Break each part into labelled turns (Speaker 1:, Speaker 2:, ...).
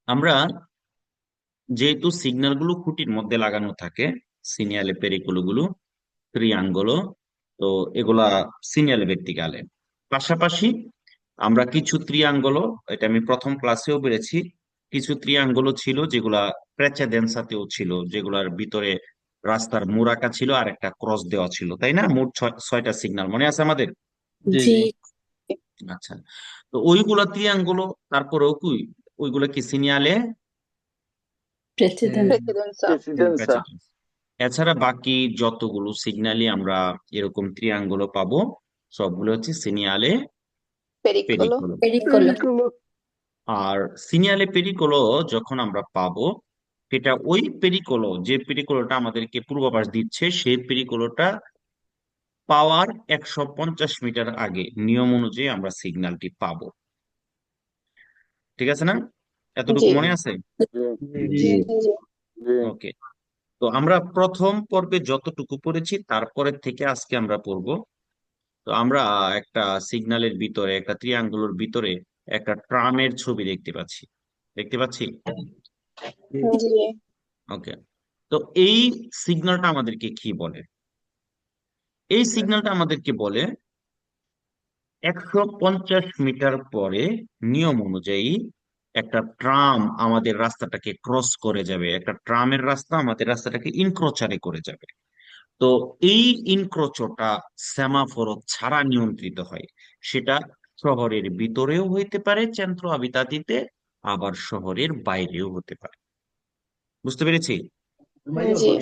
Speaker 1: আমরা যেহেতু সিগন্যাল গুলো খুঁটির মধ্যে লাগানো থাকে, সিনিয়ালে পেরিকোলো গুলো, ত্রিয়াঙ্গল, তো এগুলা সিনিয়ালে ভের্টিকালে। পাশাপাশি আমরা কিছু ত্রিয়াঙ্গল, এটা আমি প্রথম ক্লাসেও বেড়েছি, কিছু ত্রিয়াঙ্গল ছিল যেগুলা প্রেচেদেন্সাতেও ছিল, যেগুলার ভিতরে রাস্তার মুরাকা ছিল আর একটা ক্রস দেওয়া ছিল, তাই না? মোট ছয়টা সিগন্যাল মনে আছে আমাদের।
Speaker 2: জি
Speaker 3: জি।
Speaker 2: জি।
Speaker 1: আচ্ছা, তো ওইগুলা ত্রিয়াঙ্গল, তারপরেও কি ওইগুলা কি সিনিয়ালে
Speaker 2: প্রেসিডেন্ট।
Speaker 3: প্রেসিডেন্সা।
Speaker 4: প্রেসিডেন্সা।
Speaker 1: প্রেসিডেন্স। এছাড়া বাকি যতগুলো সিগন্যালই আমরা এরকম ত্রিয়াঙ্গল পাবো, সবগুলো হচ্ছে সিনিয়ালে
Speaker 3: পেরিকোলো।
Speaker 1: পেরিকোলো।
Speaker 2: পেরিকোলো।
Speaker 4: পেরিকুলো।
Speaker 1: আর সিনিয়ালে পেরিকোলো যখন আমরা পাবো, সেটা ওই পেরিকোলো, যে পেরিকোলোটা আমাদেরকে পূর্বাভাস দিচ্ছে, সেই পেরিকোলোটা পাওয়ার 150 মিটার আগে নিয়ম অনুযায়ী আমরা সিগন্যালটি পাবো। ঠিক আছে না? এতটুকু
Speaker 3: জি
Speaker 1: মনে আছে?
Speaker 4: জি
Speaker 2: জি।
Speaker 4: জি
Speaker 3: জি।
Speaker 4: জি।
Speaker 1: ওকে। তো আমরা প্রথম পর্বে যতটুকু পড়েছি তারপরের থেকে আজকে আমরা পড়বো। তো আমরা একটা সিগন্যালের ভিতরে, একটা ত্রিয়াঙ্গুলের ভিতরে একটা ট্রামের ছবি দেখতে পাচ্ছি, দেখতে পাচ্ছি।
Speaker 3: জি।
Speaker 1: ওকে। তো এই সিগন্যালটা আমাদেরকে কি বলে? এই সিগন্যালটা আমাদেরকে বলে 150 মিটার পরে নিয়ম অনুযায়ী একটা ট্রাম আমাদের রাস্তাটাকে ক্রস করে যাবে, একটা ট্রামের রাস্তা আমাদের রাস্তাটাকে ইনক্রোচারে করে যাবে। তো এই ইনক্রোচটা সেমাফোর ছাড়া নিয়ন্ত্রিত হয়। সেটা শহরের ভিতরেও হইতে পারে চেন্ত্র আবিতাতিতে, আবার শহরের বাইরেও হতে পারে। বুঝতে পেরেছি?
Speaker 3: জি।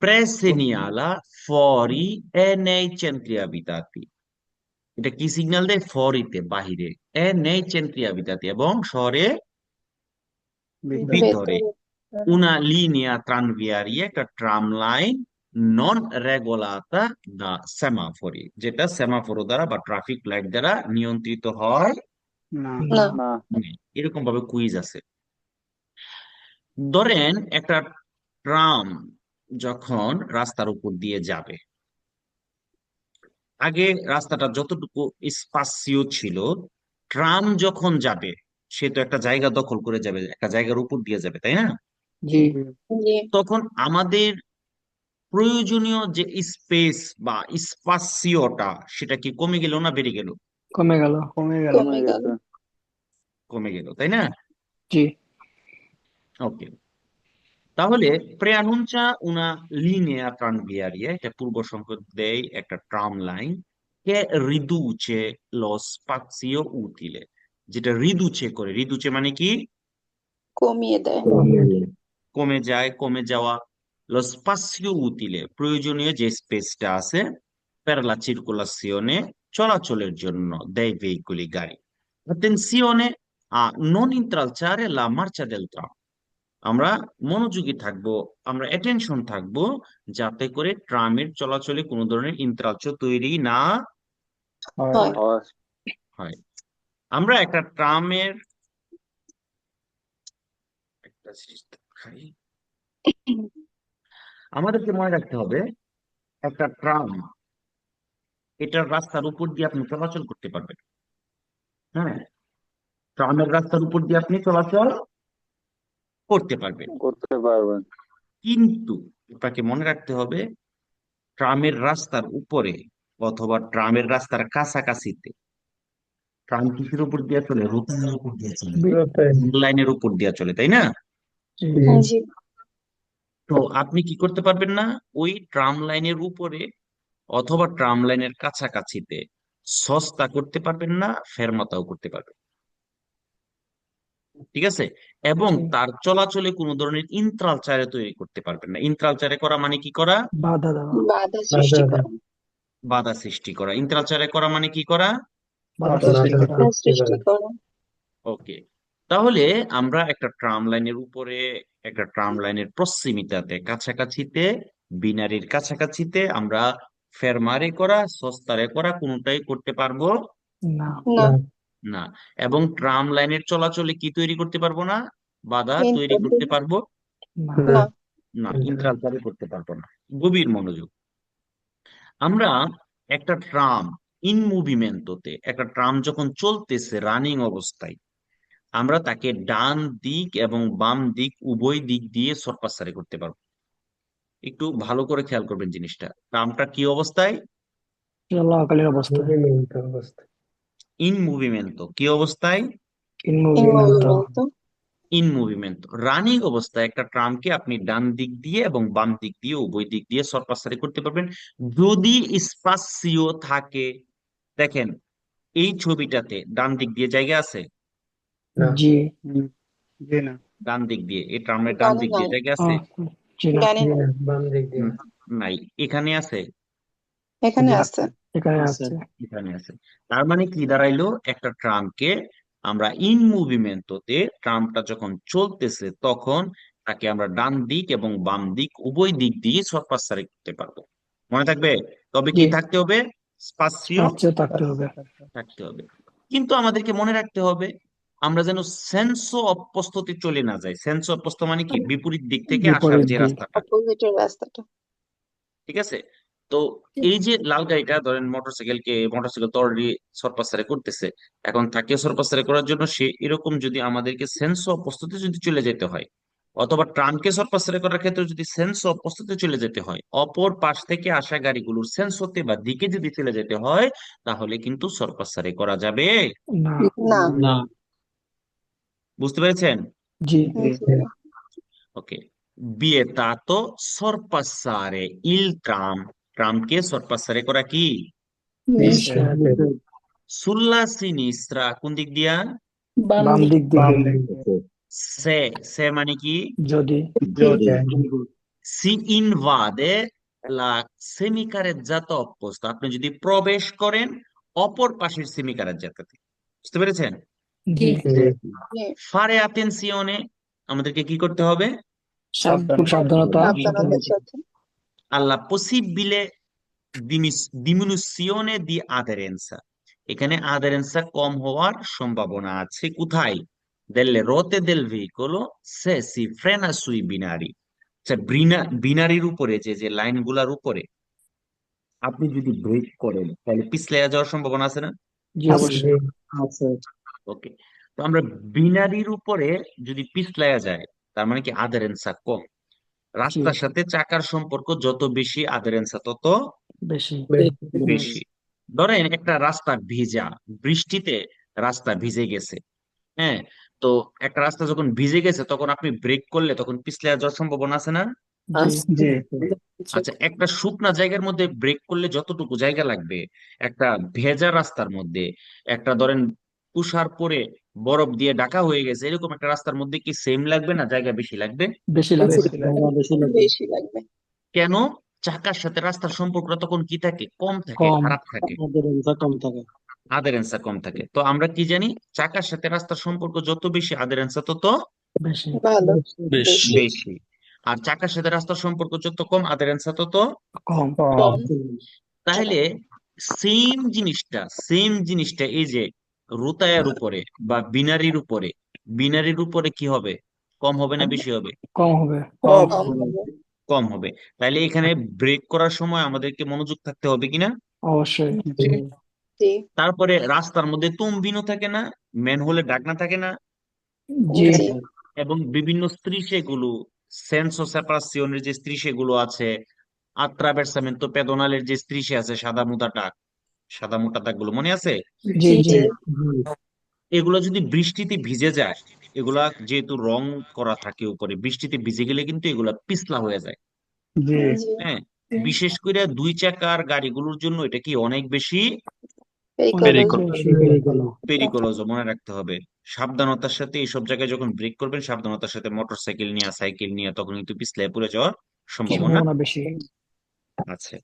Speaker 1: প্রেসেনিয়ালা ফরি এ নেই চেন্ত্রি আবিতাতি। এটা কি সিগন্যাল দেয়? ফরিতে, বাহিরে, এ নেই চেন্ত্রি আবিতাতি, এবং শহরে ভিতরে।
Speaker 3: ভেতরে।
Speaker 1: Una linea tranviaria, একটা ট্রাম লাইন, নন রেগোলাতা দা সেমাফোরি, যেটা সেমাফোর দ্বারা বা ট্রাফিক লাইট দ্বারা নিয়ন্ত্রিত হয়
Speaker 4: না
Speaker 3: না।
Speaker 4: না।
Speaker 1: এরকম ভাবে কুইজ আছে। ধরেন একটা ট্রাম যখন রাস্তার উপর দিয়ে যাবে, আগে রাস্তাটা যতটুকু স্পাসিও ছিল, ট্রাম যখন যাবে সে তো একটা জায়গা দখল করে যাবে, একটা জায়গার উপর দিয়ে যাবে, তাই না?
Speaker 2: জি।
Speaker 3: জি।
Speaker 1: তখন আমাদের প্রয়োজনীয় যে স্পেস বা স্পাসিওটা, সেটা কি কমে গেল না বেড়ে গেল?
Speaker 2: কমে গেল।
Speaker 4: কমে গেল।
Speaker 3: কমে গেল।
Speaker 1: কমে গেল, তাই না?
Speaker 2: জি।
Speaker 1: ওকে। তাহলে preannuncia una linea tranviaria, এটা পূর্ব সংকেত দেয় একটা tram line, che riduce lo spazio utile, যেটা রিদুচে করে। রিদুচে মানে কি?
Speaker 3: কমিয়ে দেয়।
Speaker 1: কমে যায়, কমে যাওয়া। lo spazio utile, প্রয়োজনীয় যে স্পেসটা আছে, per la circolazione, চলাচলের জন্য, dei veicoli, গাড়ি। attenzione a non intralciare la marcia del tram, আমরা মনোযোগী থাকবো, আমরা অ্যাটেনশন থাকবো, যাতে করে ট্রামের চলাচলে কোনো ধরনের ইন্টারাপশন তৈরি না
Speaker 3: হয়।
Speaker 4: হয়।
Speaker 1: হয়। আমরা একটা ট্রামের একটা জিনিস দেখাই। আমাদেরকে মনে রাখতে হবে, একটা ট্রাম, এটার রাস্তার উপর দিয়ে আপনি চলাচল করতে পারবেন। হ্যাঁ, ট্রামের রাস্তার উপর দিয়ে আপনি চলাচল করতে পারবেন,
Speaker 4: করতে পারবেন।
Speaker 1: কিন্তু আপনাকে মনে রাখতে হবে, ট্রামের রাস্তার উপরে অথবা ট্রামের রাস্তার কাছাকাছিতে ট্রাম কিসের উপর দিয়ে চলে? রুটানের উপর দিয়ে চলে, লাইনের উপর দিয়ে চলে, তাই না?
Speaker 3: জি।
Speaker 1: তো আপনি কি করতে পারবেন না, ওই ট্রাম লাইনের উপরে অথবা ট্রাম লাইনের কাছাকাছিতে সস্তা করতে পারবেন না, ফেরমাতাও করতে পারবেন। ঠিক আছে? এবং
Speaker 2: জি।
Speaker 1: তার চলাচলে কোনো ধরনের ইন্ট্রালচারে তৈরি করতে পারবেন না। ইন্ট্রালচারে করা মানে কি করা?
Speaker 2: বাধা দেওয়া।
Speaker 3: বাধা সৃষ্টি করা।
Speaker 1: বাধা সৃষ্টি করা। ইন্ট্রালচারে করা মানে কি করা?
Speaker 2: বাধা সৃষ্টি করা।
Speaker 3: বাধা সৃষ্টি করা।
Speaker 1: ওকে। তাহলে আমরা একটা ট্রাম লাইনের উপরে, একটা ট্রাম লাইনের প্রক্সিমিটাতে, কাছাকাছিতে, বিনারির কাছাকাছিতে আমরা ফেরমারে করা, সস্তারে করা কোনোটাই করতে পারবো
Speaker 2: না।
Speaker 3: না।
Speaker 1: না। এবং ট্রাম লাইনের চলাচলে কি তৈরি করতে পারবো না? বাধা তৈরি করতে পারবো
Speaker 2: না।
Speaker 3: না।
Speaker 1: না, ইন্টারফারে করতে পারবো না। গভীর মনোযোগ। আমরা একটা ট্রাম ইন মুভিমেন্টোতে, একটা ট্রাম যখন চলতেছে রানিং অবস্থায়, আমরা তাকে ডান দিক এবং বাম দিক উভয় দিক দিয়ে সরপাসারি করতে পারবো। একটু ভালো করে খেয়াল করবেন জিনিসটা। ট্রামটা কি অবস্থায়?
Speaker 2: চলাকালীন অবস্থায়,
Speaker 1: ইন মুভিমেন্টো। কি অবস্থায়?
Speaker 2: ইন
Speaker 3: in
Speaker 2: মুভিমেন্টো,
Speaker 3: movimiento,
Speaker 1: ইন মুভিমেন্টো। রানিং অবস্থায় একটা ট্রামকে আপনি ডান দিক দিয়ে এবং বাম দিক দিয়ে উভয় দিক দিয়ে সরপাসারি করতে পারবেন যদি স্পাসিও থাকে। দেখেন, এই ছবিটাতে ডান দিক দিয়ে জায়গা আছে?
Speaker 2: জি,
Speaker 4: হুম, জি না।
Speaker 1: ডান দিক দিয়ে এই ট্রামের ডান
Speaker 3: ডানে
Speaker 1: দিক দিয়ে
Speaker 3: নাই,
Speaker 1: জায়গা আছে?
Speaker 2: জি না,
Speaker 3: ডানে নাই,
Speaker 1: হুম, নাই। এখানে আছে?
Speaker 3: এখানে
Speaker 2: জি,
Speaker 3: আছে,
Speaker 2: এখানে
Speaker 4: আচ্ছা,
Speaker 2: আছে,
Speaker 1: এখানে আছে। তার মানে কি দাঁড়াইলো, একটা ট্রামকে আমরা ইন মুভিমেন্টোতে, ট্রামটা যখন চলতেছে তখন তাকে আমরা ডান দিক এবং বাম দিক উভয় দিক দিয়ে সরপাসারি করতে পারবো। মনে থাকবে? তবে
Speaker 2: জি,
Speaker 1: কি থাকতে হবে? স্পাসিও
Speaker 2: স্পাসিও থাকতে হবে,
Speaker 1: থাকতে হবে। কিন্তু আমাদেরকে মনে রাখতে হবে আমরা যেন সেন্সো অপোস্ততে চলে না যাই। সেন্সো অপোস্ত মানে কি? বিপরীত দিক থেকে আসার
Speaker 2: বিপরীত
Speaker 1: যে
Speaker 2: দিক,
Speaker 1: রাস্তাটা।
Speaker 3: অপোজিটের রাস্তাটা।
Speaker 1: ঠিক আছে? তো এই যে লাল গাড়িটা ধরেন, মোটরসাইকেল তো অলরেডি সরপাসারে করতেছে, এখন তাকে সরপাসারে করার জন্য সে এরকম যদি আমাদেরকে সেন্স অফ প্রস্তুতি যদি চলে যেতে হয়, অথবা ট্রামকে সরপাসারে করার ক্ষেত্রে যদি সেন্স অফ প্রস্তুতি চলে যেতে হয়, অপর পাশ থেকে আসা গাড়িগুলোর সেন্স হতে বা দিকে যদি চলে যেতে হয়, তাহলে কিন্তু সরপাসারে করা যাবে
Speaker 2: না,
Speaker 3: না,
Speaker 4: না।
Speaker 1: বুঝতে পেরেছেন?
Speaker 2: জি,
Speaker 3: জি,
Speaker 1: ওকে। বিয়েতাতো সরপাসারে ইল ট্রাম। ট্রামকে সরপাসারে করা কি?
Speaker 3: নিশ্চয়,
Speaker 2: নিষেধ,
Speaker 1: সুল্লা সিনিস্ত্রা কোন দিক দিয়া?
Speaker 3: বাম
Speaker 2: বাম
Speaker 3: দিক,
Speaker 2: দিক দিকে,
Speaker 1: ওকে। সে সে মানে কি?
Speaker 2: যদি,
Speaker 3: যদি,
Speaker 1: সি ইনভাদে লা সেমিকারেজ্জাতো অপোস্তো। আপনি যদি প্রবেশ করেন অপর পাশের সেমিকারেজ্জাতাতে। বুঝতে পেরেছেন?
Speaker 2: জি,
Speaker 3: জি,
Speaker 1: ফারে আতেনসিওনে, আমাদেরকে কি করতে হবে?
Speaker 2: খুব সাবধানতা,
Speaker 3: সাবধানতার সাথে,
Speaker 1: আল্লা পসিবিলে ডিমিনুশিওনে দি আদেরেন্সা। এখানে আদেরেন্সা কম হওয়ার সম্ভাবনা আছে কোথায়? দেলে রোতে দেল ভেহিকোলো সে সি ফ্রেনা সুই বিনারি। আচ্ছা, বিনারির উপরে যে যে লাইন গুলার উপরে আপনি যদি ব্রেক করেন তাহলে পিছলে যাওয়ার সম্ভাবনা আছে না?
Speaker 2: জি
Speaker 3: আছে,
Speaker 2: অবশ্যই,
Speaker 4: আচ্ছা,
Speaker 1: ওকে। তো আমরা বিনারির উপরে যদি পিছলায়া যায়, তার মানে কি আদেরেন্সা কম।
Speaker 2: জি,
Speaker 1: রাস্তার সাথে চাকার সম্পর্ক যত বেশি, আদেরেন্সা তত
Speaker 2: বেশি,
Speaker 1: বেশি। ধরেন একটা রাস্তা ভেজা, বৃষ্টিতে রাস্তা ভিজে গেছে, হ্যাঁ। তো একটা রাস্তা যখন ভিজে গেছে তখন আপনি ব্রেক করলে তখন পিছলে যাওয়ার সম্ভাবনা আছে না?
Speaker 2: জি,
Speaker 4: জি,
Speaker 1: আচ্ছা, একটা শুকনা জায়গার মধ্যে ব্রেক করলে যতটুকু জায়গা লাগবে, একটা ভেজা রাস্তার মধ্যে, একটা ধরেন তুষার পরে বরফ দিয়ে ঢাকা হয়ে গেছে এরকম একটা রাস্তার মধ্যে কি সেম লাগবে না জায়গা বেশি লাগবে?
Speaker 2: বেশি লাগবে,
Speaker 4: বেশি লাগবে।
Speaker 3: বেশি লাগবে,
Speaker 1: কেন? চাকার সাথে রাস্তার সম্পর্কটা তখন কি থাকে? কম থাকে,
Speaker 2: কম,
Speaker 1: খারাপ থাকে,
Speaker 4: আমাদের রেঞ্জটা কম থাকে।
Speaker 1: আদের অ্যান্সার কম থাকে। তো আমরা কি জানি, চাকার সাথে রাস্তার সম্পর্ক যত বেশি আদের অ্যান্সার তত
Speaker 2: বেশি,
Speaker 3: ভালো, বেশি,
Speaker 1: বেশি। আর চাকার সাথে রাস্তার সম্পর্ক যত কম আদের অ্যান্সার তত
Speaker 2: কম,
Speaker 3: কম,
Speaker 1: তাহলে সেম জিনিসটা এই যে রুতায়ের উপরে বা বিনারির উপরে কি হবে? কম হবে না বেশি হবে?
Speaker 2: কম হবে,
Speaker 4: কম
Speaker 3: কম
Speaker 4: হবে।
Speaker 3: হবে,
Speaker 1: কম হবে। তাহলে এখানে ব্রেক করার সময় আমাদেরকে মনোযোগ থাকতে হবে কিনা?
Speaker 2: অবশ্যই,
Speaker 4: জি,
Speaker 3: জি,
Speaker 1: তারপরে রাস্তার মধ্যে তুমবিনও থাকে না, ম্যানহোলে ডাকনা থাকে না,
Speaker 2: জি,
Speaker 3: জি,
Speaker 1: এবং বিভিন্ন স্ত্রীসেগুলো, সেন্সো সেপারাসিওনের যে স্ত্রীসেগুলো আছে, আত্রাভেরসামেন্তো পেদোনালের যে স্ত্রীসে আছে, সাদা মোটা দাগগুলো মনে আছে?
Speaker 2: জি, জি,
Speaker 3: জি,
Speaker 1: এগুলো যদি বৃষ্টিতে ভিজে যায়, এগুলা যেহেতু রং করা থাকে উপরে, বৃষ্টিতে ভিজে গেলে কিন্তু এগুলা পিছলা হয়ে যায়।
Speaker 4: জি,
Speaker 3: জি,
Speaker 1: হ্যাঁ, বিশেষ করে 2 চাকার গাড়িগুলোর জন্য এটা কি অনেক বেশি
Speaker 2: অনেক
Speaker 3: পেরিকোলজ,
Speaker 2: বেশি,
Speaker 1: পেরিকোলজ। মনে রাখতে হবে সাবধানতার সাথে এইসব জায়গায় যখন ব্রেক করবেন, সাবধানতার সাথে মোটরসাইকেল নিয়ে সাইকেল নিয়ে, তখন কিন্তু পিছলে পড়ে যাওয়ার সম্ভাবনা
Speaker 2: সম্ভাবনা বেশি,
Speaker 1: আছে।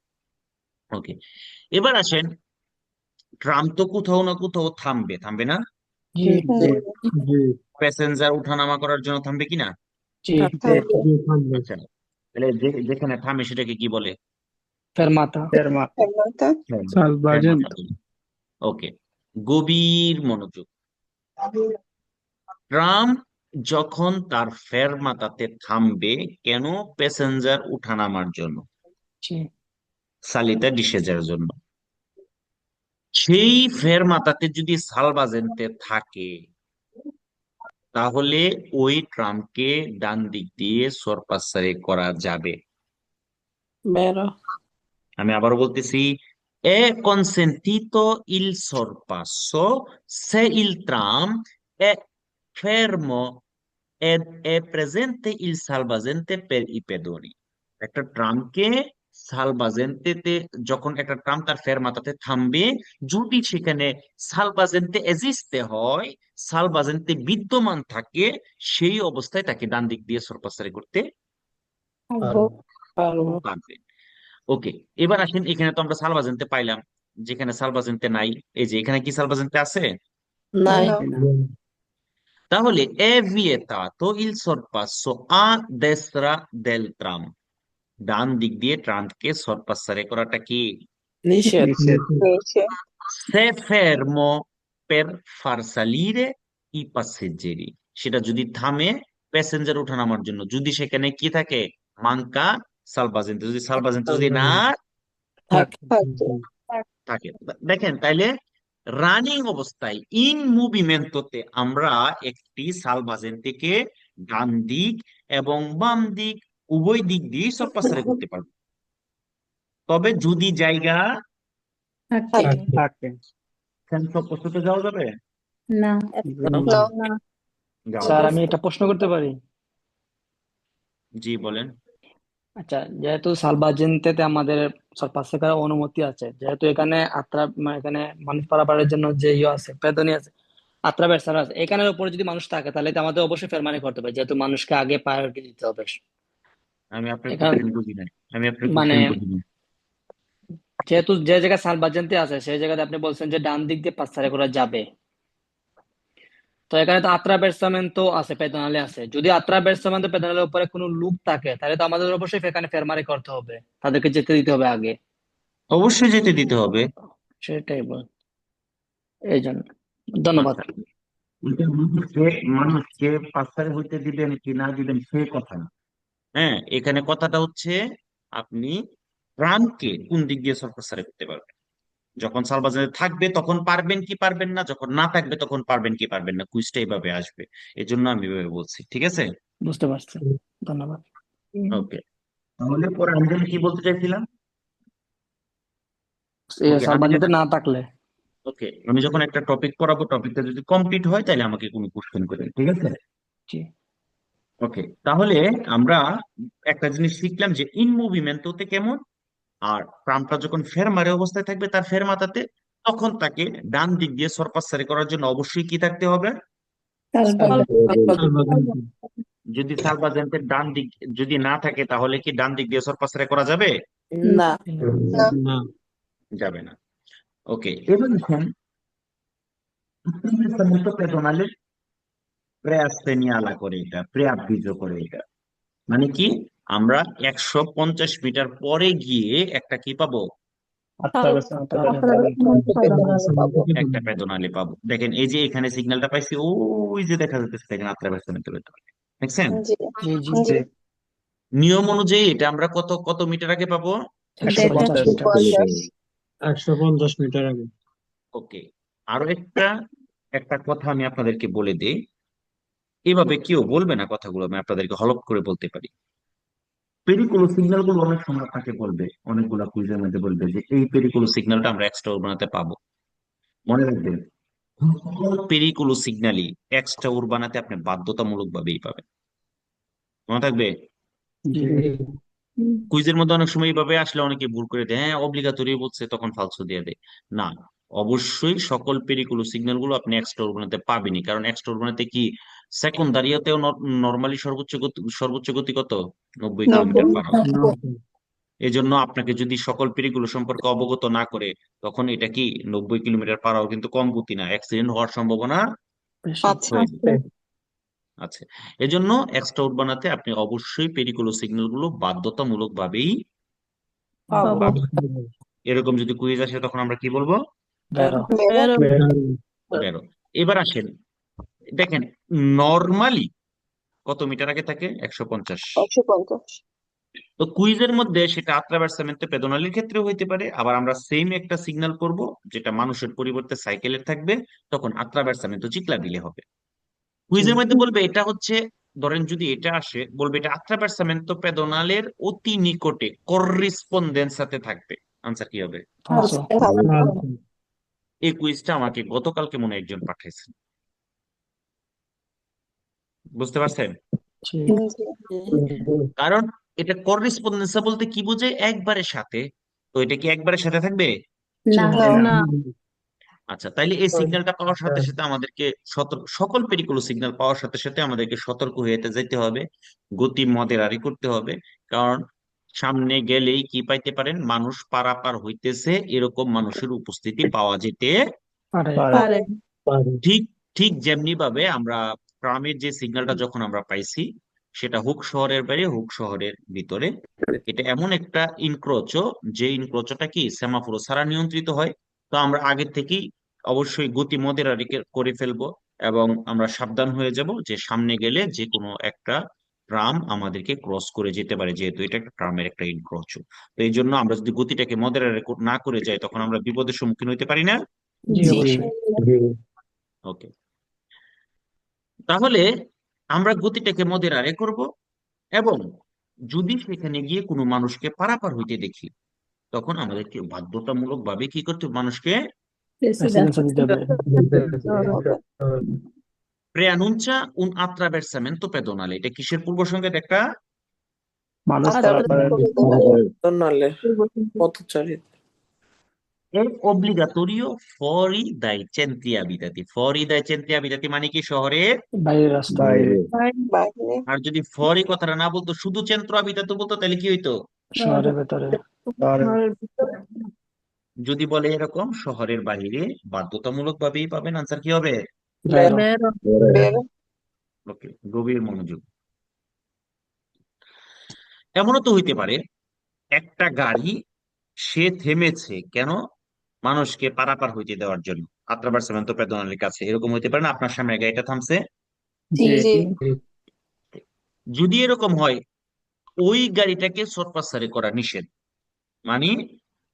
Speaker 1: ওকে, এবার আসেন, ট্রাম তো কোথাও না কোথাও থামবে, থামবে না?
Speaker 2: জি,
Speaker 3: জি,
Speaker 4: জি,
Speaker 1: প্যাসেঞ্জার উঠানামা করার জন্য থামবে কিনা?
Speaker 2: জি,
Speaker 3: থামবে,
Speaker 1: আচ্ছা, তাহলে যেখানে থামে সেটাকে কি বলে?
Speaker 2: ফেরমাতা,
Speaker 3: ফেরমাতা,
Speaker 4: সালভাজেন্ট।
Speaker 1: ওকে, গভীর মনোযোগ। ট্রাম যখন তার ফেরমাতাতে থামবে, কেন? প্যাসেঞ্জার উঠানামার জন্য,
Speaker 2: জি,
Speaker 1: সালিতা ডিসেজার জন্য। সেই ফেরমাতাতে যদি সালভাজেন্টে থাকে, তাহলে ওই ট্রামকে ডান দিক দিয়ে সরপাসারে করা যাবে।
Speaker 3: vero,
Speaker 1: আমি আবারও বলতেছি, è consentito il sorpasso se il tram è fermo ed è presente il salvagente per i pedoni। একটা ট্রামকে সালভাজেন্তেতে, যখন একটা ট্রাম তার ফেরমাতাতে থামবে, যদি সেখানে সালভাজেন্তে এজিস্টে হয়, সালভাজেন্তে বিদ্যমান থাকে, সেই অবস্থায় তাকে ডান দিক দিয়ে সরপাসারি করতে
Speaker 4: পারবো।
Speaker 3: pago,
Speaker 1: পারবে। ওকে, এবার আসেন, এখানে তো আমরা সালভাজেন্তে পাইলাম, যেখানে সালভাজেন্তে নাই। এই যে এখানে কি সালভাজেন্তে আছে?
Speaker 3: nai,
Speaker 2: no,
Speaker 4: না,
Speaker 1: তাহলে è vietato il sorpasso a destra del tram। ডান দিক দিয়ে ট্রামকে সরপাসারে করাটা কি?
Speaker 3: nišet,
Speaker 4: নিষেধ।
Speaker 3: niše,
Speaker 1: se fermo per far salire i passeggeri। সেটা যদি থামে প্যাসেঞ্জার ওঠানামার জন্য, যদি সেখানে কি থাকে? মানকা সালভাজেন্তে। যদি সালভাজেন্তে যদি না
Speaker 3: tak,
Speaker 4: থাকে।
Speaker 3: থাকে,
Speaker 1: থাকে, দেখেন তাইলে রানিং অবস্থায় ইন মুভিমেন্টোতে আমরা একটি সালভাজেন্তেকে ডান দিক এবং বাম দিক উভয় দিক দিয়ে সরপাসারে করতে পারবো। তবে যদি জায়গা
Speaker 3: থাকে,
Speaker 4: থাকে। থাকে।
Speaker 1: সরপাসাতে যাওয়া যাবে?
Speaker 2: no,
Speaker 3: no,
Speaker 2: no।
Speaker 1: যাওয়া
Speaker 2: স্যার,
Speaker 1: যাবে
Speaker 2: আমি
Speaker 1: না।
Speaker 2: একটা প্রশ্ন করতে পারি?
Speaker 1: জি বলেন।
Speaker 2: আচ্ছা, যেহেতু সালবাজেন্তেতে আমাদের পাশে করার অনুমতি আছে, যেহেতু এখানে এখানে মানুষ পারাপারের জন্য যে আছে, পেদনি আছে, আত্রা বেরসার আছে, এখানের উপরে যদি মানুষ থাকে তাহলে তো আমাদের অবশ্যই ফেরমানি করতে হবে, যেহেতু মানুষকে আগে প্রায়োরিটি দিতে হবে।
Speaker 1: আমি আপনার
Speaker 2: এখানে
Speaker 1: কোশ্চেন বুঝি নাই, আমি আপনার
Speaker 2: মানে
Speaker 1: কোশ্চেন বুঝি নাই।
Speaker 2: যেহেতু যে জায়গায় সালবাজেন্তে আছে সেই জায়গাতে আপনি বলছেন যে ডান দিক দিয়ে পাসারে করা যাবে, তো এখানে তো আত্রা বেরসামেন্তো আছে, পেদনালে আছে। যদি আত্রা বেরসামেন্তো পেদনালের উপরে কোনো লোক থাকে তাহলে তো আমাদের অবশ্যই এখানে ফেরমানি করতে হবে, তাদেরকে যেতে দিতে হবে আগে।
Speaker 1: অবশ্যই যেতে দিতে হবে।
Speaker 2: সেটাই বল, এই জন্য। ধন্যবাদ।
Speaker 1: আচ্ছা, এটা মানুষকে পাসারে হইতে দিবেন কি না দিবেন সে কথা না। হ্যাঁ, এখানে কথাটা হচ্ছে আপনি প্রাণকে কোন দিক দিয়ে সরপ্রসারে করতে পারবেন। যখন সালবাজারে থাকবে তখন পারবেন কি পারবেন না, যখন না থাকবে তখন পারবেন কি পারবেন না, কুইজটা এইভাবে আসবে। এই জন্য আমি এভাবে বলছি, ঠিক আছে?
Speaker 2: বুঝতে পারছি, ধন্যবাদ।
Speaker 1: ওকে, তাহলে পরে আমি কি বলতে চাইছিলাম? ওকে, আমি
Speaker 2: সালবাজেন্তে না থাকলে।
Speaker 1: ওকে, আমি যখন একটা টপিক পড়াবো, টপিকটা যদি কমপ্লিট হয় তাহলে আমাকে কোনো কোশ্চেন করেন, ঠিক আছে?
Speaker 2: জি।
Speaker 1: ওকে, তাহলে আমরা একটা জিনিস শিখলাম যে ইন মুভিমেন্টোতে কেমন, আর ট্রামটা যখন ফেরমারে অবস্থায় থাকবে তার ফেরমাতাতে, তখন তাকে ডান দিক দিয়ে সরপাসারি করার জন্য অবশ্যই কি থাকতে হবে?
Speaker 4: সালভাজেন্তে।
Speaker 1: যদি সালভাজেন্টের ডান দিক যদি না থাকে তাহলে কি ডান দিক দিয়ে সরপাসারি করা যাবে?
Speaker 3: na,
Speaker 4: না,
Speaker 3: no,
Speaker 4: না।
Speaker 1: যাবে না। ওকে, এবার দেখুন, পেডোনালে প্রেয়াসেনিয়ালা করে এটা, প্রেয়াবৃজ করে এটা, মানে কি? আমরা 150 মিটার পরে গিয়ে একটা কি পাবো?
Speaker 4: আত্রা বেরসামেন্তে
Speaker 3: pedonale পাবো,
Speaker 1: একটা পেদোনালি পাবো। দেখেন এই যে এখানে সিগন্যালটা পাইছি, ওই যে দেখা যাচ্ছে, দেখেন আত্রা বেরসামেন্তে দেখছেন?
Speaker 3: জি,
Speaker 2: জি জি।
Speaker 3: জি,
Speaker 1: নিয়ম অনুযায়ী এটা আমরা কত কত মিটার আগে পাবো?
Speaker 2: 150 মিটার।
Speaker 3: 50,
Speaker 4: 150 মিটার আগে।
Speaker 1: ওকে, আরো একটা একটা কথা আমি আপনাদেরকে বলে দিই, এভাবে কেউ বলবে না কথাগুলো, আমি আপনাদেরকে হলপ করে বলতে পারি। পেরিকুলো সিগন্যাল গুলো অনেক সময় আপনাকে বলবে, অনেকগুলা কুইজের মধ্যে বলবে যে এই পেরিকুলো সিগন্যালটা আমরা এক্সট্রা উর্বানাতে পাবো। মনে রাখবেন, পেরিকুলো সিগন্যালই এক্সট্রা উর্বানাতে আপনি বাধ্যতামূলক ভাবেই পাবেন। মনে থাকবে।
Speaker 4: জি।
Speaker 1: কুইজের মধ্যে অনেক সময় এইভাবে আসলে অনেকে ভুল করে দেয়, হ্যাঁ অব্লিগাতরি বলছে, তখন ফালসো দিয়ে দেয়। না, অবশ্যই সকল পেরিকুলো সিগন্যাল গুলো আপনি এক্সট্রা উর্বানাতে পাবেনই, কারণ এক্সট্রা উর্বানাতে কি সেকেন্ডারিয়াতেও নর্মালি সর্বোচ্চ গতি কত? 90 কিলোমিটার
Speaker 3: 90,
Speaker 1: পার আওয়ার।
Speaker 4: নব্বই।
Speaker 1: এই জন্য আপনাকে যদি সকল পেরিগুলো সম্পর্কে অবগত না করে, তখন এটা কি 90 কিলোমিটার পার আওয়ার কিন্তু কম গতি না, অ্যাক্সিডেন্ট হওয়ার সম্ভাবনা
Speaker 2: বেশি।
Speaker 3: আচ্ছা,
Speaker 1: হয়ে যায়। আছে, এজন্য এক্সট্রা উড বানাতে আপনি অবশ্যই পেরিকুলো সিগন্যাল গুলো বাধ্যতামূলক ভাবেই
Speaker 3: পাবো,
Speaker 1: পাবেন। এরকম যদি কুইজ আসে তখন আমরা কি বলবো?
Speaker 2: বেরো।
Speaker 3: বেরো,
Speaker 1: বেরো। এবার আসেন, দেখেন নর্মালি কত মিটার আগে থাকে? 150।
Speaker 3: 150,
Speaker 1: তো কুইজের মধ্যে সেটা আত্রাভার্সামেন্টে পেদোনালির ক্ষেত্রেও হইতে পারে, আবার আমরা সেম একটা সিগন্যাল করব যেটা মানুষের পরিবর্তে সাইকেলের থাকবে, তখন আত্রাভার্সামেন্ট চিকলা দিলে হবে। কুইজের মধ্যে বলবে এটা হচ্ছে, ধরেন যদি এটা আসে বলবে এটা attraversamento pedonaleর অতি নিকটে করেসপন্ডেন্স সাথে থাকবে। আনসার কি হবে?
Speaker 2: ফালসো।
Speaker 4: ফালতু।
Speaker 1: এই কুইজটা আমাকে গতকালকে মনে হয় একজন পাঠাইছেন, বুঝতে পারছেন?
Speaker 2: জি।
Speaker 3: জি।
Speaker 1: কারণ এটা করেসপন্ডেন্স বলতে কি বোঝায়, একবারের সাথে। তো এটা কি একবারের সাথে থাকবে?
Speaker 2: জি
Speaker 3: না
Speaker 2: না।
Speaker 3: না
Speaker 1: আচ্ছা, তাইলে এই সিগন্যালটা পাওয়ার সাথে সাথে আমাদেরকে সতর্ক, সকল পেরিকুলো সিগন্যাল পাওয়ার সাথে সাথে আমাদেরকে সতর্ক হয়ে যেতে হবে, গতি মদেরারি করতে হবে। কারণ সামনে গেলেই কি পাইতে পারেন, মানুষ পারাপার হইতেছে এরকম মানুষের উপস্থিতি পাওয়া যেতে
Speaker 2: পারে।
Speaker 3: পারে।
Speaker 4: পারে।
Speaker 1: ঠিক ঠিক যেমনি ভাবে আমরা ট্রামের যে সিগন্যালটা যখন আমরা পাইছি, সেটা হুক শহরের বাইরে হুক শহরের ভিতরে, এটা এমন একটা ইনক্রোচো, যে ইনক্রোচোটা কি সেমাফোর ছাড়া নিয়ন্ত্রিত হয়। তো আমরা আগে থেকেই অবশ্যই গতি মদেরারি করে ফেলবো, এবং আমরা সাবধান হয়ে যাব যে সামনে গেলে যে কোনো একটা ট্রাম আমাদেরকে ক্রস করে যেতে পারে, যেহেতু এটা একটা ট্রামের একটা ইনক্রোচো। তো এই জন্য আমরা যদি গতিটাকে মদেরারি না করে যাই, তখন আমরা বিপদের সম্মুখীন হইতে পারি না।
Speaker 2: জি
Speaker 3: জি
Speaker 2: অবশ্যই।
Speaker 1: ওকে, তাহলে আমরা গতিটাকে মদেরারে করব, এবং যদি সেখানে গিয়ে কোনো মানুষকে পারাপার হইতে দেখি, তখন আমাদেরকে বাধ্যতামূলক ভাবে কি করতে হবে? মানুষকে
Speaker 2: প্রেসিডেন্সি দিতে হবে।
Speaker 1: প্রেয়ানুঞ্চা উন attraversamento pedonale, এটা কিসের পূর্ব সংকেত একটা?
Speaker 2: মানুষ
Speaker 3: আর
Speaker 2: পারাপার।
Speaker 3: নালে পথচারী
Speaker 1: è obbligatorio fuori dai centri abitati। fuori dai centri abitati মানে কি? শহরের
Speaker 2: বাইরের রাস্তা।
Speaker 3: বাইরে
Speaker 1: আর যদি ফরি কথাটা না বলতো, শুধু centro abitato বলতো, তাহলে কি হইতো?
Speaker 2: শহরের ভেতরে।
Speaker 3: ঘরের ভিতরে
Speaker 1: যদি বলে এরকম শহরের বাইরে, বাধ্যতামূলক ভাবেই পাবেন। আনসার কি হবে?
Speaker 2: বাইরে।
Speaker 3: বের
Speaker 1: ওকে, গভীর মনোযোগ। এমনও তো হইতে পারে একটা গাড়ি, সে থেমেছে কেন? মানুষকে পারাপার হইতে দেওয়ার জন্য, attraversamento pedonale কাছে। এরকম হইতে পারে না, আপনার সামনে গাড়িটা থামছে।
Speaker 3: জি জি
Speaker 1: যদি এরকম হয়, ওই গাড়িটাকে সরপাসারি করা নিষেধ। মানে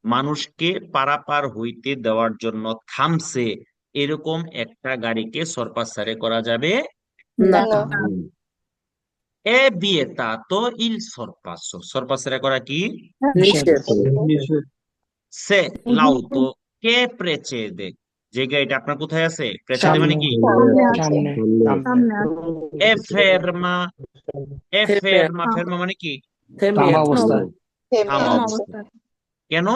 Speaker 1: মানুষকে পারাপার হইতে দেওয়ার জন্য থামছে এরকম একটা গাড়িকে সরপাসারি করা যাবে
Speaker 3: না
Speaker 1: না। এ vietato il sorpasso। সরপাসারি করা কি?
Speaker 2: নিষেধ।
Speaker 3: নিষেধ
Speaker 1: সে l'auto che precede, যে গাড়িটা আপনার কোথায় আছে, প্রেসেদে মানে
Speaker 2: সামনে।
Speaker 1: কি?
Speaker 2: সামনে। সামনে।
Speaker 1: এ ফেরমা। এ
Speaker 3: থেমে
Speaker 1: ফেরমা, ফেরমা মানে কি?
Speaker 3: থেমে
Speaker 2: থামা
Speaker 3: আছে
Speaker 2: অবস্থায়।
Speaker 3: থেমে
Speaker 1: থামা
Speaker 3: আছে
Speaker 1: অবস্থা। কেন?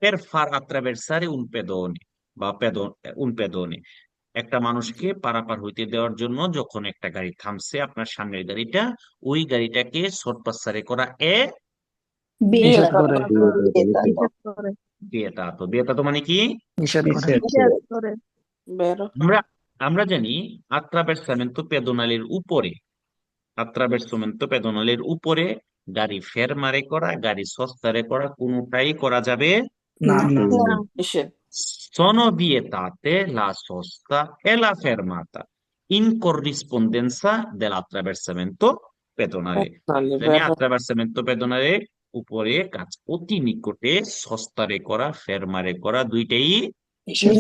Speaker 1: per far attraversare un pedone, বা un pedone, একটা মানুষকে পারাপার হইতে দেওয়ার জন্য যখন একটা গাড়ি থামছে, আপনার সামনের গাড়িটা, ওই গাড়িটাকে সরপাসারে করা এ
Speaker 2: নিষেধ করে।
Speaker 1: বিয়েটাতো। বিয়েটাতো মানে কি?
Speaker 2: নিষেধ করে।
Speaker 3: বেরো
Speaker 1: আমরা আমরা জানি attraversamento pedonaleর উপরে, attraversamento pedonaleর উপরে গাড়ি ফেরমারে করা, গাড়ি সস্তারে করা কোনোটাই করা যাবে
Speaker 2: না।
Speaker 1: না।
Speaker 3: নিষেধ
Speaker 1: Sono vietate la sosta e la fermata in corrispondenza dell'attraversamento pedonale।
Speaker 3: নালে
Speaker 1: জানি
Speaker 3: বেরো
Speaker 1: attraversamento pedonale উপরে কাজ, অতি নিকটে সস্তারে করা, ফেরমারে করা, দুইটাই
Speaker 2: নিষেধ।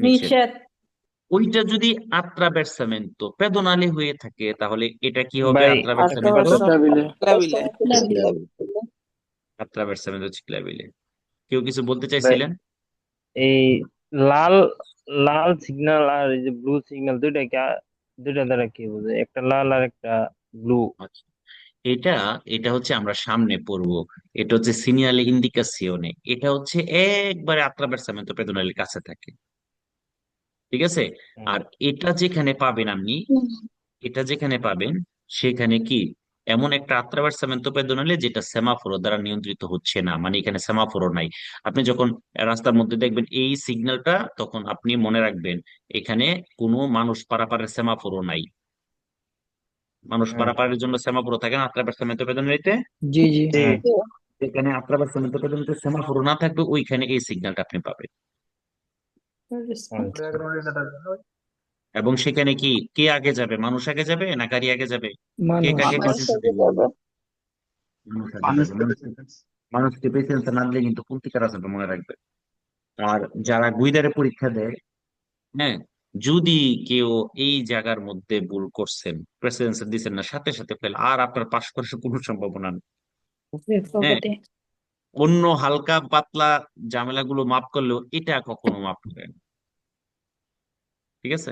Speaker 1: নিষেধ। ওইটা যদি attraversamento pedonale হয়ে থাকে, তাহলে এটা কি হবে?
Speaker 5: ভাই
Speaker 1: attraversamento
Speaker 2: ক্লাবিলে।
Speaker 1: attraversamento ciclabile। কেউ কিছু বলতে
Speaker 5: ভাই
Speaker 1: চাইছিলেন?
Speaker 5: এই লাল লাল সিগন্যাল আর এই যে ব্লু সিগন্যাল দুইটা দ্বারা কি বোঝে? একটা লাল আর একটা ব্লু।
Speaker 1: আচ্ছা, এটা এটা হচ্ছে আমরা সামনে পড়বো। এটা হচ্ছে সিনিয়ালে ইন্ডিকাসিওনে, এটা হচ্ছে একবারে attraversamento pedonale কাছে থাকে, ঠিক আছে? আর এটা যেখানে পাবেন আপনি, এটা যেখানে পাবেন সেখানে কি এমন একটা attraversamento pedonale যেটা সেমাফোর দ্বারা নিয়ন্ত্রিত হচ্ছে না, মানে এখানে সেমাফোরও নাই। আপনি যখন রাস্তার মধ্যে দেখবেন এই সিগন্যালটা, তখন আপনি মনে রাখবেন এখানে কোনো মানুষ পারাপারের সেমাফোরও নাই। মানুষ পারাপারের জন্য সেমাফোরও থাকে না attraversamento pedonale।
Speaker 2: জি জি।
Speaker 1: যেখানে attraversamento pedonale সেমাফোরও না থাকবে, ওইখানে এই সিগন্যালটা আপনি পাবেন। এবং সেখানে কি কে আগে যাবে, মানুষ আগে যাবে না গাড়ি আগে যাবে? কে
Speaker 2: মানুষ।
Speaker 1: কাকে
Speaker 3: মানুষ
Speaker 1: পেছনে
Speaker 3: থেকে
Speaker 1: যাবে?
Speaker 3: যাবে
Speaker 1: মানুষ আগে যাবে। মানুষকে পেছনে না দিলে কিন্তু পত্রিকার আছে, মনে রাখবে। আর যারা গুইদারে পরীক্ষা দেয়, হ্যাঁ, যদি কেউ এই জায়গার মধ্যে ভুল করছেন, প্রেসিডেন্স দিচ্ছেন না, সাথে সাথে ফেল, আর আপনার পাশ করার কোনো সম্ভাবনা নেই। হ্যাঁ, অন্য হালকা পাতলা ঝামেলাগুলো মাফ করলেও এটা কখনো মাফ করেন। ঠিক আছে,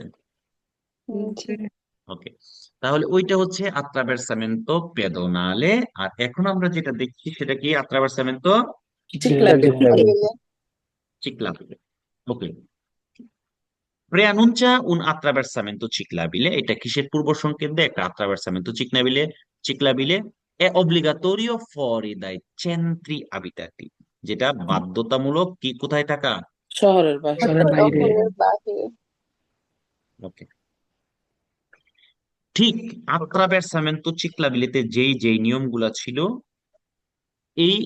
Speaker 3: জি।
Speaker 1: ওকে। তাহলে ওইটা হচ্ছে attraversamento pedonale। আর এখন আমরা যেটা দেখছি সেটা কি attraversamento
Speaker 3: Ciclabile.
Speaker 5: Ciclabile.
Speaker 1: ciclabile। ওকে, preannuncia un attraversamento ciclabile, এটা কিসের পূর্ব সংকেত দেয়? একটা attraversamento ciclabile è obbligatorio fuori dai centri abitati, যেটা বাধ্যতামূলক কি কোথায় থাকা?
Speaker 3: শহরের বাইরে।
Speaker 2: শহরের বাইরে।
Speaker 3: শহরের বাইরে।
Speaker 1: ওকে, ঠিক attraversamento ciclabiliতে যেই যেই নিয়মগুলা ছিল, এই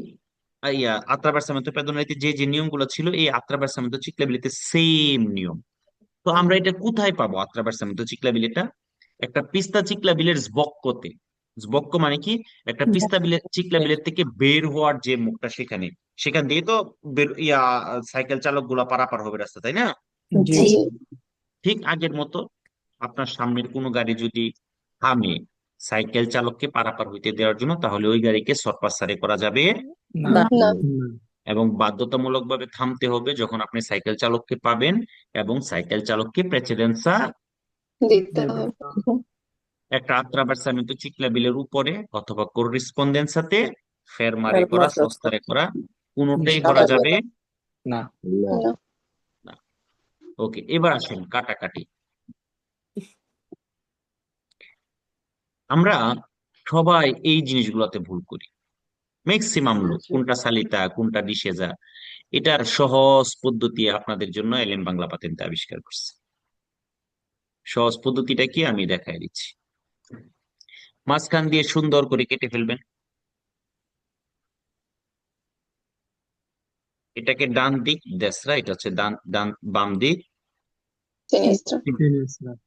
Speaker 1: attraversamento pedonale যে যে নিয়মগুলো ছিল, এই attraversamento ciclabiliতে সেম নিয়ম। তো আমরা এটা কোথায় পাবো attraversamento ciclabiliটা? একটা পিস্তা চিকলাবিলের জবক্কতে। জবক্ক মানে কি? একটা পিস্তা চিকলাবিলের থেকে বের হওয়ার যে মুখটা, সেখানে, সেখান দিয়ে তো সাইকেল চালক গুলা পারাপার হবে রাস্তা, তাই না?
Speaker 2: জি।
Speaker 3: জি।
Speaker 1: ঠিক আগের মতো আপনার সামনের কোনো গাড়ি যদি থামে সাইকেল চালককে পারাপার হইতে দেওয়ার জন্য, তাহলে ওই গাড়িকে সরপাসারে করা যাবে
Speaker 2: না।
Speaker 3: না।
Speaker 4: না।
Speaker 1: এবং বাধ্যতামূলকভাবে থামতে হবে যখন আপনি সাইকেল চালককে পাবেন, এবং সাইকেল চালককে প্রেসিডেন্সা
Speaker 3: দিতে হবে।
Speaker 1: একটা attraversamento ciclabile উপরে অথবা corrispondenzaতে ফেরমারে করা,
Speaker 3: Fermata.
Speaker 1: সস্তারে করা, কোনোটাই
Speaker 2: নিষেধ।
Speaker 1: করা যাবে
Speaker 2: না।
Speaker 5: না।
Speaker 3: না।
Speaker 1: না। ওকে, এবার আসেন কাটাকাটি। আমরা সবাই এই জিনিসগুলোতে ভুল করি, ম্যাক্সিমাম লোক। কোনটা সালিতা, কোনটা ডিসেজা, এটার সহজ পদ্ধতি আপনাদের জন্য এলএম বাংলা পাতেন্তে আবিষ্কার করছে। সহজ পদ্ধতিটা কি আমি দেখাই দিচ্ছি। মাঝখান দিয়ে সুন্দর করে কেটে ফেলবেন, এটাকে ডান দিক দেশরা, এটা হচ্ছে ডান ডান বাম দিক।
Speaker 3: Sinistra.
Speaker 4: সিনিয়র।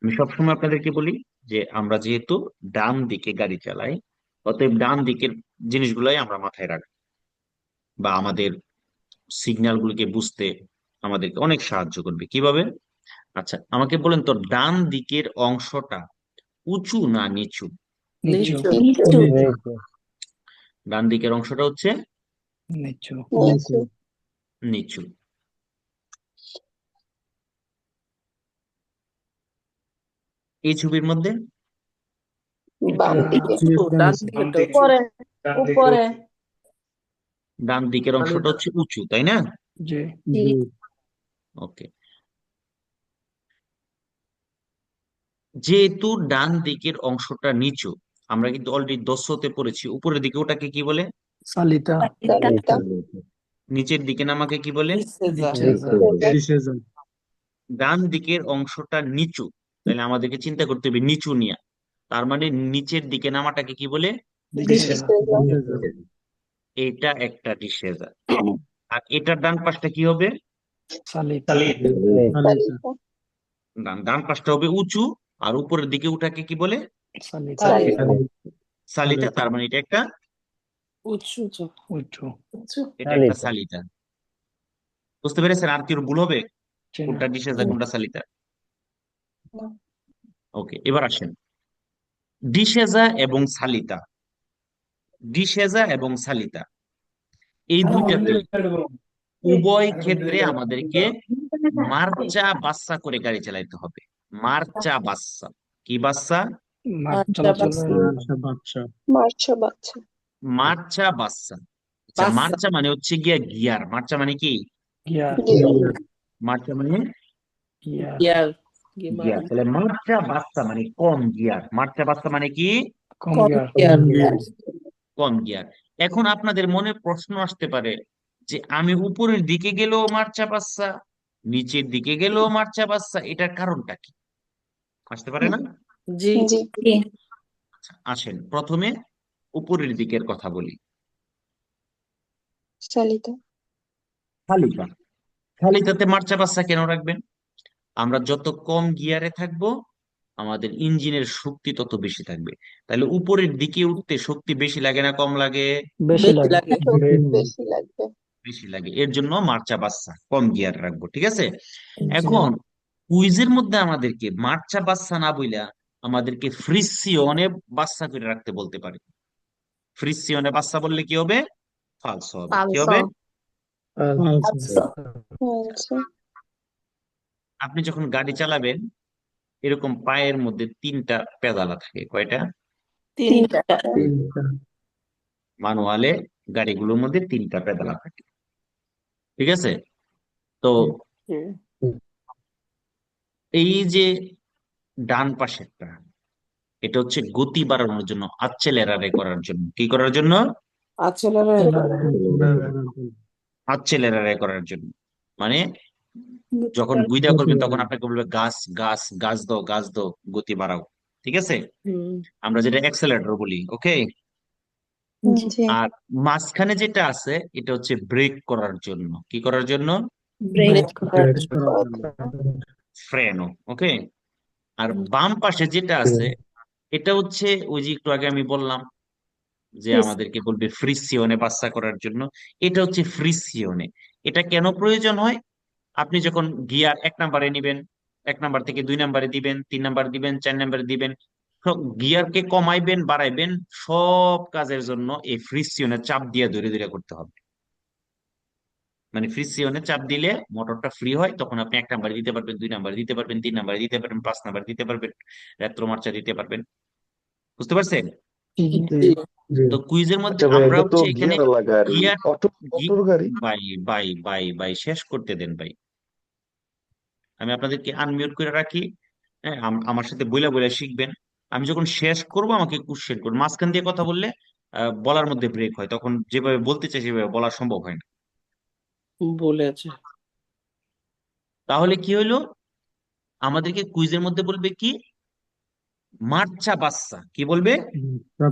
Speaker 1: আমি সবসময় আপনাদেরকে বলি যে আমরা যেহেতু ডান দিকে গাড়ি চালাই, অতএব ডান দিকের জিনিসগুলাই আমরা মাথায় রাখবো, বা আমাদের সিগন্যাল গুলিকে বুঝতে আমাদেরকে অনেক সাহায্য করবে। কিভাবে? আচ্ছা, আমাকে বলেন তো, ডান দিকের অংশটা উঁচু না নিচু?
Speaker 2: নিচু।
Speaker 3: নিচু।
Speaker 5: নিচু।
Speaker 1: ডান দিকের অংশটা হচ্ছে
Speaker 2: নিচু।
Speaker 3: নিচু।
Speaker 1: নিচু। এই ছবির মধ্যে
Speaker 3: বাম দিকে। ডান দিকে তো।
Speaker 2: উপরে।
Speaker 3: উপরে।
Speaker 1: ডান দিকের অংশটা হচ্ছে উঁচু, তাই না?
Speaker 2: জি।
Speaker 3: জি।
Speaker 1: ওকে, যেহেতু ডান দিকের অংশটা নিচু, আমরা কিন্তু অলরেডি দশতে পড়েছি, উপরের দিকে ওটাকে কি বলে?
Speaker 2: সালিতা।
Speaker 3: সালিতা।
Speaker 1: নিচের দিকে নামাকে কি বলে?
Speaker 2: ডিসেজা।
Speaker 4: ডিসিশন।
Speaker 1: ডান দিকের অংশটা নিচু, তাহলে আমাদেরকে চিন্তা করতে হবে নিচু নিয়ে। তার মানে নিচের দিকে নামাটাকে কি বলে?
Speaker 2: ডিসেজা।
Speaker 1: এটা একটা ডিসেজা। আর এটার ডান পাশটা কি হবে?
Speaker 2: সালিতা।
Speaker 3: সালিতা।
Speaker 1: ডান ডান পাশটা হবে উঁচু, আর উপরের দিকে উঠাকে কি বলে?
Speaker 2: সালিতা।
Speaker 3: সালিতা।
Speaker 1: সালিতা। তার মানে এটা একটা
Speaker 3: উঁচু।
Speaker 2: উঁচু।
Speaker 3: উঁচু।
Speaker 1: এটা একটা সালিতা। বুঝতে পেরেছেন? আর কি ভুল হবে?
Speaker 2: জি না।
Speaker 1: কোনটা ডিসেজা কোনটা সালিতা?
Speaker 3: না।
Speaker 1: ওকে, এবার আসেন ডিসেজা এবং সালিতা। ডিসেজা এবং সালিতা এই দুইটাতে উভয় ক্ষেত্রে আমাদেরকে মার্চা বাচ্চা করে গাড়ি চালাইতে হবে। মার্চা বাচ্চা কি বাচ্চা?
Speaker 2: মাঠ
Speaker 3: আচ্ছা,
Speaker 2: চলাচল।
Speaker 4: আচ্ছা বাচ্চা।
Speaker 3: মার্চা বাচ্চা।
Speaker 1: মার্চা বাচ্চা। আচ্ছা,
Speaker 3: বাচ্চা।
Speaker 1: মার্চা মানে হচ্ছে গিয়া গিয়ার। মার্চা মানে কি?
Speaker 2: গিয়ার।
Speaker 1: মার্চা মানে
Speaker 2: গিয়ার।
Speaker 3: গিয়ার।
Speaker 1: গিয়ার। তাহলে মার্চা বাচ্চা মানে কম গিয়ার। মার্চা বাচ্চা মানে কি?
Speaker 2: কম
Speaker 3: কম
Speaker 2: গিয়ার।
Speaker 3: গিয়ার।
Speaker 1: কম গিয়ার। এখন আপনাদের মনে প্রশ্ন আসতে পারে যে আমি উপরের দিকে গেলেও মার্চা বাচ্চা, নিচের দিকে গেলেও মার্চা বাচ্চা, এটার কারণটা কি? আসতে পারে না?
Speaker 3: জি। জি।
Speaker 1: আচ্ছা, আসেন প্রথমে উপরের দিকের কথা বলি।
Speaker 3: সালিতা।
Speaker 1: খালিতা। খালিতাতে মার্চা বাচ্চা কেন রাখবেন? আমরা যত কম গিয়ারে থাকবো আমাদের ইঞ্জিনের শক্তি তত বেশি থাকবে। তাহলে উপরের দিকে উঠতে শক্তি বেশি লাগে না কম লাগে?
Speaker 2: বেশি
Speaker 3: বেশি
Speaker 2: লাগে।
Speaker 3: লাগে। বেশি লাগবে।
Speaker 1: বেশি লাগে। এর জন্য মার্চা বাচ্চা কম গিয়ার রাখবো। ঠিক আছে,
Speaker 2: জি।
Speaker 1: এখন কুইজের মধ্যে আমাদেরকে মার্চা বাচ্চা না বইলা আমাদেরকে ফ্রিসিয়নে বাচ্চা করে রাখতে বলতে পারে। ফ্রিসিয়নে বাচ্চা বললে কি হবে? ফালসো হবে। কি
Speaker 3: falso,
Speaker 1: হবে?
Speaker 4: falso,
Speaker 3: falso,
Speaker 1: আপনি যখন গাড়ি চালাবেন এরকম পায়ের মধ্যে তিনটা পেদালা থাকে। কয়টা?
Speaker 3: tinta,
Speaker 4: tinta,
Speaker 1: ম্যানুয়ালে গাড়িগুলোর মধ্যে তিনটা পেদালা থাকে। ঠিক আছে? তো
Speaker 3: mm,
Speaker 1: এই যে ডান পাশেরটা, এটা হচ্ছে গতি বাড়ানোর জন্য, আচ্ছেলেরারে করার জন্য। কি করার জন্য?
Speaker 3: accelerare,
Speaker 1: আচ্ছেলেরারে করার জন্য। মানে যখন গুইদা
Speaker 4: গতি
Speaker 1: করবেন তখন
Speaker 4: বাড়ানো।
Speaker 1: আপনাকে বলবে গাছ গাছ গাছ দাও, গতি বাড়াও। ঠিক আছে?
Speaker 3: mm,
Speaker 1: আমরা যেটা অ্যাক্সেলারেটর বলি। ওকে।
Speaker 3: জি,
Speaker 1: আর মাঝখানে যেটা আছে এটা হচ্ছে ব্রেক করার জন্য। কি করার জন্য?
Speaker 3: break করার
Speaker 4: Break করার জন্য।
Speaker 1: ফ্রেনো। ওকে। আর
Speaker 3: mm,
Speaker 1: বাম পাশে যেটা আছে এটা হচ্ছে ওই যে একটু আগে আমি বললাম যে
Speaker 3: yes,
Speaker 1: আমাদেরকে বলবে ফ্রিসিয়নে বাচ্চা করার জন্য। এটা হচ্ছে ফ্রিসিয়নে। এটা কেন প্রয়োজন হয়? আপনি যখন গিয়ার 1 নাম্বারে নিবেন, 1 নাম্বার থেকে 2 নাম্বারে দিবেন, 3 নাম্বার দিবেন, 4 নাম্বারে দিবেন, সব গিয়ারকে কমাইবেন বাড়াইবেন, সব কাজের জন্য এই ফ্রিসিয়নে চাপ দিয়ে ধরে ধরে করতে হবে। মানে ফ্রিসিয়নে চাপ দিলে মোটরটা ফ্রি হয়, তখন আপনি 1 নাম্বারে দিতে পারবেন, 2 নাম্বারে দিতে পারবেন, 3 নাম্বারে দিতে পারবেন, 5 নাম্বারে দিতে পারবেন, রেট্রো মার্চা দিতে পারবেন। বুঝতে পারছেন?
Speaker 2: জি জি
Speaker 3: জি,
Speaker 4: জি,
Speaker 1: তো কুইজের মধ্যে
Speaker 6: আচ্ছা ভাই,
Speaker 1: আমরা
Speaker 6: এটা তো
Speaker 1: হচ্ছে এখানে
Speaker 6: গিয়ার লাগা গাড়ি,
Speaker 1: গিয়ার
Speaker 6: অটো অটোর গাড়ি।
Speaker 1: ভাই ভাই ভাই ভাই শেষ করতে দেন ভাই। আমি আপনাদেরকে আনমিউট করে রাখি। হ্যাঁ, আমার সাথে বইলা বইলা শিখবেন। আমি যখন শেষ করব আমাকে কোশ্চেন করুন। মাঝখান দিয়ে কথা বললে বলার মধ্যে ব্রেক হয়, তখন যেভাবে বলতে চাই সেভাবে বলা সম্ভব হয় না।
Speaker 3: বলেছে,
Speaker 1: তাহলে কি হলো? আমাদেরকে কুইজের মধ্যে বলবে কি? মার্চা বাচ্চা। কি বলবে?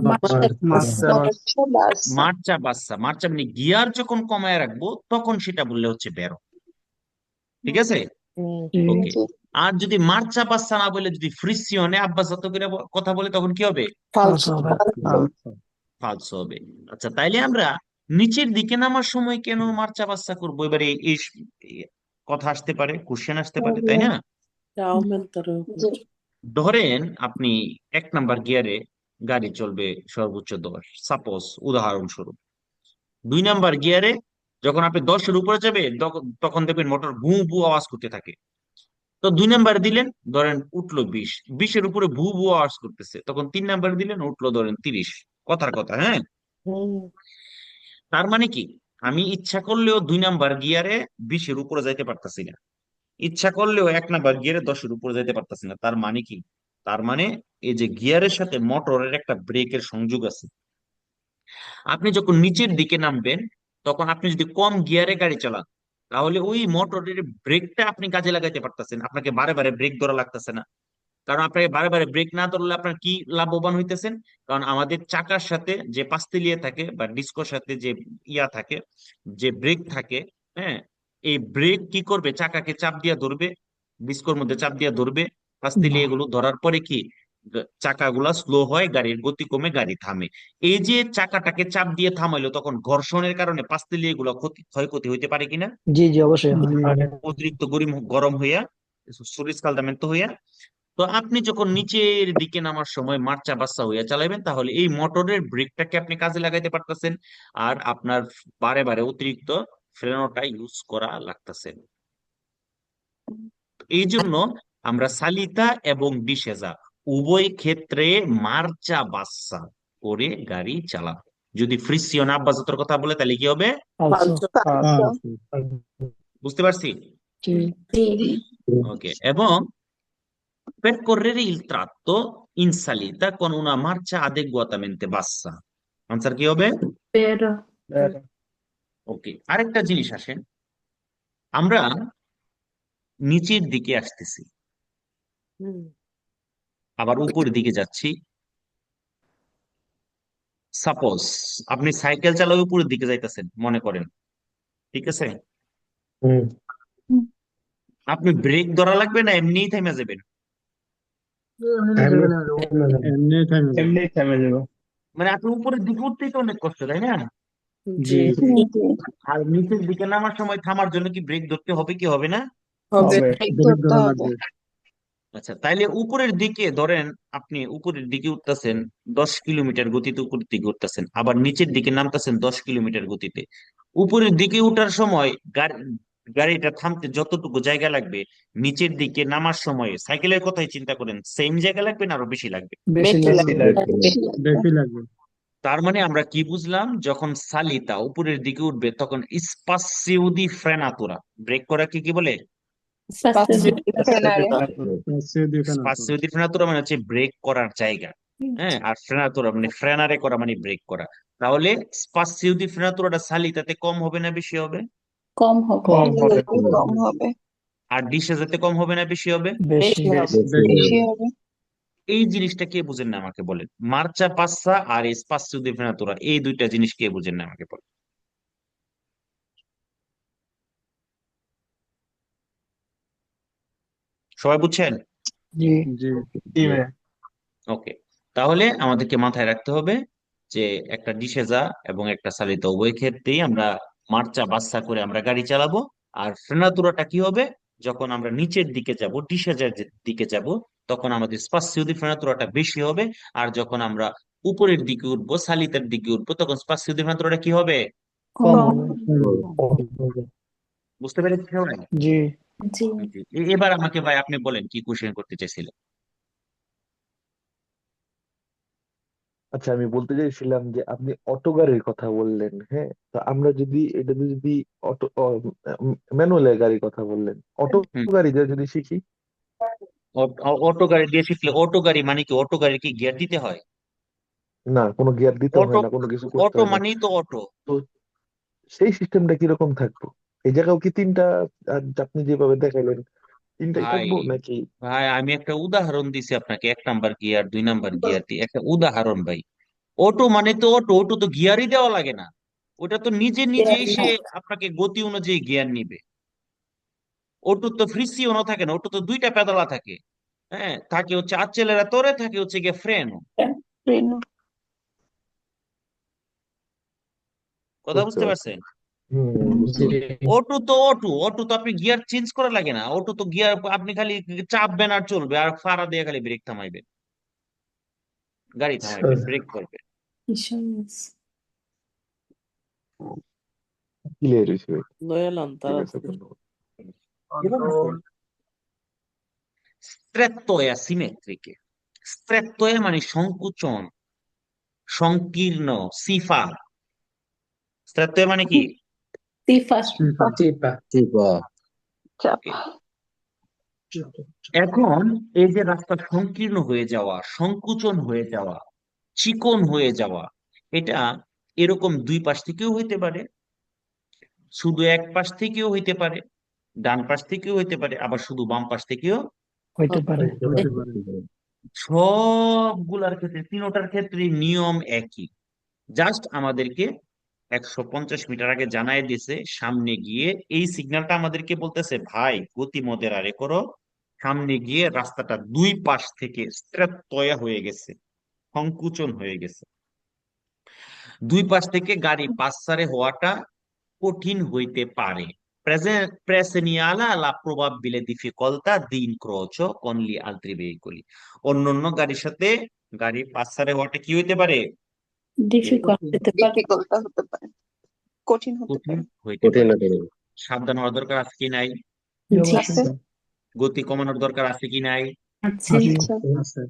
Speaker 4: বাচ্চা,
Speaker 2: মাস্টার
Speaker 3: বাচ্চা, বাচ্চা,
Speaker 1: মার্চা বাচ্চা। মার্চা মানে গিয়ার যখন কমায় রাখবো তখন সেটা বললে হচ্ছে বেরো। ঠিক আছে? ওকে।
Speaker 3: জি,
Speaker 1: আর যদি মার্চা বাচ্চা না বলে যদি ফ্রিসিয়নে আব্বাস করে কথা বলে তখন কি হবে?
Speaker 3: falso,
Speaker 4: falso,
Speaker 1: ফালসো হবে। আচ্ছা, তাইলে আমরা নিচের দিকে নামার সময় কেন মার্চা বাচ্চা করবো? এবারে এই কথা আসতে পারে, কোশ্চেন আসতে পারে, তাই না?
Speaker 3: জি,
Speaker 1: ধরেন আপনি 1 নাম্বার গিয়ারে গাড়ি চলবে সর্বোচ্চ 10, সাপোজ উদাহরণস্বরূপ। 2 নাম্বার গিয়ারে যখন আপনি 10-এর উপরে যাবে তখন দেখবেন মোটর ভু ভু আওয়াজ করতে থাকে। তো 2 নাম্বার দিলেন, ধরেন উঠলো 20, 20-এর উপরে ভু ভু আওয়াজ করতেছে, তখন 3 নাম্বার দিলেন, উঠলো ধরেন 30। কথার কথা, হ্যাঁ। তার মানে কি? আমি ইচ্ছা করলেও 2 নাম্বার গিয়ারে 20-এর উপরে যাইতে পারতাছি না, ইচ্ছা করলেও 1 নাম্বার গিয়ারে 10-এর উপরে যাইতে পারতাছি না। তার মানে কি? তার মানে এই যে গিয়ারের সাথে মোটরের একটা ব্রেকের সংযোগ আছে। আপনি যখন নিচের দিকে নামবেন তখন আপনি যদি কম গিয়ারে গাড়ি চালান তাহলে ওই মোটরের ব্রেকটা আপনি কাজে লাগাইতে পারতেছেন, আপনাকে বারে বারে ব্রেক ধরা লাগতেছে না। কারণ আপনাকে বারে বারে ব্রেক না ধরলে আপনার কি লাভবান হইতেছেন? কারণ আমাদের চাকার সাথে যে পাস্তিলিয়া থাকে বা ডিস্কোর সাথে যে ইয়া থাকে, যে ব্রেক থাকে, হ্যাঁ, এই ব্রেক কি করবে? চাকাকে চাপ দিয়ে ধরবে, ডিস্কোর মধ্যে চাপ দিয়ে ধরবে, পাস্তিলিয়া এগুলো ধরার পরে কি চাকাগুলা স্লো হয়, গাড়ির গতি কমে, গাড়ি থামে। এই যে চাকাটাকে চাপ দিয়ে থামাইলো তখন ঘর্ষণের কারণে পাস্তিলিয়া এগুলো ক্ষয়ক্ষতি হইতে পারে কিনা?
Speaker 2: জি জি অবশ্যই
Speaker 4: জি,
Speaker 1: অতিরিক্ত গরম গরম হইয়া, শরীর স্কালদামেন্ট হইয়া। তো আপনি যখন নিচের দিকে নামার সময় মার্চা বাচ্চা হইয়া চালাবেন তাহলে এই মোটরের ব্রেকটাকে আপনি কাজে লাগাইতে পারতেছেন, আর আপনার বারে বারে অতিরিক্ত ফ্রেনোটা ইউজ করা লাগতেছে। এই জন্য আমরা সালিতা এবং ডিসেজা উভয় ক্ষেত্রে মার্চা বাচ্চা করে গাড়ি চালাবো। যদি ফ্রিসিয়ন আব্বাসের কথা বলে তাহলে কি হবে?
Speaker 2: ফালসো
Speaker 3: falso,
Speaker 4: falso,
Speaker 1: বুঝতে পারছি?
Speaker 2: জি
Speaker 3: sì,
Speaker 1: ওকে। এবং percorrere il tratto in salita con una marcia adeguatamente bassa. Answer কি হবে?
Speaker 3: vero,
Speaker 1: ওকে। আরেকটা জিনিস আসেন, আমরা নিচের দিকে আসতেছি, আবার উপরের দিকে যাচ্ছি। সাপোজ আপনি সাইকেল চালাও উপরের দিকে যাইতেছেন মনে করেন, ঠিক আছে?
Speaker 4: হুম,
Speaker 1: আপনি ব্রেক ধরা লাগবে না এমনিই থেমে যাবেন?
Speaker 4: এমনি থেমে যাবে।
Speaker 5: এমনি থেমে যাবো।
Speaker 1: মানে আপনি উপরের দিকে উঠতেই তো অনেক কষ্ট, তাই না?
Speaker 4: জি,
Speaker 3: sì,
Speaker 1: আর নিচের দিকে নামার সময় থামার জন্য কি ব্রেক ধরতে হবে কি হবে না?
Speaker 3: হবে,
Speaker 2: হবে।
Speaker 3: ব্রেক
Speaker 4: ব্রেক
Speaker 3: ধরতে
Speaker 4: ধরা
Speaker 3: হবে।
Speaker 4: লাগবে।
Speaker 1: আচ্ছা, তাইলে উপরের দিকে ধরেন, আপনি উপরের দিকে উঠতেছেন 10 কিলোমিটার গতিতে, উপরের দিকে উঠতেছেন, আবার নিচের দিকে নামতেছেন 10 কিলোমিটার গতিতে। উপরের দিকে উঠার সময় গাড়িটা থামতে যতটুকু জায়গা লাগবে, নিচের দিকে নামার সময় সাইকেলের কথাই চিন্তা করেন, সেম জায়গা লাগবে না আরো বেশি লাগবে?
Speaker 2: বেশি
Speaker 3: বেশি
Speaker 2: লাগবে।
Speaker 3: লাগবে, বেশি লাগবে।
Speaker 4: বেশি লাগবে।
Speaker 1: তার মানে আমরা কি বুঝলাম, যখন সালিতা উপরের দিকে উঠবে তখন স্পাসিও দি ফ্রেনাতুরা, ব্রেক করা কি কি বলে?
Speaker 3: স্পাসিও di frenare,
Speaker 4: সে দিবে না তো।
Speaker 1: স্পাসিও দি ফ্রেনাতুরা মানে হচ্ছে ব্রেক করার জায়গা। হ্যাঁ, আর ফ্রেনাতুরা মানে ফ্রেনারে করা মানে ব্রেক করা। তাহলে স্পাসিও দি ফ্রেনাতুরাটা সালিতাতে কম হবে না বেশি হবে?
Speaker 6: কম হবে।
Speaker 2: কম হবে।
Speaker 3: কম হবে,
Speaker 1: আর ডিসেজাতে কম হবে না বেশি হবে?
Speaker 2: বেশি।
Speaker 3: বেশি হবে,
Speaker 4: বেশি
Speaker 3: বেশি
Speaker 4: হবে।
Speaker 3: হবে।
Speaker 1: এই জিনিসটা কে বুঝেন না আমাকে বলেন। মার্চা পাসা আর স্পাসিও দি ফ্রেনাতুরা, এই দুইটা জিনিস কে বুঝেন না আমাকে বলেন। সবাই বুঝছেন?
Speaker 2: জি।
Speaker 4: জি।
Speaker 1: ওকে, তাহলে আমাদেরকে মাথায় রাখতে হবে যে একটা ডিসেজা এবং একটা চালিত উভয় ক্ষেত্রেই আমরা মার্চা বাচ্চা করে আমরা গাড়ি চালাবো। আর ফ্রেনাতুরাটা কি হবে, যখন আমরা নিচের দিকে যাব, ডিসেজার দিকে যাব, তখন আমাদের স্পাসিও দি ফ্রেনাতুরাটা বেশি হবে। আর যখন আমরা উপরের দিকে উঠবো, সালিতার দিকে উঠবো, তখন স্পাসিও দি ফ্রেনাতুরাটা কি হবে?
Speaker 2: কম
Speaker 3: কম
Speaker 2: হবে।
Speaker 1: বুঝতে পেরেছি সবাই?
Speaker 2: জি।
Speaker 6: জি।
Speaker 1: জি। এবার আমাকে ভাই আপনি বলেন কি কোশ্চেন করতে চাইছিলেন।
Speaker 7: আচ্ছা, আমি বলতে চাইছিলাম যে আপনি অটো গাড়ির কথা বললেন, হ্যাঁ, তো আমরা যদি এটা যদি অটো ম্যানুয়াল গাড়ির কথা বললেন, অটো
Speaker 1: হুম।
Speaker 7: গাড়ি দিয়ে যদি শিখি।
Speaker 1: অটো গাড়ি দিয়ে শিখলে, অটো গাড়ি মানে কি, অটো গাড়ি কি গিয়ার দিতে হয়?
Speaker 7: না, কোনো গিয়ার দিতে
Speaker 1: অটো,
Speaker 7: হয় না, কোনো কিছু করতে
Speaker 1: অটো
Speaker 7: হয় না।
Speaker 1: মানেই তো অটো।
Speaker 7: তো সেই সিস্টেমটা কিরকম থাকবো? এই জায়গাও কি তিনটা, আপনি যেভাবে দেখাইলেন তিনটাই
Speaker 1: ভাই,
Speaker 7: থাকবো নাকি?
Speaker 1: ভাই আমি একটা উদাহরণ দিছি আপনাকে, 1 নাম্বার গিয়ার 2 নাম্বার গিয়ার দিয়ে একটা উদাহরণ ভাই। অটো মানে তো অটো, অটো তো গিয়ারই দেওয়া লাগে না, ওটা তো নিজে নিজেই সে আপনাকে গতি অনুযায়ী গিয়ার নিবে। অটো তো ফ্রিসিওনও থাকে না, অটো তো 2টা পেডালা থাকে। হ্যাঁ, থাকে হচ্ছে আচ্ছেলেরাতরে, থাকে হচ্ছে গিয়ে ফ্রেনো।
Speaker 3: ফ্রেনো,
Speaker 1: কথা
Speaker 7: বুঝতে
Speaker 1: বুঝতে
Speaker 7: পারছি।
Speaker 1: পারছেন?
Speaker 7: বুঝতে
Speaker 2: জি।
Speaker 7: পারছি।
Speaker 1: অটো তো অটো, অটো তো আপনি গিয়ার চেঞ্জ করা লাগে না, অটো তো গিয়ার আপনি খালি চাপবেন আর চলবে, আর ফাড়া দিয়ে খালি ব্রেক থামাইবেন, গাড়ি থামাইবেন, ব্রেক করবেন।
Speaker 6: ইন্স্যুরেন্স।
Speaker 7: ক্লিয়ার হয়েছে ভাই।
Speaker 3: দয়ালাম
Speaker 7: ঠিক
Speaker 3: তারা।
Speaker 7: আছে, ধন্যবাদ।
Speaker 1: এবার আসেন স্ট্রেত্তয়া সিমেট্রিকে। স্ট্রেত্তয়া মানে সংকুচন, সংকীর্ণ, সিফা। স্ট্রেত্তয়া মানে কি?
Speaker 6: সিফা।
Speaker 3: চাপ,
Speaker 1: Okay. এখন এই যে রাস্তা সংকীর্ণ হয়ে যাওয়া, সংকুচন হয়ে যাওয়া, চিকন হয়ে যাওয়া, এটা এরকম দুই পাশ থেকেও হইতে পারে, শুধু এক পাশ থেকেও হইতে পারে, ডান পাশ থেকেও হইতে পারে, আবার শুধু বাম পাশ থেকেও।
Speaker 2: হইতে পারে।
Speaker 4: হতে পারে।
Speaker 1: সবগুলার ক্ষেত্রে, তিনোটার ক্ষেত্রে নিয়ম একই। জাস্ট আমাদেরকে 150 মিটার আগে জানাই দিছে, সামনে গিয়ে এই সিগন্যালটা আমাদেরকে বলতেছে ভাই গতি মদেরারে করো। সামনে গিয়ে রাস্তাটা দুই পাশ থেকে স্ট্রেট তয়া হয়ে গেছে, সংকুচন হয়ে গেছে। দুই পাশ থেকে গাড়ি পাসারে হওয়াটা কঠিন হইতে পারে। Preseniala la probabile difficoltà di incrocio con gli altri veicoli. অন্যান্য গাড়ির সাথে গাড়ি পাসারে হওয়াটা কি হইতে পারে?
Speaker 6: ডিফিকাল্ট হতে পারে।
Speaker 3: ডিফিকাল্ট হতে পারে, কঠিন হতে
Speaker 1: কঠিন
Speaker 3: পারে।
Speaker 1: হইতে পারে। সাবধান হওয়ার দরকার আছে কি নাই?
Speaker 2: জি,
Speaker 6: জি।
Speaker 2: অবশ্যই।
Speaker 3: আছে,
Speaker 1: গতি কমানোর দরকার আছে কি নাই?
Speaker 6: আছে।
Speaker 2: জি।
Speaker 3: আছে।
Speaker 4: আছে।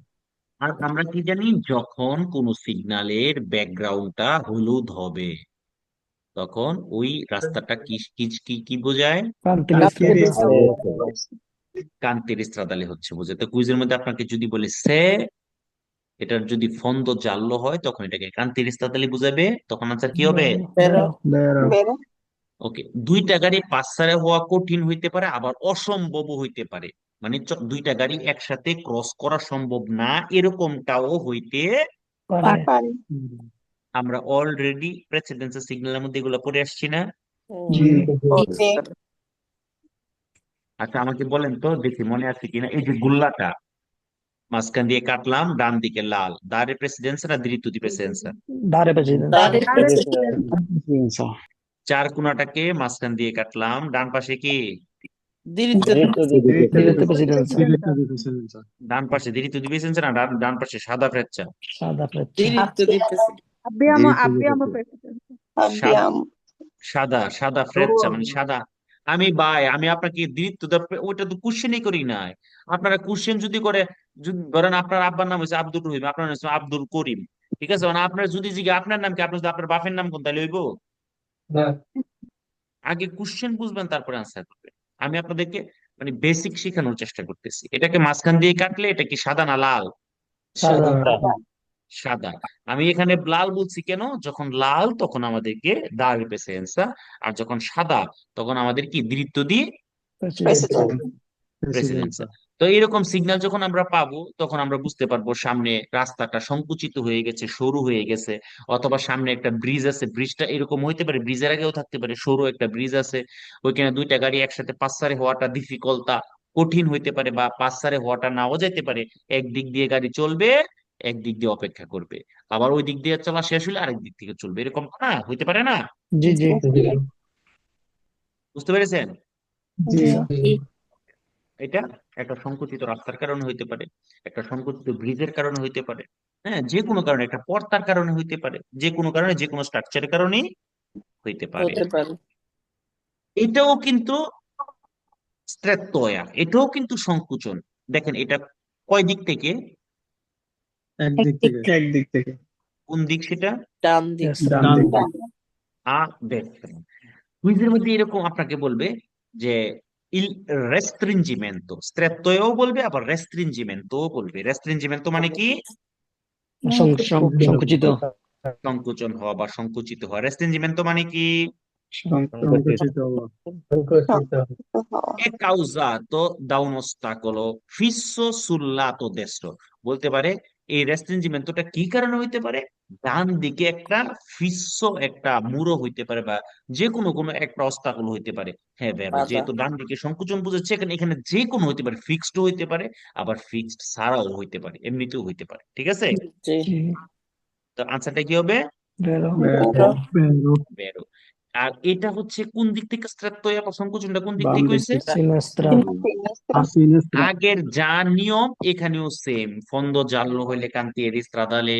Speaker 1: আর আমরা কি জানি, যখন কোন সিগন্যালের ব্যাকগ্রাউন্ডটা হলুদ হবে, তখন ওই রাস্তাটা কি কি কি কি বোঝায়?
Speaker 2: কান্তিলিস্তার।
Speaker 1: কান্তের স্ত্রাদালে হচ্ছে বোঝায়। তো কুইজের মধ্যে আপনাকে যদি বলে সে, এটার যদি ফন্দ জাল্লো হয় তখন এটাকে কান্তের স্ত্রাদালে বুঝাবে, তখন আনসার কি হবে?
Speaker 3: বেরো,
Speaker 2: বেরো।
Speaker 3: বেরো।
Speaker 1: ওকে, দুইটা গাড়ি পাঁচসারে হওয়া কঠিন হইতে পারে, আবার অসম্ভব হইতে পারে। মানে দুইটা গাড়ি একসাথে ক্রস করা সম্ভব না, এরকমটাও হইতে
Speaker 2: পারে।
Speaker 3: পারে।
Speaker 1: আমরা অলরেডি প্রেসিডেন্সিয়াল সিগন্যালের মধ্যে এগুলো পড়ে আসছি না?
Speaker 2: জি।
Speaker 3: জি,
Speaker 1: আচ্ছা, আমাকে বলেন তো দেখি মনে আছে কিনা, এই যে গুল্লাটা মাঝখান দিয়ে কাটলাম, ডান দিকে লাল, দারে প্রেসিডেন্সা না দিরিতু দি প্রেসিডেন্সা?
Speaker 2: দারে প্রেসিডেন্ট।
Speaker 1: চার কোনাটাকে মাঝখান দিয়ে কাটলাম, ডান পাশে কি?
Speaker 3: diritto di
Speaker 5: diritto di
Speaker 4: diritto
Speaker 2: diritto
Speaker 4: di
Speaker 2: presidenza,
Speaker 4: diritto di presidenza,
Speaker 1: ডান পাশে diritto di presenza না ডান পাশে সাদা ফ্রেচ্চা
Speaker 2: সাদা ফ্রেচ্চা,
Speaker 3: diritto di presidenza.
Speaker 4: diritto di
Speaker 8: Abbiamo
Speaker 4: presidenza,
Speaker 8: precedenza.
Speaker 3: Abbiamo.
Speaker 1: সাদা ফ্রেচ্চা মানে সাদা। আমি আপনাকে দিরিত্ব ওইটা তো কোশ্চেনই করি নাই। আপনারা কোশ্চেন যদি করে, যদি ধরেন আপনার আব্বার নাম হচ্ছে আব্দুর রহিম, আপনার নাম হচ্ছে আব্দুল করিম, ঠিক আছে, মানে আপনার যদি জিজ্ঞে আপনার নাম কি, আপনার যদি আপনার বাপের নাম কোন, তাহলে হইব? আগে কোশ্চেন বুঝবেন তারপরে আনসার করবেন। আমি আপনাদেরকে মানে বেসিক শেখানোর চেষ্টা করতেছি। এটাকে মাঝখান দিয়ে কাটলে এটা কি সাদা না লাল?
Speaker 2: সাদা,
Speaker 1: সাদা। আমি এখানে লাল বলছি কেন, যখন লাল তখন আমাদেরকে দাঁড় পেছে অ্যান্সার, আর যখন সাদা তখন আমাদের কি দিরিত্ব দিয়ে
Speaker 2: প্রেসিডেন্সা,
Speaker 1: প্রেসিডেন্সি।
Speaker 4: presidenza,
Speaker 1: তো এরকম সিগন্যাল যখন আমরা পাবো তখন আমরা বুঝতে পারবো সামনে রাস্তাটা সংকুচিত হয়ে গেছে, সরু হয়ে গেছে, অথবা সামনে একটা ব্রিজ আছে, ব্রিজটা এরকম হইতে পারে, ব্রিজের আগেও থাকতে পারে সরু একটা ব্রিজ আছে, ওইখানে দুইটা গাড়ি একসাথে পাঁচসারে হওয়াটা ডিফিকাল্টটা কঠিন হইতে পারে, বা পাঁচসারে হওয়াটা নাও যেতে পারে। একদিক দিয়ে গাড়ি চলবে, একদিক দিয়ে অপেক্ষা করবে, আবার ওই দিক দিয়ে চলা শেষ হলে আরেক দিক থেকে চলবে, এরকম না হইতে পারে না?
Speaker 2: জি জি,
Speaker 1: বুঝতে পেরেছেন?
Speaker 4: জি,
Speaker 6: জি,
Speaker 1: এটা একটা সংকুচিত রাস্তার কারণে হইতে পারে, একটা সংকুচিত ব্রিজের কারণে হইতে পারে, হ্যাঁ, যে কোনো কারণে, একটা পর্দার কারণে হইতে পারে, যে কোনো কারণে, যে কোনো স্ট্রাকচারের কারণেই হইতে পারে।
Speaker 3: হতে পারে।
Speaker 1: এটাও কিন্তু স্ট্রেতোয়া, এটাও কিন্তু সংকুচন। দেখেন এটা কয় দিক থেকে,
Speaker 4: একদিক থেকে,
Speaker 2: একদিক থেকে,
Speaker 1: কোন দিক সেটা?
Speaker 3: ডান দিক।
Speaker 2: Yes,
Speaker 4: ডান
Speaker 2: ডান
Speaker 4: দিক
Speaker 2: দিক।
Speaker 4: থেকে,
Speaker 1: দেখেন কুইজের মধ্যে এরকম আপনাকে বলবে যে ইল রেস্ট্রিঞ্জিমেন্টো, স্ট্রেতোয়াও বলবে আবার রেস্ট্রিঞ্জিমেন্টো বলবে। রেস্ট্রিঞ্জিমেন্টো মানে কি?
Speaker 2: সংকুচিত,
Speaker 1: সংকুচন হওয়া বা সংকুচিত হওয়া। রেস্ট্রিঞ্জিমেন্টো মানে কি?
Speaker 4: সংকুচিত হওয়া,
Speaker 1: È causato da un ostacolo fisso sul lato destro, বলতে পারে এই রেস্ট্রিঞ্জিমেন্টটা কি কারণে হইতে পারে, ডান দিকে একটা ফিসো একটা মুরো হইতে পারে, বা যে কোনো কোনো একটা অবস্টাকল হইতে পারে। হ্যাঁ বেরো,
Speaker 3: বাধা।
Speaker 1: যেহেতু ডান দিকে সংকুচন বুঝাচ্ছে, এখানে এখানে যে কোনো হইতে পারে, ফিক্সড হইতে পারে, আবার ফিক্সড ছাড়াও হইতে পারে, এমনিতেও হইতে পারে, ঠিক আছে?
Speaker 3: জি।
Speaker 2: জি,
Speaker 1: তো আনসারটা কি হবে?
Speaker 2: বেরো,
Speaker 4: বেরো, বেরো,
Speaker 1: বেরো। আর এটা হচ্ছে কোন দিক থেকে স্ট্রেট্টয়া বা সংকুচনটা কোন দিক
Speaker 4: বাম
Speaker 1: থেকে
Speaker 4: দিক
Speaker 1: হইছে?
Speaker 4: থেকে,
Speaker 2: সিনেস্ত্রা,
Speaker 4: সিনেস্ত্রা,
Speaker 1: আগের যা নিয়ম এখানেও সেম, ফন্দ জাল্লো হইলে কান্তিয়েরি স্ত্রাদালে,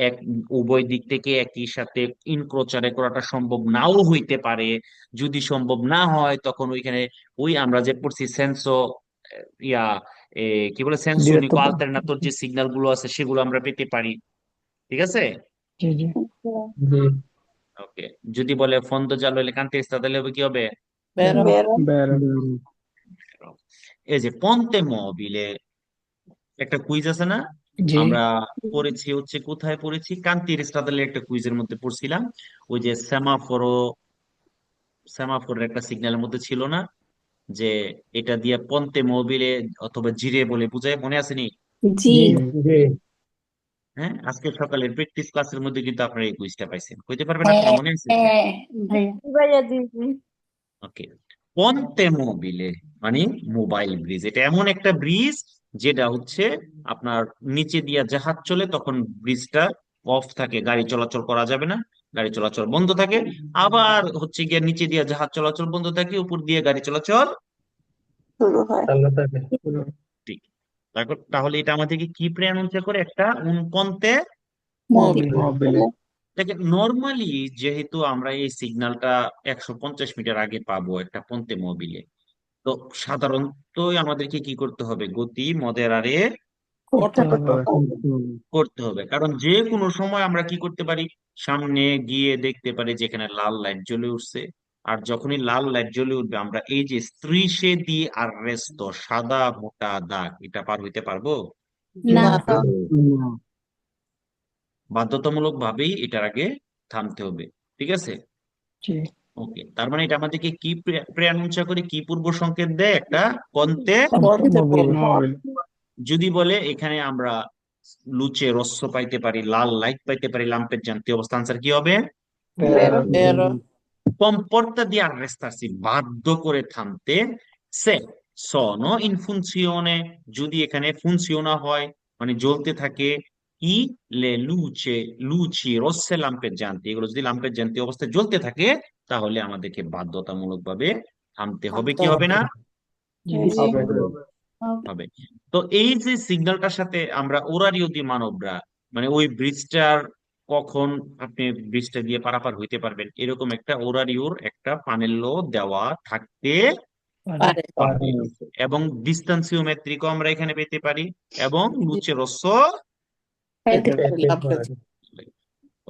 Speaker 1: এক উভয় দিক থেকে একই সাথে ইনক্রোচারে করাটা সম্ভব নাও হইতে পারে। যদি সম্ভব না হয় তখন ওইখানে ওই আমরা যে পড়ছি সেন্সো ইয়া এ, কি বলে সেন্সো
Speaker 2: ডিরেক্ট,
Speaker 1: নিকো আলটারনাতোর যে সিগন্যাল গুলো আছে সেগুলো আমরা পেতে পারি, ঠিক আছে?
Speaker 2: জি জি,
Speaker 1: ওকে, যদি বলে ফন্দ জাল্লো হইলে কান্তিয়েরি স্ত্রাদালে হবে কি হবে?
Speaker 3: বেরো।
Speaker 2: বেরো,
Speaker 4: বেরো,
Speaker 1: এই যে পন্তে মবিলে একটা কুইজ আছে না,
Speaker 2: জি,
Speaker 1: আমরা পড়েছি হচ্ছে, কোথায় পড়েছি, কান্তির স্টাডালের একটা কুইজের মধ্যে পড়ছিলাম। ওই যে সেমাফোরের একটা সিগন্যালের মধ্যে ছিল না যে এটা দিয়ে পন্তে মোবিলে অথবা জিরে বলে বুঝায়, মনে আসেনি?
Speaker 6: জি,
Speaker 2: জি,
Speaker 1: হ্যাঁ, আজকে সকালের প্র্যাকটিস ক্লাসের মধ্যে কিন্তু আপনারা এই কুইজটা পাইছেন, কইতে পারবেন আপনারা,
Speaker 6: হ্যাঁ,
Speaker 1: মনে আছে?
Speaker 6: হ্যাঁ, ভাইয়া,
Speaker 8: ভাইয়া জি জি।
Speaker 1: ওকে, পন্তে মোবিলে মানে মোবাইল ব্রিজ, এটা এমন একটা ব্রিজ যেটা হচ্ছে আপনার নিচে দিয়া জাহাজ চলে, তখন ব্রিজটা অফ থাকে, গাড়ি চলাচল করা যাবে না, গাড়ি চলাচল বন্ধ থাকে। আবার হচ্ছে গিয়ে নিচে দিয়া জাহাজ চলাচল বন্ধ থাকে, উপর দিয়ে গাড়ি চলাচল
Speaker 3: শুরু হয়।
Speaker 1: ঠিক। তাহলে এটা আমাদেরকে কি প্রণয়ন করে, একটা un ponte।
Speaker 6: মোবিল,
Speaker 4: মোবিলে,
Speaker 1: দেখেন নর্মালি যেহেতু আমরা এই সিগন্যালটা 150 মিটার আগে পাবো একটা পন্তে মোবিলে, তো সাধারণত আমাদেরকে কি করতে হবে, গতি মডারে
Speaker 2: করতে হবে,
Speaker 1: করতে হবে, কারণ যে কোনো সময় আমরা কি করতে পারি, সামনে গিয়ে দেখতে পারি যেখানে লাল লাইট জ্বলে উঠছে, আর যখনই লাল লাইট জ্বলে উঠবে আমরা এই যে স্ত্রীসে দিয়ে আর রেস্ত সাদা মোটা দাগ, এটা পার হইতে পারবো?
Speaker 6: না,
Speaker 3: না।
Speaker 4: না,
Speaker 1: বাধ্যতামূলক ভাবেই এটার আগে থামতে হবে, ঠিক আছে?
Speaker 2: জি,
Speaker 1: ওকে, তার মানে এটা আমাদেরকে কি প্রেরণা করে, কি পূর্ব সংকেত দেয়, একটা পন্তে।
Speaker 3: পন্তে
Speaker 2: মোবিল,
Speaker 3: মোবিল।
Speaker 1: যদি বলে এখানে আমরা লুচে রস্য পাইতে পারি, লাল লাইট পাইতে পারি, লাম্পের জ্যান্তি অবস্থা, আনসার কি হবে?
Speaker 2: বেরো,
Speaker 3: বেরো।
Speaker 1: Comporta di arrestarsi, বাধ্য করে থামতে। সে sono in funzione, যদি এখানে ফুনসিওনা হয় মানে জ্বলতে থাকে, ই লে লুচি রোসে লাম্পের জ্যান্তি, এগুলো যদি লাম্পের জ্যান্তি অবস্থায় জ্বলতে থাকে তাহলে আমাদেরকে বাধ্যতামূলক ভাবে থামতে হবে, কি হবে না?
Speaker 2: জি
Speaker 3: জি
Speaker 1: হবে। তো এই যে সিগন্যালটার সাথে আমরা ওরারিওদি মানবরা মানে ওই ব্রিজটার কখন আপনি ব্রিজটা দিয়ে পারাপার হইতে পারবেন এরকম একটা ওরারিওর একটা পানেল্য দেওয়া থাকতে
Speaker 3: পারে
Speaker 1: পারে এবং ডিস্টান্সিওমেট্রিকও আমরা এখানে পেতে পারি এবং লুচে রস্য
Speaker 3: পেতে পারি লাভ পেতে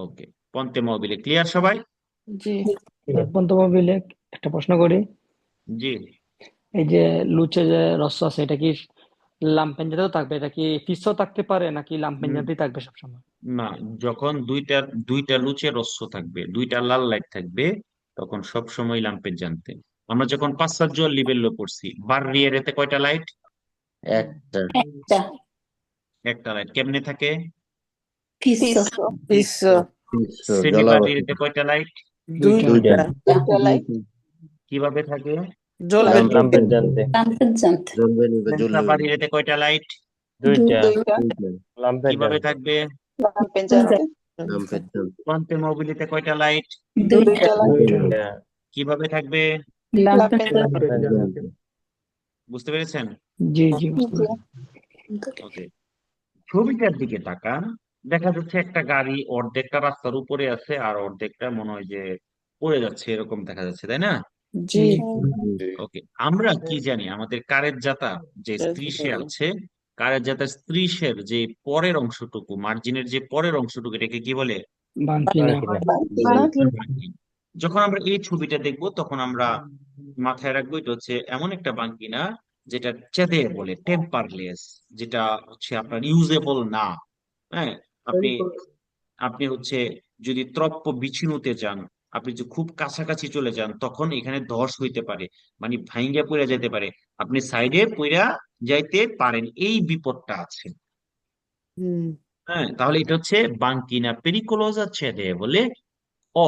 Speaker 1: ওকে পন্তে মবিলে ক্লিয়ার সবাই?
Speaker 3: জি
Speaker 2: পন্তমবিলে একটা প্রশ্ন করি,
Speaker 1: জি
Speaker 2: এই যে লুচে যে রস আছে এটা কি লাম্পেন জাতীয় থাকবে, এটা কি ফিসও থাকতে পারে নাকি লাম্পেন
Speaker 1: উম,
Speaker 2: জাতীয় থাকবে সবসময়?
Speaker 1: না, যখন দুইটা লুচে রস্য থাকবে দুইটা লাল লাইট থাকবে তখন সব সময় লাম্পের জানতে। আমরা যখন পাশ্চাত্য লিবেল্লো পড়ছি বাররিয়েরেতে কয়টা লাইট?
Speaker 8: একটা
Speaker 6: একটা
Speaker 1: একটা লাইট কেমনে থাকে?
Speaker 6: ফিসো
Speaker 3: বিশ্ব
Speaker 1: সেমি
Speaker 8: জলাবদ্ধ
Speaker 1: বাররিয়েরেতে কয়টা লাইট?
Speaker 2: দুইটা।
Speaker 3: দুইটা
Speaker 6: দুইটা
Speaker 3: লাইট
Speaker 1: কিভাবে থাকে?
Speaker 3: জ্বলবে
Speaker 5: লাম্পের জানতে
Speaker 6: লাম্পের জানতে
Speaker 8: জ্বলবে নিবে
Speaker 1: সেন্ট্রা
Speaker 8: জ্বলবে
Speaker 1: বাররিয়েরেতে কয়টা লাইট?
Speaker 5: দুইটা
Speaker 3: দুইটা
Speaker 5: লাম্পের
Speaker 1: কিভাবে
Speaker 5: জানতে
Speaker 1: থাকবে?
Speaker 3: লাম্পের জানতে
Speaker 8: লাম্পের জানতে
Speaker 1: কোয়ান্টে মোবিলিতে কয়টা লাইট?
Speaker 6: দুইটা
Speaker 3: দুইটা লাইট
Speaker 5: দুইটা
Speaker 1: কিভাবে থাকবে?
Speaker 6: লাম্পের
Speaker 3: লাম্পের
Speaker 6: জানতে
Speaker 8: জানতে
Speaker 1: বুঝতে পেরেছেন?
Speaker 2: জি জি বুঝতে পারছি।
Speaker 1: ওকে, ছবিটার দিকে তাকান, দেখা যাচ্ছে একটা গাড়ি অর্ধেকটা রাস্তার উপরে আছে আর অর্ধেকটা মনে হয় যে পড়ে যাচ্ছে এরকম দেখা যাচ্ছে, তাই না?
Speaker 3: জি
Speaker 1: ওকে, আমরা কি জানি আমাদের কারের জাতা যে স্ত্রীশে আছে, কারের জাতার স্ত্রীশের যে পরের অংশটুকু মার্জিনের যে পরের অংশটুকু এটাকে কি বলে?
Speaker 2: বাঙ্কি না।
Speaker 1: বাঙ্কিং। যখন আমরা এই ছবিটা দেখব তখন আমরা মাথায় রাখবো এটা হচ্ছে এমন একটা বাঙ্কিনা যেটা চেদে বলে টেম্পারলেস, যেটা হচ্ছে আপনার ইউজেবল না। হ্যাঁ, আপনি আপনি হচ্ছে যদি ত্রপ্প বিছিনুতে যান, আপনি যদি খুব কাছাকাছি চলে যান তখন এখানে ধস হইতে পারে, মানে ভাইঙ্গা পড়ে যেতে পারে, আপনি সাইডে পইড়া যাইতে পারেন, এই বিপদটা আছে। হ্যাঁ, তাহলে এটা হচ্ছে বাঙ্কিনা পেরিকোলোজা চেদে বলে ও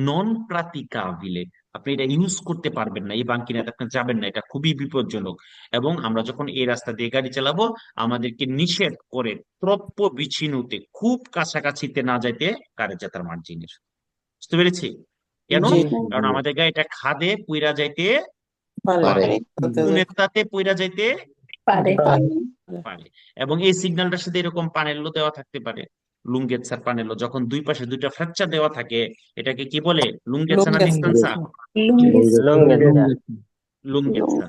Speaker 1: নন প্রাতিকাবিলে, আপনি এটা ইউজ করতে পারবেন না, এই বাঙ্কিনাতে আপনি যাবেন না, এটা খুবই বিপজ্জনক। এবং আমরা যখন এই রাস্তা দিয়ে গাড়ি চালাবো আমাদেরকে নিষেধ করে ত্রপ্প বিছিনুতে খুব কাছাকাছিতে না যাইতে কারে যাতার মার্জিনের। বুঝতে পেরেছি কেন?
Speaker 3: জি
Speaker 1: কারণ আমাদের গাড়িটা খাদে পইরা যাইতে
Speaker 3: পারে
Speaker 1: পারে,
Speaker 3: পারে
Speaker 1: কুনেত্তাতে পইরা যাইতে
Speaker 6: পারে
Speaker 1: পারে। এবং এই সিগন্যালটার সাথে এরকম পানেল্লো দেওয়া থাকতে পারে, লুঙ্গেতসার পানেল্লো, যখন দুই পাশে দুইটা ফ্র্যাকচার দেওয়া থাকে এটাকে কি বলে? লুঙ্গেতসা না
Speaker 3: লুঙ্গেতসা।
Speaker 1: ডিস্টেন্সা?
Speaker 6: লুঙ্গিস
Speaker 5: লঙ্গেতসা
Speaker 1: লুঙ্গেতসা।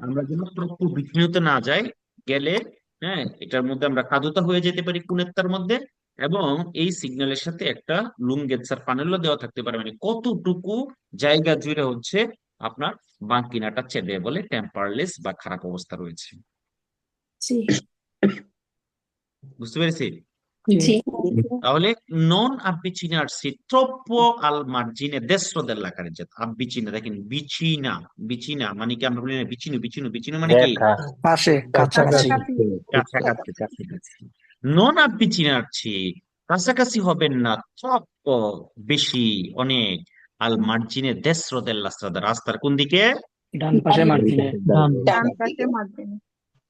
Speaker 1: আমরা যেন প্রকৃত বিচ্ছিন্ন না যাই, গেলে হ্যাঁ এটার মধ্যে আমরা কাদুতা হয়ে যেতে পারি কুনেত্তার মধ্যে। এবং এই সিগন্যালের সাথে একটা লুঙ্গেতসার পানেল্লো দেওয়া থাকতে পারে, মানে কতটুকু জায়গা জুড়ে হচ্ছে আপনার বাঙ্কিনাটা চেদে বলে টেম্পারলেস বা খারাপ অবস্থা রয়েছে।
Speaker 6: জি
Speaker 1: বুঝতে পেরেছি?
Speaker 6: জি
Speaker 1: তাহলে non avvicinarsi troppo al margine destro della carreggiata, avvicina, দেখেন বিচিনা, বিচিনা মানে কি আমরা বলি না বিচিনু বিচিনু, বিচিনু মানে কি?
Speaker 5: দেখা
Speaker 2: পাশে কাছাকাছি।
Speaker 1: কাছাকাছি কাছাকাছি। non avvicinarci, কাছাকাছি হবেন না, troppo বেশি অনেক, al margine destro della strada, রাস্তার কোন দিকে?
Speaker 2: ডান পাশে মার্জিনে।
Speaker 4: ডান
Speaker 3: ডান পাশে মাঝখানে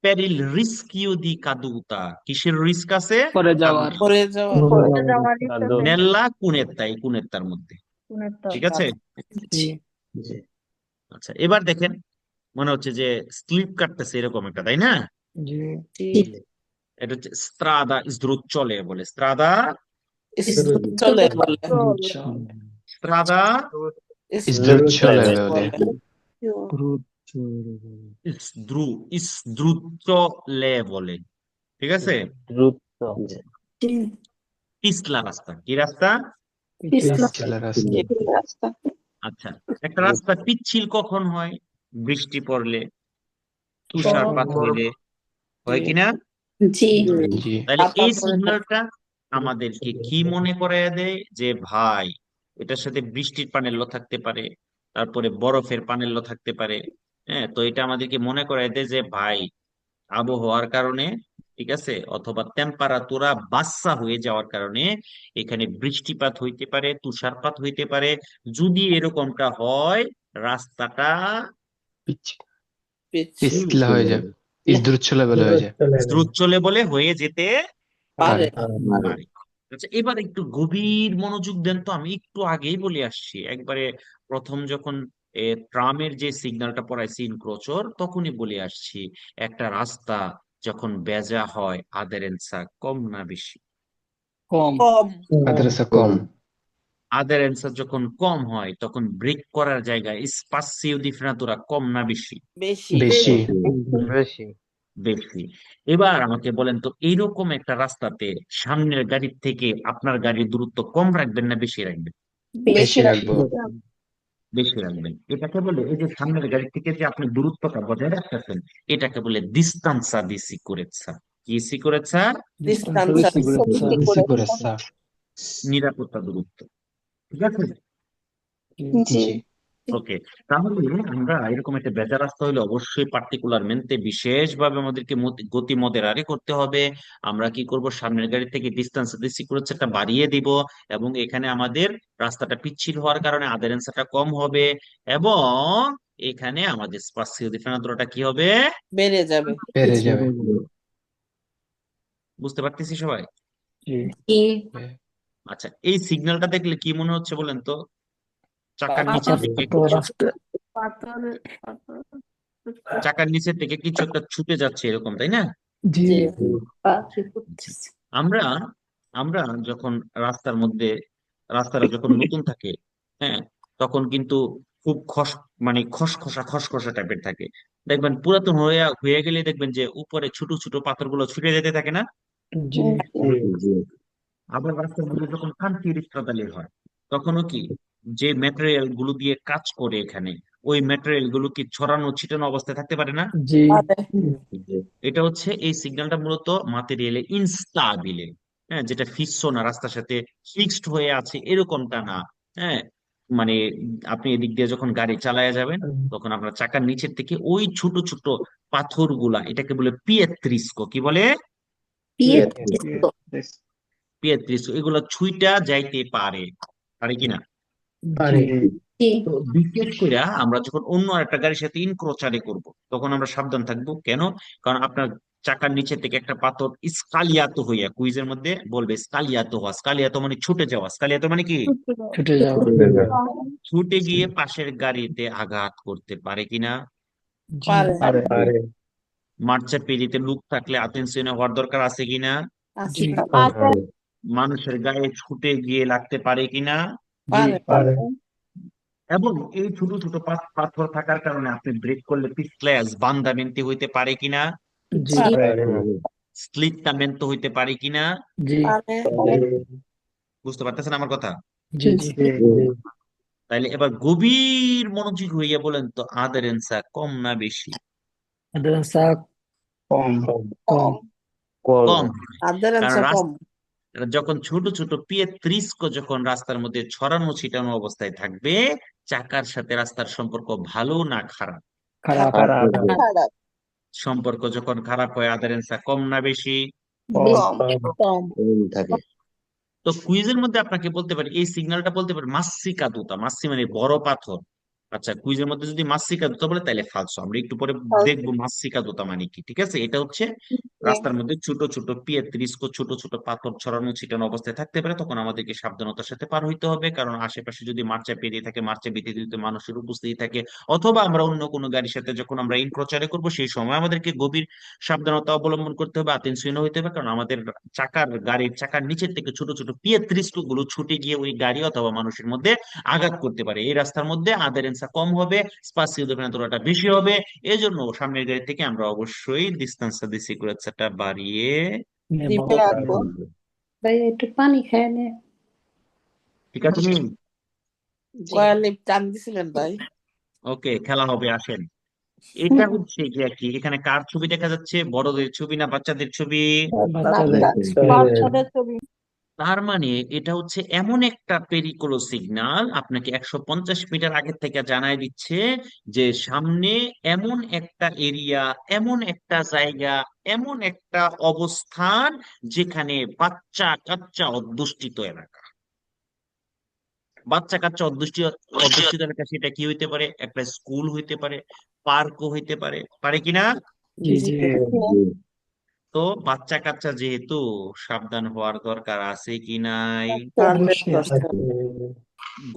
Speaker 1: per il rischio di caduta, কিসের রিস্ক আছে?
Speaker 2: পরে যাওয়ার।
Speaker 1: Caduta.
Speaker 3: পরে যাওয়া
Speaker 4: পরে
Speaker 3: যাওয়ার
Speaker 5: কাদু
Speaker 1: নেল্লা কুনেত্তা, এই কুনেত্তার মধ্যে, ঠিক আছে?
Speaker 2: জি
Speaker 1: আচ্ছা, এবার দেখেন মনে হচ্ছে যে স্লিপ কাটতেছে এরকম একটা, তাই না?
Speaker 2: জি
Speaker 3: জি
Speaker 1: এটা হচ্ছে স্ত্রাদা ইসদ্রুচ্চলে বলে, স্ত্রাদা
Speaker 3: চলে বলে
Speaker 2: আচ্ছা
Speaker 1: স্ত্রাদা
Speaker 5: ইসদুচ্ছলে বলে
Speaker 1: ইসদ্রু ইসদ্রুচ্চলে বলে, ঠিক আছে?
Speaker 5: দ্রুত
Speaker 6: জি
Speaker 1: পিছলা রাস্তা, কি রাস্তা?
Speaker 6: পিছলা
Speaker 3: রাস্তা
Speaker 1: আচ্ছা, একটা রাস্তা পিচ্ছিল কখন হয়? বৃষ্টি পড়লে, তুষারপাত হইলে, হয় কিনা?
Speaker 6: জি
Speaker 1: তাহলে
Speaker 3: পাতা
Speaker 1: এই
Speaker 3: পড়ে
Speaker 1: সিগন্যালটা আমাদেরকে কি মনে করায় দেয় যে ভাই এটার সাথে বৃষ্টির পানেল্য থাকতে পারে, তারপরে বরফের পানেল্য থাকতে পারে। হ্যাঁ, তো এটা আমাদেরকে মনে করায় দেয় যে ভাই আবহাওয়ার কারণে, ঠিক আছে, অথবা টেম্পারেচারা বাচ্চা হয়ে যাওয়ার কারণে এখানে বৃষ্টিপাত হইতে পারে, তুষারপাত হইতে পারে। যদি এরকমটা হয় রাস্তাটা
Speaker 3: পিছলা
Speaker 8: হয়ে যায় ইসদুচ্ছলে হয়ে যায়
Speaker 1: স্রোত চলে বলে হয়ে যেতে
Speaker 3: পারে
Speaker 1: পারে। আচ্ছা, এবার একটু গভীর মনোযোগ দেন তো, আমি একটু আগেই বলে আসছি একবারে প্রথম যখন ট্রামের যে সিগন্যালটা পড়াইছি ইনক্রোচর, তখনই বলে আসছি একটা রাস্তা যখন বেজা হয় আদেরেন্সা কম না বেশি?
Speaker 2: কম।
Speaker 3: কম
Speaker 8: আদ্রাসা কম।
Speaker 1: আদেরেন্সা যখন কম হয় তখন ব্রেক করার জায়গায় স্পাসিও ডিফিনাতুরা কম না বেশি?
Speaker 3: বেশি
Speaker 8: বেশি।
Speaker 5: বেশি।
Speaker 1: বেশি। এবার আমাকে বলেন তো, এইরকম একটা রাস্তাতে সামনের গাড়ির থেকে আপনার গাড়ির দূরত্ব কম রাখবেন না বেশি রাখবেন?
Speaker 8: বেশি রাখবো।
Speaker 1: বেশি রাখবেন। এটাকে বলে, এই যে সামনের গাড়ি থেকে যে আপনি দূরত্বটা বজায় রাখতেছেন, এটাকে বলে distanza di sicurezza। কি সিকিউরেটসা?
Speaker 3: ডিস্টেন্স
Speaker 8: সিকিউরেসা।
Speaker 1: নিরাপত্তা দূরত্ব। ঠিক আছে?
Speaker 6: জি
Speaker 8: জি।
Speaker 1: ওকে। তাহলে আমরা এরকম একটা বেজা রাস্তা হলে অবশ্যই পার্টিকুলার মেনতে বিশেষভাবে আমাদেরকে গতি মডারে করতে হবে। আমরা কি করব, সামনের গাড়ি থেকে ডিস্টেন্স সিকিউরেন্সটা বাড়িয়ে দিব, এবং এখানে আমাদের রাস্তাটা পিচ্ছিল হওয়ার কারণে আদারেন্সটা কম হবে, এবং এখানে আমাদের স্পাসিও ডিফারেন্সটা কি হবে?
Speaker 3: বেড়ে যাবে
Speaker 8: বেড়ে যাবে।
Speaker 1: বুঝতে পারতেছি সবাই?
Speaker 6: জি
Speaker 1: আচ্ছা, এই সিগন্যালটা দেখলে কি মনে হচ্ছে বলেন তো? চাকার
Speaker 2: আচ্ছা,
Speaker 1: নিচের থেকে চাকার নিচের থেকে কিছু একটা ছুটে যাচ্ছে এরকম, তাই না?
Speaker 2: জি
Speaker 3: জি
Speaker 6: পাখি করতেছে
Speaker 1: আমরা আমরা যখন রাস্তার মধ্যে, রাস্তাটা যখন নতুন থাকে, হ্যাঁ, তখন কিন্তু খুব মানে খসখসা খসখসা টাইপের থাকে। দেখবেন পুরাতন হয়ে হয়ে গেলে দেখবেন যে উপরে ছোট ছোট পাথরগুলো ছুটে যেতে থাকে না?
Speaker 2: জি
Speaker 1: আবার রাস্তার মধ্যে যখন কান্তি রিক্তাদালি হয়, তখনও কি, যে ম্যাটেরিয়াল গুলো দিয়ে কাজ করে এখানে, ওই ম্যাটেরিয়াল গুলো কি ছড়ানো ছিটানো অবস্থায় থাকতে পারে না?
Speaker 2: জি
Speaker 1: এটা হচ্ছে, এই সিগন্যালটা মূলত মাতেরিয়ালে ইনস্টাবিলে, হ্যাঁ, যেটা ফিক্সড না, রাস্তার সাথে ফিক্সড হয়ে আছে এরকমটা না। হ্যাঁ, মানে আপনি এদিক দিয়ে যখন গাড়ি চালায়া যাবেন, তখন আপনার চাকার নিচের থেকে ওই ছোট ছোট পাথর গুলা, এটাকে বলে পিয়েত্রিস্কো। কি বলে?
Speaker 6: বিয়ে
Speaker 1: পিয়েত্রিস্কো। এগুলা ছুঁইটা যাইতে পারে, পারে কিনা?
Speaker 6: জি
Speaker 1: তো বিশেষ করে আমরা যখন অন্য একটা গাড়ির সাথে ইনক্রোচারে করব, তখন আমরা সাবধান থাকবো। কেন? কারণ আপনার চাকার নিচে থেকে একটা পাথর স্কালিয়াতো হইয়া, কুইজের মধ্যে বলবে স্কালিয়াতো হওয়া, স্কালিয়াতো মানে ছুটে যাওয়া, স্কালিয়াতো মানে কি,
Speaker 2: ছুটে যাওয়া।
Speaker 1: ছুটে গিয়ে পাশের গাড়িতে আঘাত করতে পারে কিনা?
Speaker 2: জি
Speaker 3: পারে
Speaker 1: মার্চা পেরিতে লুক থাকলে আতেনশনে হওয়ার দরকার আছে কিনা?
Speaker 2: জি
Speaker 3: পারে
Speaker 1: মানুষের গায়ে ছুটে গিয়ে লাগতে পারে কিনা?
Speaker 3: পারে
Speaker 1: এবং এই ছোট ছোট পাথর থাকার কারণে আপনি ব্রেক করলে পিছলে বান্দামেন্টি হইতে পারে কিনা?
Speaker 2: জি
Speaker 1: স্লিপটামেন্টো হইতে পারে কিনা?
Speaker 2: জি
Speaker 3: পারে
Speaker 1: বুঝতে পারতেছেন আমার কথা?
Speaker 2: জি জি
Speaker 1: তাইলে এবার গভীর মনোযোগী হইয়া বলেন তো, আদেরেন্সা কম না বেশি?
Speaker 2: আদ্রাসা কম
Speaker 3: কম
Speaker 1: কম।
Speaker 3: আদের
Speaker 1: কারণ
Speaker 3: আনসার কম
Speaker 1: যখন ছোট ছোট পিয়েত্রিস্কো যখন রাস্তার মধ্যে ছড়ানো ছিটানো অবস্থায় থাকবে, চাকার সাথে রাস্তার সম্পর্ক ভালো না খারাপ?
Speaker 2: খারাপ
Speaker 3: খারাপ
Speaker 1: সম্পর্ক যখন খারাপ হয়, আদেরেন্সা কম না বেশি?
Speaker 3: কম কম
Speaker 8: থাকে।
Speaker 1: তো কুইজের মধ্যে আপনাকে বলতে পারি, এই সিগন্যালটা বলতে পারি মাসি কাদুতা। মাসি মানে বড় পাথর। আচ্ছা, কুইজের মধ্যে যদি মাসি কাদুতা বলে তাহলে ফালসো। আমরা একটু পরে দেখবো মাসি কাদুতা মানে কি। ঠিক আছে? এটা হচ্ছে রাস্তার মধ্যে ছোট ছোট পিয়েত্রিস্কো ছোট ছোট পাথর ছড়ানো ছিটানো অবস্থায় থাকতে পারে, তখন আমাদেরকে সাবধানতার সাথে পার হইতে হবে। কারণ আশেপাশে যদি মার্চা পেরিয়ে থাকে, মার্চা ব্যতীত মানুষের উপস্থিতি থাকে, অথবা আমরা অন্য কোনো গাড়ির সাথে যখন আমরা ইনক্রোচারে করবো, সেই সময় আমাদেরকে গভীর সাবধানতা অবলম্বন করতে হবে, আতেনশীন হইতে হবে। কারণ আমাদের গাড়ির চাকার নিচের থেকে ছোট ছোট পিয়েত্রিস্কো গুলো ছুটে গিয়ে ওই গাড়ি অথবা মানুষের মধ্যে আঘাত করতে পারে। এই রাস্তার মধ্যে আদেরেন্সা কম হবে, স্পাসিও ডিফারেন্সটা বেশি হবে। এই জন্য সামনের গাড়ি থেকে আমরা অবশ্যই ডিস্টেন্সটা দি সিকিউরেন্সটা বাড়িয়ে
Speaker 2: নেব
Speaker 3: দিতে রাখবো
Speaker 6: ভাই একটু পানি খায় নে
Speaker 1: ঠিক আছে নি?
Speaker 3: কয়া লিপ টান দিছিলেন ভাই
Speaker 1: ওকে, খেলা হবে, আসেন। এটা হচ্ছে কি, আর কি, এখানে কার ছবি দেখা যাচ্ছে? বড়দের ছবি না বাচ্চাদের ছবি?
Speaker 2: বাচ্চাদের
Speaker 1: তার মানে এটা হচ্ছে এমন একটা পেরিকোলো সিগন্যাল, আপনাকে 150 মিটার আগে থেকে জানায় দিচ্ছে যে সামনে এমন একটা এরিয়া, এমন একটা জায়গা, এমন একটা অবস্থান যেখানে বাচ্চা কাচ্চা অধ্যুষিত এলাকা। বাচ্চা কাচ্চা অধ্যুষিত এলাকা, সেটা কি হইতে পারে? একটা স্কুল হইতে পারে, পার্কও হইতে পারে, পারে কিনা?
Speaker 2: জি জি
Speaker 1: তো বাচ্চা কাচ্চা যেহেতু, সাবধান হওয়ার দরকার আছে কি নাই?
Speaker 2: অবশ্যই আছে।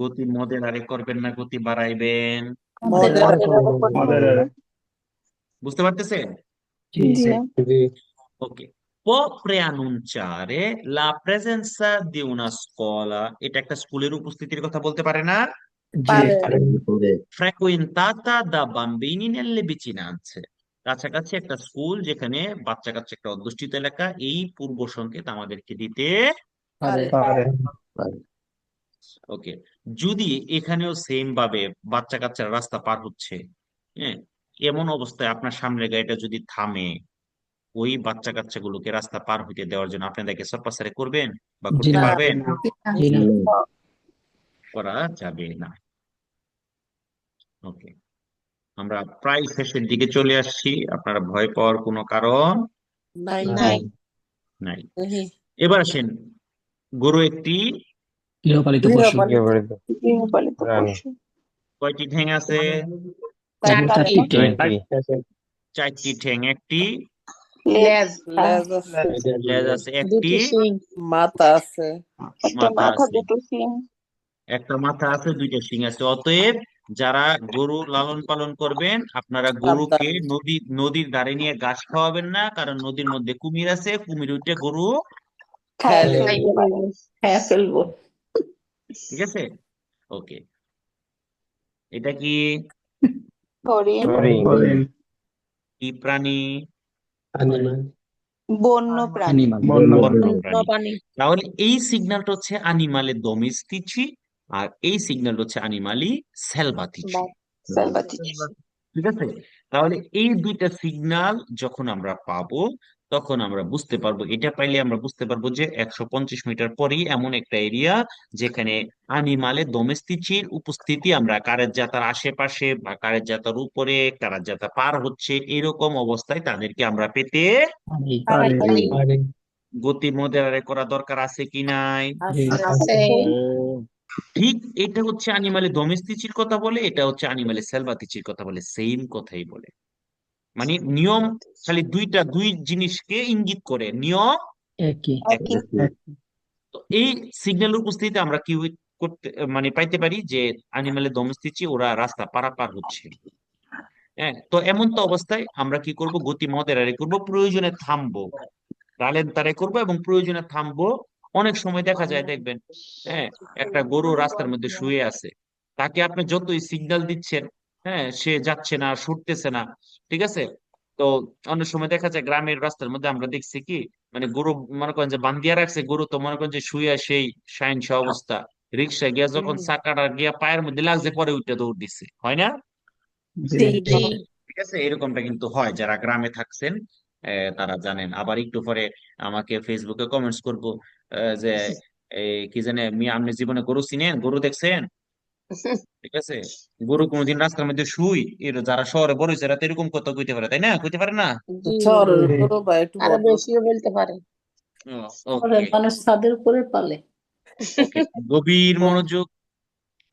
Speaker 1: গতি মডারে করবেন না গতি বাড়াইবেন?
Speaker 3: Moderare
Speaker 4: Moderare.
Speaker 1: বুঝতে পারতেছেন?
Speaker 4: Sì,
Speaker 3: জি
Speaker 4: sì.
Speaker 1: Ok. Può preannunciare la presenza di una scuola, এটা একটা স্কুলের উপস্থিতির কথা বলতে পারে না,
Speaker 3: পারে
Speaker 1: frequentata da bambini nelle vicinanze, কাছাকাছি একটা স্কুল যেখানে বাচ্চা কাচ্চা একটা অধ্যুষিত এলাকা, এই পূর্ব সংকেত আমাদেরকে দিতে
Speaker 2: পারে।
Speaker 3: পারে
Speaker 4: Fare.
Speaker 1: ওকে। যদি এখানেও সেম ভাবে বাচ্চা কাচ্চার রাস্তা পার হচ্ছে, হ্যাঁ, এমন অবস্থায় আপনার সামনের গাড়িটা যদি থামে, ওই বাচ্চা কাচ্চাগুলোকে রাস্তা পার হইতে দেওয়ার জন্য আপনি তাকে সরপাসারে করবেন বা
Speaker 2: জি
Speaker 1: করতে
Speaker 2: না,
Speaker 1: পারবেন?
Speaker 2: জি না।
Speaker 1: করা যাবে না। ওকে, আমরা প্রায় শেষের দিকে চলে আসছি, আপনারা ভয় পাওয়ার কোনো কারণ
Speaker 3: নাই
Speaker 1: নাই।
Speaker 3: নেই
Speaker 1: এবার আসেন, গরু একটি
Speaker 2: গৃহপালিত পশু।
Speaker 5: গৃহপালিত
Speaker 3: গৃহপালিত
Speaker 5: প্রাণী।
Speaker 3: পশু
Speaker 1: কয়টি ঠ্যাং আছে?
Speaker 2: চারটি ঠ্যাং।
Speaker 5: চারটি।
Speaker 1: 4টি ঠ্যাং, একটি
Speaker 3: লেজ লেজ আছে
Speaker 1: লেজ আছে, একটি
Speaker 3: মাথা আছে
Speaker 1: মাথা আছে, একটা মাথা আছে, 2টা শিং আছে। অতএব যারা গরু লালন পালন করবেন, আপনারা গরুকে
Speaker 3: সাবধান
Speaker 1: নদীর ধারে নিয়ে ঘাস খাওয়াবেন না, কারণ নদীর মধ্যে কুমির আছে, কুমির উঠে গরু
Speaker 3: খায়
Speaker 6: হ্যাঁ ফেলবো
Speaker 1: ঠিক আছে। ওকে, এটা কি
Speaker 5: হরিণ।
Speaker 4: Fare.
Speaker 1: কি প্রাণী?
Speaker 4: Animali.
Speaker 3: বন্য প্রাণী
Speaker 2: অ্যানিমাল।
Speaker 1: বন্য প্রাণী। তাহলে এই সিগন্যালটা হচ্ছে আনিমালে ডোমেস্টিচি, আর এই সিগন্যালটা হচ্ছে আনিমালি সেলভাতিচি।
Speaker 3: সেলভাটিচি
Speaker 1: ঠিক আছে। তাহলে এই দুইটা সিগন্যাল যখন আমরা পাবো, তখন আমরা বুঝতে পারবো, এটা পাইলে আমরা বুঝতে পারবো যে 150 মিটার পরেই এমন একটা এরিয়া যেখানে আনিমালে ডোমেস্টিচির উপস্থিতি, আমরা কারের জাতার আশেপাশে বা কারের জাতার উপরে, কারের জাতা পার হচ্ছে, এরকম অবস্থায় তাদেরকে আমরা পেতে
Speaker 4: Fare.
Speaker 1: গতি মডারেট করা দরকার আছে কি নাই?
Speaker 3: আছে
Speaker 1: ঠিক, এটা হচ্ছে আনিমালে ডোমেস্টিচির কথা বলে, এটা হচ্ছে আনিমালে সেলভাতিচির কথা বলে, সেম কথাই বলে। মানে নিয়ম খালি দুই জিনিসকে ইঙ্গিত করে, নিয়ম
Speaker 2: একই।
Speaker 1: একই। তো এই সিগন্যালের উপস্থিতিতে আমরা কি করতে মানে পাইতে পারি যে আনিমালে ডোমেস্টিচি ওরা রাস্তা পারাপার হচ্ছে। হ্যাঁ, তো এমন তো অবস্থায় আমরা কি করব, গতি মডারেট করব, প্রয়োজনে থামবো, রালের তারে করবো এবং প্রয়োজনে থামবো। অনেক সময় দেখা যায়, দেখবেন, হ্যাঁ, একটা গরু রাস্তার মধ্যে শুয়ে আছে, তাকে আপনি যতই সিগন্যাল দিচ্ছেন, হ্যাঁ, সে যাচ্ছে না, ছুটতেছে না, ঠিক আছে। তো অনেক সময় দেখা যায় গ্রামের রাস্তার মধ্যে আমরা দেখছি কি, মানে গরু মনে করেন যে বান্ধিয়া রাখছে, গরু তো মনে করেন যে শুয়ে সেই শাইনসা অবস্থা, রিক্সা গিয়া যখন চাকাটা গিয়া পায়ের মধ্যে লাগছে, পরে উঠে দৌড় দিচ্ছে, হয় না?
Speaker 6: জি
Speaker 1: ঠিক আছে, এরকমটা কিন্তু হয়, যারা গ্রামে থাকছেন তারা জানেন। আবার একটু পরে আমাকে ফেসবুকে কমেন্টস করবো যে কি জানে, আপনি জীবনে গরু চিনেন, গরু দেখছেন? ঠিক আছে, গরু কোনোদিন রাস্তার মধ্যে শুই, এর যারা শহরে বড় হয়েছে এরা তো এরকম কথা কইতে পারে, তাই না? কইতে পারে না?
Speaker 3: শহরের গরু বা একটু বেশিও বলতে পারে
Speaker 1: ওকে
Speaker 6: মানুষ ছাদের উপরে পালে
Speaker 1: ওকে, গভীর মনোযোগ।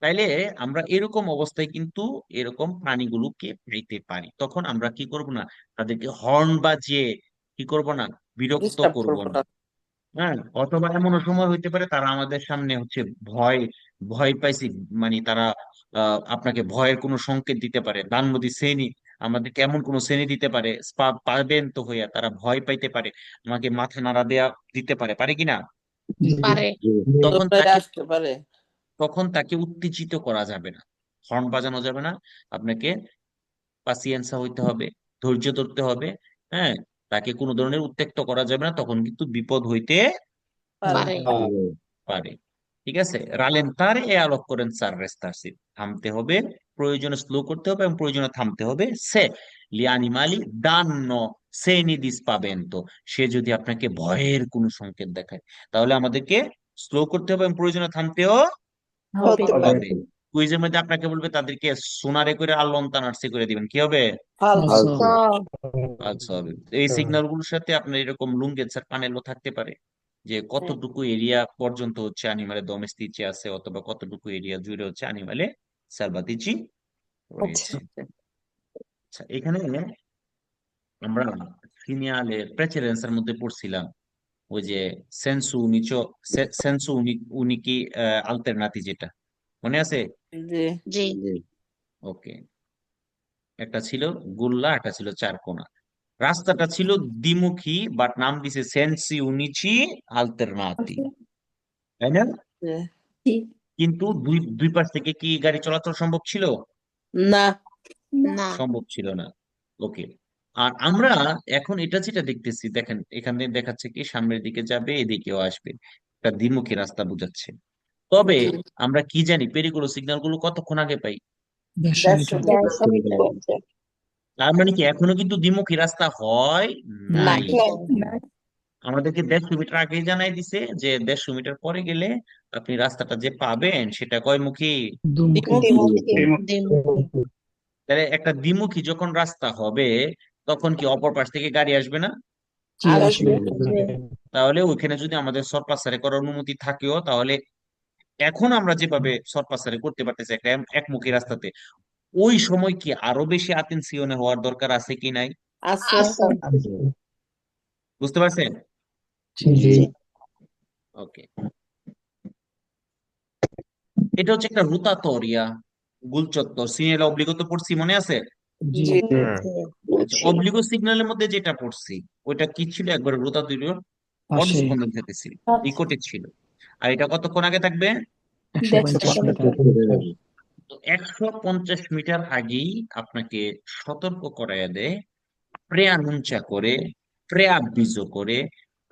Speaker 1: তাইলে আমরা এরকম অবস্থায় কিন্তু এরকম প্রাণীগুলোকে পেতে পারি, তখন আমরা কি করব না, তাদেরকে হর্ন বাজিয়ে কি করব না, বিরক্ত
Speaker 3: ডিস্টার্ব
Speaker 1: করব
Speaker 3: করবো
Speaker 1: না।
Speaker 3: না
Speaker 1: হ্যাঁ, অথবা এমন সময় হইতে পারে তারা আমাদের সামনে হচ্ছে ভয় ভয় পাইছি, মানে তারা আপনাকে ভয়ের কোনো সংকেত দিতে পারে, ডানমতি শ্রেণী আমাদেরকে এমন কোনো শ্রেণী দিতে পারে, পাবেন তো হইয়া তারা ভয় পাইতে পারে, আমাকে মাথা নাড়া দেয়া দিতে পারে, পারে কিনা?
Speaker 3: পারে
Speaker 1: তখন
Speaker 3: দৌড়াইতে
Speaker 1: তাকে
Speaker 3: আসতে পারে
Speaker 1: তখন তাকে উত্তেজিত করা যাবে না, হর্ন বাজানো যাবে না, আপনাকে পাসিয়েন্সা হইতে হবে, ধৈর্য ধরতে হবে। হ্যাঁ, তাকে কোনো ধরনের উত্ত্যক্ত করা যাবে না, তখন কিন্তু বিপদ হইতে
Speaker 3: পারে
Speaker 1: পারে। ঠিক আছে, রালেন্তারে এ আলোক করেন স্যার রেস্তারসি, থামতে হবে, প্রয়োজনে স্লো করতে হবে এবং প্রয়োজনে থামতে হবে। সে লি আনিমালি দান্ন সে নিদিস পাবেন, তো সে যদি আপনাকে ভয়ের কোনো সংকেত দেখায়, তাহলে আমাদেরকে স্লো করতে হবে এবং প্রয়োজনে থামতেও
Speaker 3: হতে পারে
Speaker 1: হবে। কুইজের মধ্যে আপনাকে বলবে তাদেরকে সোনারে করে আর লন্তা নার্সি করে দিবেন, কি হবে?
Speaker 2: ফালসো।
Speaker 1: আচ্ছা, হবে। এই সিগন্যাল গুলোর সাথে আপনার এরকম লুঙ্গের প্যানেলও থাকতে পারে, যে কতটুকু এরিয়া পর্যন্ত হচ্ছে আনিমালে ডোমেস্টিচি আছে, অথবা কতটুকু এরিয়া জুড়ে হচ্ছে আনিমালে সালভাতিচি রয়েছে। আচ্ছা, এখানে আমরা সিনিয়ালের প্রেসিডেন্সের মধ্যে পড়ছিলাম, ওই যে সেন্সু নিচো সেন্সু উনিকি আলটারনাতি, যেটা মনে আছে?
Speaker 3: জি
Speaker 1: ওকে, একটা ছিল গোল্লা, একটা ছিল চারকোনা। রাস্তাটা ছিল দ্বিমুখী, বাট নাম দিছে সেন্সি উনিচি আলটারনাতি, তাই না?
Speaker 6: জি।
Speaker 1: কিন্তু দুই দুই পাশ থেকে কি গাড়ি চলাচল সম্ভব ছিল?
Speaker 3: না
Speaker 6: না।
Speaker 1: সম্ভব ছিল না। ওকে। আর আমরা এখন এটা যেটা দেখতেছি, দেখেন এখানে দেখাচ্ছে কি সামনের দিকে যাবে, এদিকেও আসবে, একটা দ্বিমুখী রাস্তা বোঝাচ্ছে। তবে
Speaker 3: জি
Speaker 1: আমরা কি জানি পেরিকুলো সিগন্যাল গুলো কতক্ষণ আগে পাই?
Speaker 4: 150 মিটার
Speaker 6: 150 মিটার।
Speaker 1: তার মানে কি এখনো কিন্তু দ্বিমুখী রাস্তা হয়
Speaker 3: না
Speaker 1: নাই।
Speaker 6: না।
Speaker 1: আমাদেরকে 150 মিটার আগেই জানাই দিছে যে 150 মিটার পরে গেলে আপনি রাস্তাটা যে পাবেন সেটা কয়মুখী?
Speaker 4: দুমুখী
Speaker 3: দ্বিমুখী
Speaker 6: দ্বিমুখী।
Speaker 1: তাহলে একটা দ্বিমুখী যখন রাস্তা হবে তখন কি অপর পাশ থেকে গাড়ি আসবে না?
Speaker 4: জি
Speaker 3: আসবে
Speaker 4: আসবে
Speaker 1: তাহলে ওইখানে যদি আমাদের সরপাসারি করার অনুমতি থাকেও, তাহলে এখন আমরা যেভাবে সরপাসারি করতে পারতেছি একটা একমুখী রাস্তাতে, ওই সময় কি আরো বেশি আতেনসিওনে হওয়ার দরকার আছে কি নাই?
Speaker 3: আছে
Speaker 6: আছে।
Speaker 4: আছে
Speaker 1: বুঝতে পারছেন?
Speaker 4: জি
Speaker 3: জি
Speaker 1: ওকে। এটা হচ্ছে একটা রুতাতরিয়া, গুলচত্বর, সিরিয়াল অব্লিগো তো পড়ছি, মনে আছে?
Speaker 4: জি
Speaker 3: জি
Speaker 1: আচ্ছা,
Speaker 6: বুঝছি।
Speaker 1: অব্লিগো সিগন্যালের মধ্যে যেটা পড়ছি ওইটা কি ছিল? একবার রুতাতরিয়ার
Speaker 4: পাশে
Speaker 1: অধঃস্পন্দন থেকে ছিল, নিকটে ছিল। আর এটা কতক্ষণ আগে থাকবে?
Speaker 4: 150
Speaker 6: 150
Speaker 4: মিটার
Speaker 1: তো 150 মিটার আগেই আপনাকে সতর্ক করাইয়া দেয়, প্রেয়ানুঞ্চা করে, প্রেয়াবিজো করে,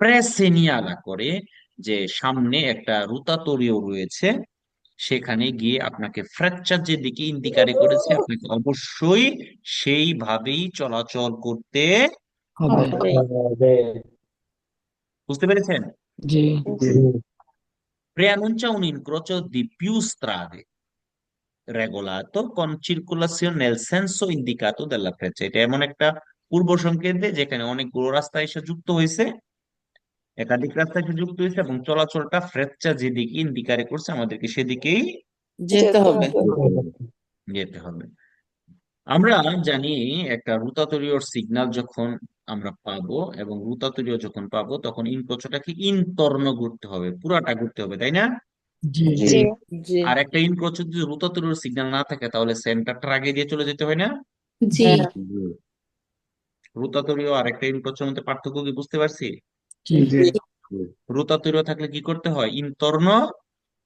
Speaker 1: প্রেসেনিয়ালা করে যে সামনে একটা রুতাতরিয় রয়েছে, সেখানে গিয়ে আপনাকে ফ্র্যাকচার যেদিকে ইন্দিকারে করেছে আপনাকে অবশ্যই সেইভাবেই চলাচল করতে
Speaker 4: হবে
Speaker 6: হবে।
Speaker 7: হবে।
Speaker 1: বুঝতে পেরেছেন?
Speaker 4: জি
Speaker 7: জি।
Speaker 1: Preannuncia un incrocio di più strade regolato con circolazione nel senso indicato dalla freccia। এটা এমন একটা পূর্ব সংকেত দেয় যেখানে অনেকগুলো রাস্তা এসে যুক্ত হয়েছে, একাধিক রাস্তা এসে যুক্ত হয়েছে, এবং চলাচলটা ফ্রেচ্চা যেদিকে ইন্দিকারে করছে আমাদেরকে সেদিকেই
Speaker 3: যেতে হবে
Speaker 1: যেতে হবে। আমরা জানি একটা রুতাতরীয় সিগন্যাল যখন আমরা পাবো, এবং রুতাতরীয় যখন পাবো তখন ইনক্রোচটাকে ইনতর্ণ ঘুরতে হবে, পুরাটা ঘুরতে হবে, তাই না?
Speaker 4: জি
Speaker 6: জি।
Speaker 3: জি
Speaker 1: আর একটা ইনক্রোচ যদি রুতাতরীয় সিগন্যাল না থাকে তাহলে সেন্টারটা আগে দিয়ে চলে যেতে হয় না?
Speaker 6: জি।
Speaker 3: হ্যাঁ
Speaker 1: রুতাতরীয় আর একটা ইনক্রোচের মধ্যে পার্থক্য কি বুঝতে পারছি?
Speaker 4: জি
Speaker 3: জি
Speaker 1: রুতাতরীয় থাকলে কি করতে হয়? ইনতর্ণ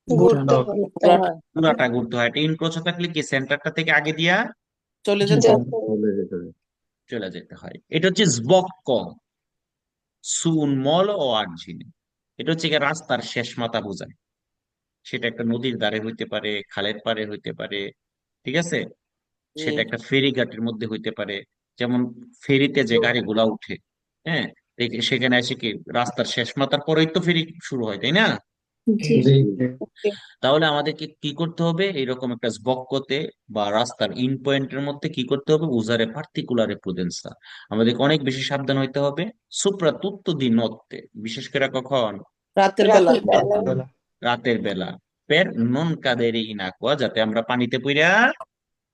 Speaker 3: ঘুরতে
Speaker 6: ঘুরতে হয়।
Speaker 1: পুরাটা ঘুরতে হয়। একটা ইনক্রোচ থাকলে কি সেন্টারটা থেকে আগে দিয়া
Speaker 3: চলে
Speaker 4: জি
Speaker 3: যেতে হবে
Speaker 1: চলে যেতে হয়। এটা হচ্ছে জবক্ক সুন মল ও আর্জিনে। এটা হচ্ছে গিয়ে রাস্তার শেষ মাথা বোঝায়। সেটা একটা নদীর ধারে হইতে পারে, খালের পাড়ে হইতে পারে, ঠিক আছে?
Speaker 3: জি
Speaker 1: সেটা একটা ফেরি ঘাটের মধ্যে হইতে পারে। যেমন ফেরিতে যে গাড়িগুলা উঠে, হ্যাঁ, সেখানে এসে কি রাস্তার শেষ মাথার পরেই তো ফেরি শুরু হয়, তাই না?
Speaker 6: জি।
Speaker 4: জি
Speaker 1: তাহলে আমাদেরকে কি করতে হবে? এরকম একটা বক্কতে বা রাস্তার ইন পয়েন্টের মধ্যে কি করতে হবে? উজারে পার্টিকুলারে প্রুদেন্সা, আমাদেরকে অনেক বেশি সাবধান হইতে হবে। সুপ্রা তুত্তো দি নত্তে, বিশেষ করে কখন?
Speaker 3: রাতের বেলা
Speaker 6: রাতের বেলা।
Speaker 4: বেলা
Speaker 1: রাতের বেলা। পের নন কাদেরে ইনাকুয়া, যাতে আমরা পানিতে পইড়া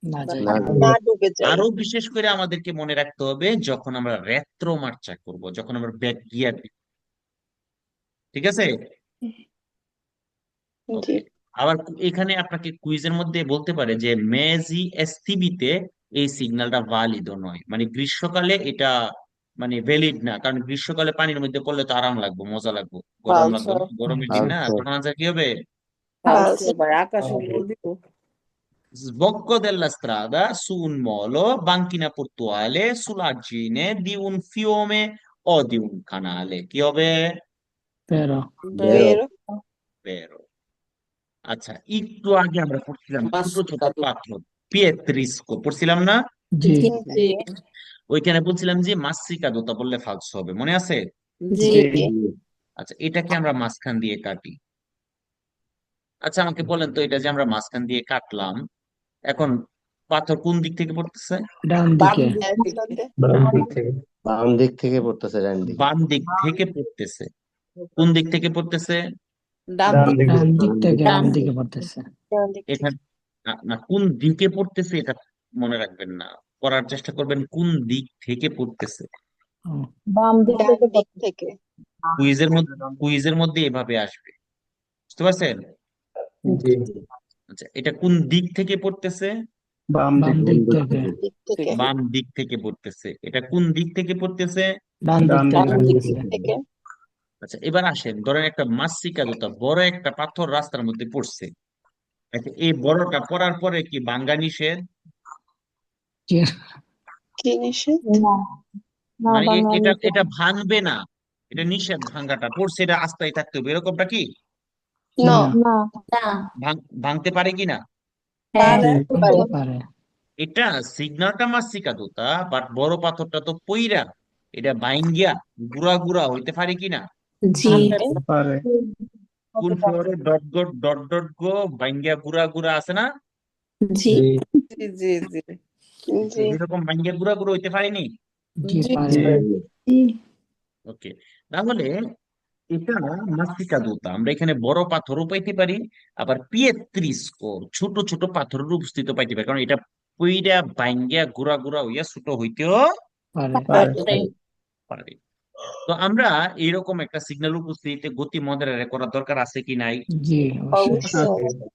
Speaker 4: না যাই
Speaker 6: না ডুবে যায়।
Speaker 1: আরো বিশেষ করে আমাদেরকে মনে রাখতে হবে যখন আমরা রেট্রো মার্চা করব, যখন আমরা ব্যাক গিয়ার, ঠিক আছে?
Speaker 6: জি।
Speaker 1: ওকে। আবার এখানে আপনাকে কুইজের মধ্যে বলতে পারে যে মেজি এসটিবিতে এই সিগন্যালটা ভ্যালিড নয়, মানে গ্রীষ্মকালে এটা মানে ভ্যালিড না, কারণ গ্রীষ্মকালে পানির মধ্যে পড়লে তো আরাম লাগবে, মজা লাগবে, গরম লাগবে
Speaker 6: পালসার।
Speaker 1: না? গরমের দিন না, তখন আনসার কি হবে?
Speaker 3: ফালসে ভাই আকাশে বল দিব
Speaker 1: Sbocco della strada su un molo, banchina portuale, sull'argine di un fiume o di un canale, কি হবে?
Speaker 4: তেরো
Speaker 3: বের
Speaker 1: Vero। আচ্ছা, একটু আগে আমরা পড়ছিলাম ছোট ছোট
Speaker 3: মাসকাদু
Speaker 1: পাথর, পিয়েত্রিস্কো পড়ছিলাম না?
Speaker 4: জি
Speaker 6: জি।
Speaker 3: জি
Speaker 1: ওইখানে বলছিলাম যে মাসিকা দোতা বললে ফালসো হবে, মনে আছে?
Speaker 3: জি
Speaker 4: জি
Speaker 1: আচ্ছা, এটাকে আমরা মাঝখান দিয়ে কাটি। আচ্ছা, আমাকে বলেন তো, এটা যে আমরা মাঝখান দিয়ে কাটলাম, এখন পাথর কোন দিক থেকে পড়তেছে?
Speaker 4: ডান
Speaker 3: বাম
Speaker 4: দিকে
Speaker 3: দিক থেকে
Speaker 4: বাম দিক থেকে
Speaker 8: বাম দিক থেকে পড়তেছে ডান দিকে
Speaker 1: বাম দিক থেকে পড়তেছে। কোন দিক থেকে পড়তেছে?
Speaker 3: ডান
Speaker 4: ডান
Speaker 3: দিক
Speaker 4: দিক থেকে
Speaker 6: ডান
Speaker 4: বাম
Speaker 6: দিক।
Speaker 4: দিকে পড়তেছে
Speaker 6: ডান দিক থেকে।
Speaker 1: এখানে না, না, কোন দিকে পড়তেছে এটা মনে রাখবেন না, করার চেষ্টা করবেন কোন দিক থেকে পড়তেছে।
Speaker 4: ও,
Speaker 6: বাম দিক থেকে। ডান দিক থেকে।
Speaker 1: কুইজের মধ্যে এভাবে আসবে, বুঝতে পারছেন?
Speaker 4: জি
Speaker 1: আচ্ছা, এটা কোন দিক থেকে পড়তেছে?
Speaker 4: বাম দিক থেকে
Speaker 6: দিক থেকে
Speaker 1: বাম দিক থেকে পড়তেছে। এটা কোন দিক থেকে পড়তেছে?
Speaker 4: ডান দিক
Speaker 6: ডান
Speaker 4: থেকে
Speaker 6: দিক থেকে
Speaker 1: আচ্ছা, এবার আসেন, ধরেন একটা মাসিকা জুতা, বড় একটা পাথর রাস্তার মধ্যে পড়ছে। আচ্ছা, এই বড়টা পড়ার পরে কি ভাঙ্গা নিষেধ?
Speaker 4: কি
Speaker 6: কি নিষেধ?
Speaker 3: না না
Speaker 1: মানে এটা
Speaker 3: বাঙালিতে
Speaker 1: এটা ভাঙবে না, এটা নিষেধ, ভাঙ্গাটা পড়ছে, এটা আস্তায় থাকতে হবে, এরকমটা কি?
Speaker 6: না
Speaker 4: না
Speaker 3: না না
Speaker 1: ভাঙতে পারে কিনা?
Speaker 3: হ্যাঁ
Speaker 4: জি
Speaker 6: পারে।
Speaker 4: ভাঙতে পারে
Speaker 1: এটা সিগন্যালটা মাসিকা জুতা, বাট বড় পাথরটা তো পইরা, এটা ভাঙ্গিয়া গুড়া গুড়া হইতে পারে কিনা?
Speaker 3: জি
Speaker 4: পারে
Speaker 1: কোন শহরে ডট ডট ডট ডট গো ভাঙ্গিয়া গুড়া গুড়া আছে না?
Speaker 3: জি
Speaker 6: জি জি জি জি
Speaker 1: এরকম ভাঙ্গিয়া গুড়া গুড়া হইতে পারেনি?
Speaker 4: জি
Speaker 6: জি
Speaker 4: পারে
Speaker 3: জি
Speaker 1: ওকে, তাহলে এটা মাসিকা জুতা। আমরা এখানে বড় পাথরও পাইতে পারি, আবার পিয়েত্রিস্কো ছোট ছোট পাথরের উপস্থিত পাইতে পারি, কারণ এটা পইরা ভাঙ্গিয়া গুড়া গুড়া হইয়া ছোট হইতেও
Speaker 4: পারে
Speaker 3: পারে
Speaker 1: পারে। তো আমরা এরকম একটা সিগন্যাল উপস্থিতিতে গতি মডারেট করার দরকার আছে কি নাই?
Speaker 4: জি অবশ্যই
Speaker 6: অবশ্যই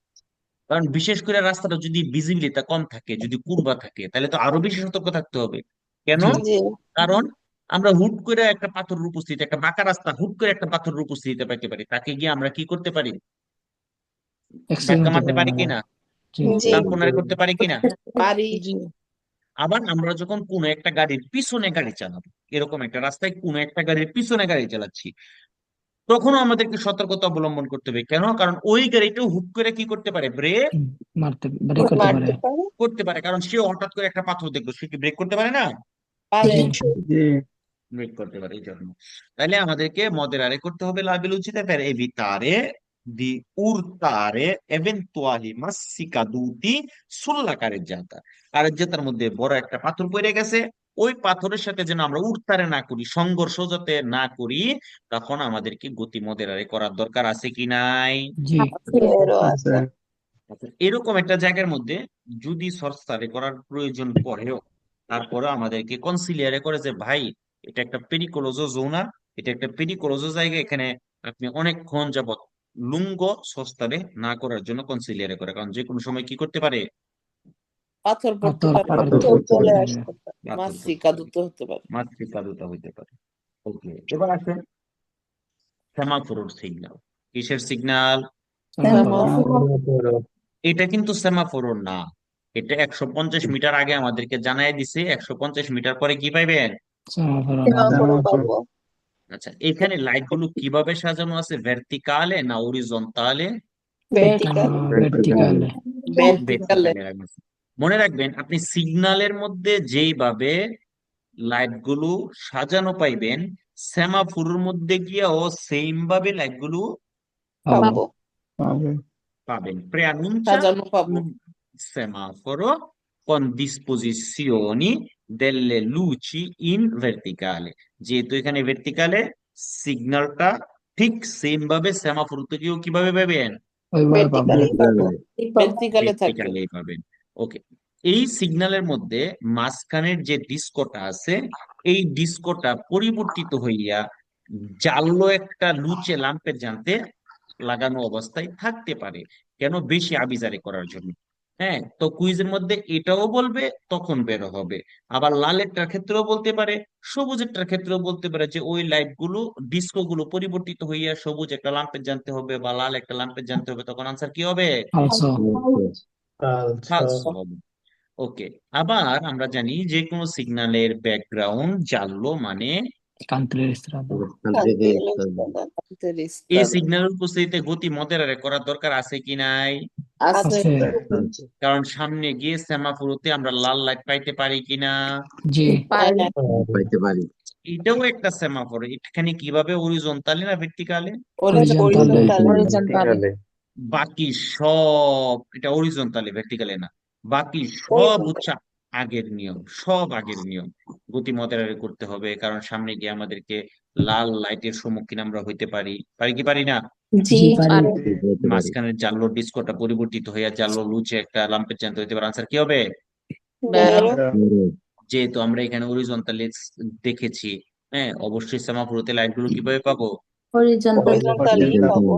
Speaker 1: কারণ বিশেষ করে রাস্তাটা যদি ভিজিবিলিটি কম থাকে, যদি কুরবা থাকে, তাহলে তো আরো বেশি সতর্ক থাকতে হবে। কেন?
Speaker 4: জি
Speaker 6: জি
Speaker 1: কারণ আমরা হুট করে একটা পাথরের উপস্থিতি, একটা বাঁকা রাস্তা হুট করে একটা পাথরের উপস্থিতিতে পাইতে পারি, তাকে গিয়ে আমরা কি করতে পারি?
Speaker 4: অ্যাক্সিডেন্ট
Speaker 1: ধাক্কা
Speaker 4: হতে
Speaker 1: মারতে
Speaker 4: পারে
Speaker 1: পারি
Speaker 4: আমাদের
Speaker 1: কিনা?
Speaker 4: জি
Speaker 6: জি
Speaker 1: টাম্পনারে করতে পারি কিনা?
Speaker 6: পারি
Speaker 3: জি
Speaker 1: আবার আমরা যখন কোনো একটা গাড়ির পিছনে গাড়ি চালাবো, এরকম একটা রাস্তায় কোনো একটা গাড়ির পিছনে গাড়ি চালাচ্ছি, তখনও আমাদেরকে সতর্কতা অবলম্বন করতে হবে। কেন? কারণ ওই গাড়িটাও হুট করে কি করতে পারে? ব্রেক
Speaker 4: মারতে ব্রেক করতে পারে
Speaker 6: মারতে পারে
Speaker 1: করতে পারে, কারণ সে হঠাৎ করে একটা পাথর দেখলো, সে কি ব্রেক করতে পারে না?
Speaker 6: পারে
Speaker 4: জি জি
Speaker 1: ব্রেক করতে পারে, এই জন্য তাইলে আমাদেরকে মদেরারে করতে হবে la velocità per evitare di urtare eventuali massi caduti sulla carreggiata। কারেজ্জাতার মধ্যে বড় একটা পাথর পড়ে গেছে, ওই পাথরের সাথে যেন আমরা উর্তারে না করি, সংঘর্ষ যাতে না করি, তখন আমাদেরকে গতি মদেরারে করার দরকার আছে কি নাই?
Speaker 4: জি
Speaker 6: এরও আছে
Speaker 1: আচ্ছা, এরকম একটা জায়গার মধ্যে যদি সরসারে করার প্রয়োজন পড়েও, তারপরে আমাদেরকে কনসিলিয়ারে করে যে ভাই, এটা একটা পেরিকোলোজো জোনা, এটা একটা পেরিকোলোজো জায়গা, এখানে আপনি অনেকক্ষণ যাবত লুঙ্গ সস্তারে না করার জন্য কনসিলিয়ারে করে, কারণ যে কোনো সময় কি করতে পারে?
Speaker 6: পাথর পড়তে
Speaker 4: পাথর
Speaker 6: পারে
Speaker 4: পড়তে
Speaker 6: চোখ চলে
Speaker 4: পারে
Speaker 6: আসতে পারে
Speaker 1: পাথর
Speaker 6: মাসি
Speaker 1: পড়তে পারে,
Speaker 6: কাদুতে হতে পারে
Speaker 1: মাতৃকাদুতা হইতে পারে। ওকে, এবার আসেন সেমাফোরের সিগন্যাল। কিসের সিগন্যাল?
Speaker 6: সেমাফোর
Speaker 1: এটা কিন্তু সেমাফোর না, এটা 150 মিটার আগে আমাদেরকে জানাই দিছে, 150 মিটার পরে কি পাইবেন?
Speaker 4: সেমাফোর
Speaker 6: সেমাফোরও পাবো
Speaker 1: আচ্ছা, এখানে লাইট গুলো কিভাবে সাজানো আছে? ভার্টিকালে না অরিজন্টালে?
Speaker 6: ভার্টিকাল
Speaker 4: ভার্টিকালে
Speaker 6: ভার্টিকালে
Speaker 1: ভার্টিকালে রাখবেন। মনে রাখবেন, আপনি সিগন্যালের মধ্যে যেইভাবে লাইট গুলো সাজানো পাইবেন, সেমাফোরের মধ্যে গিয়েও সেম ভাবে লাইট গুলো
Speaker 4: পাবো
Speaker 6: পাবো
Speaker 4: পাবো
Speaker 1: পাবেন। Preannuncia
Speaker 6: সাজানো পাবো
Speaker 1: un semaforo con disposizioni delle luci in verticale। যেহেতু এখানে ভার্টিকালে, সিগন্যালটা ঠিক সেম ভাবে সেমাফোর থেকেও কিভাবে পাবেন?
Speaker 4: ওইভাবে পাবো
Speaker 6: ভার্টিকালেই পাবো ভার্টিকালে থাকবে
Speaker 1: ভার্টিকালেই পাবেন। ওকে, এই সিগন্যালের মধ্যে মাঝখানের যে ডিস্কোটা আছে, এই ডিস্কোটা পরিবর্তিত হইয়া জালো একটা লুচে ল্যাম্পের জানতে লাগানো অবস্থায় থাকতে পারে। কেন? বেশি আবিজারি করার জন্য। হ্যাঁ, তো কুইজের মধ্যে এটাও বলবে, তখন বের হবে। আবার লালেরটার ক্ষেত্রেও বলতে পারে, সবুজেরটার ক্ষেত্রেও বলতে পারে যে ওই লাইট গুলো, ডিস্কো গুলো পরিবর্তিত হইয়া সবুজ একটা ল্যাম্পের জানতে হবে বা লাল একটা ল্যাম্পের জানতে হবে, তখন আনসার কি হবে?
Speaker 4: আলসো
Speaker 1: ফালসো হবে। ওকে, আবার আমরা জানি যে কোনো সিগন্যালের ব্যাকগ্রাউন্ড জানলো মানে
Speaker 4: কান্ট্রি স্ত্রাদা
Speaker 1: এই সিগন্যালের উপস্থিতিতে গতি মডারেট করার দরকার আছে কি নাই?
Speaker 6: আছে
Speaker 4: আছে
Speaker 1: কারণ সামনে গিয়ে সেমাফোরতে আমরা লাল লাইট পাইতে পারি কিনা?
Speaker 4: জি
Speaker 6: পারে
Speaker 8: পাইতে পারি।
Speaker 1: এটাও একটা সেমাফোর, এখানে কিভাবে অরিজন্টালি না ভার্টিকালে?
Speaker 4: হরিজন্টালে
Speaker 6: হরিজন্টালে
Speaker 1: বাকি সব, এটা অরিজন্টালি, ভার্টিকালে না। বাকি সব
Speaker 6: Horizontal।
Speaker 1: হচ্ছে আগের নিয়ম, সব আগের নিয়ম। গতি মডারেট করতে হবে, কারণ সামনে গিয়ে আমাদেরকে লাল লাইটের সম্মুখীন আমরা হইতে পারি, পারি কি পারি না?
Speaker 3: জি পারে
Speaker 8: পাইতে পারি।
Speaker 1: মাঝখানের জানলোর ডিস্কোটা পরিবর্তিত হইয়া জানলো লুচে একটা লাম্পের জ্যান্ত হইতে পারে, আনসার কি হবে?
Speaker 6: বেরো
Speaker 1: যেহেতু আমরা এখানে হরিজন্টালি দেখেছি, হ্যাঁ, অবশ্যই সেমাফোরতে লাইট গুলো কিভাবে পাবো?
Speaker 3: হরিজন্টাল
Speaker 6: হরিজন্টালি পাবো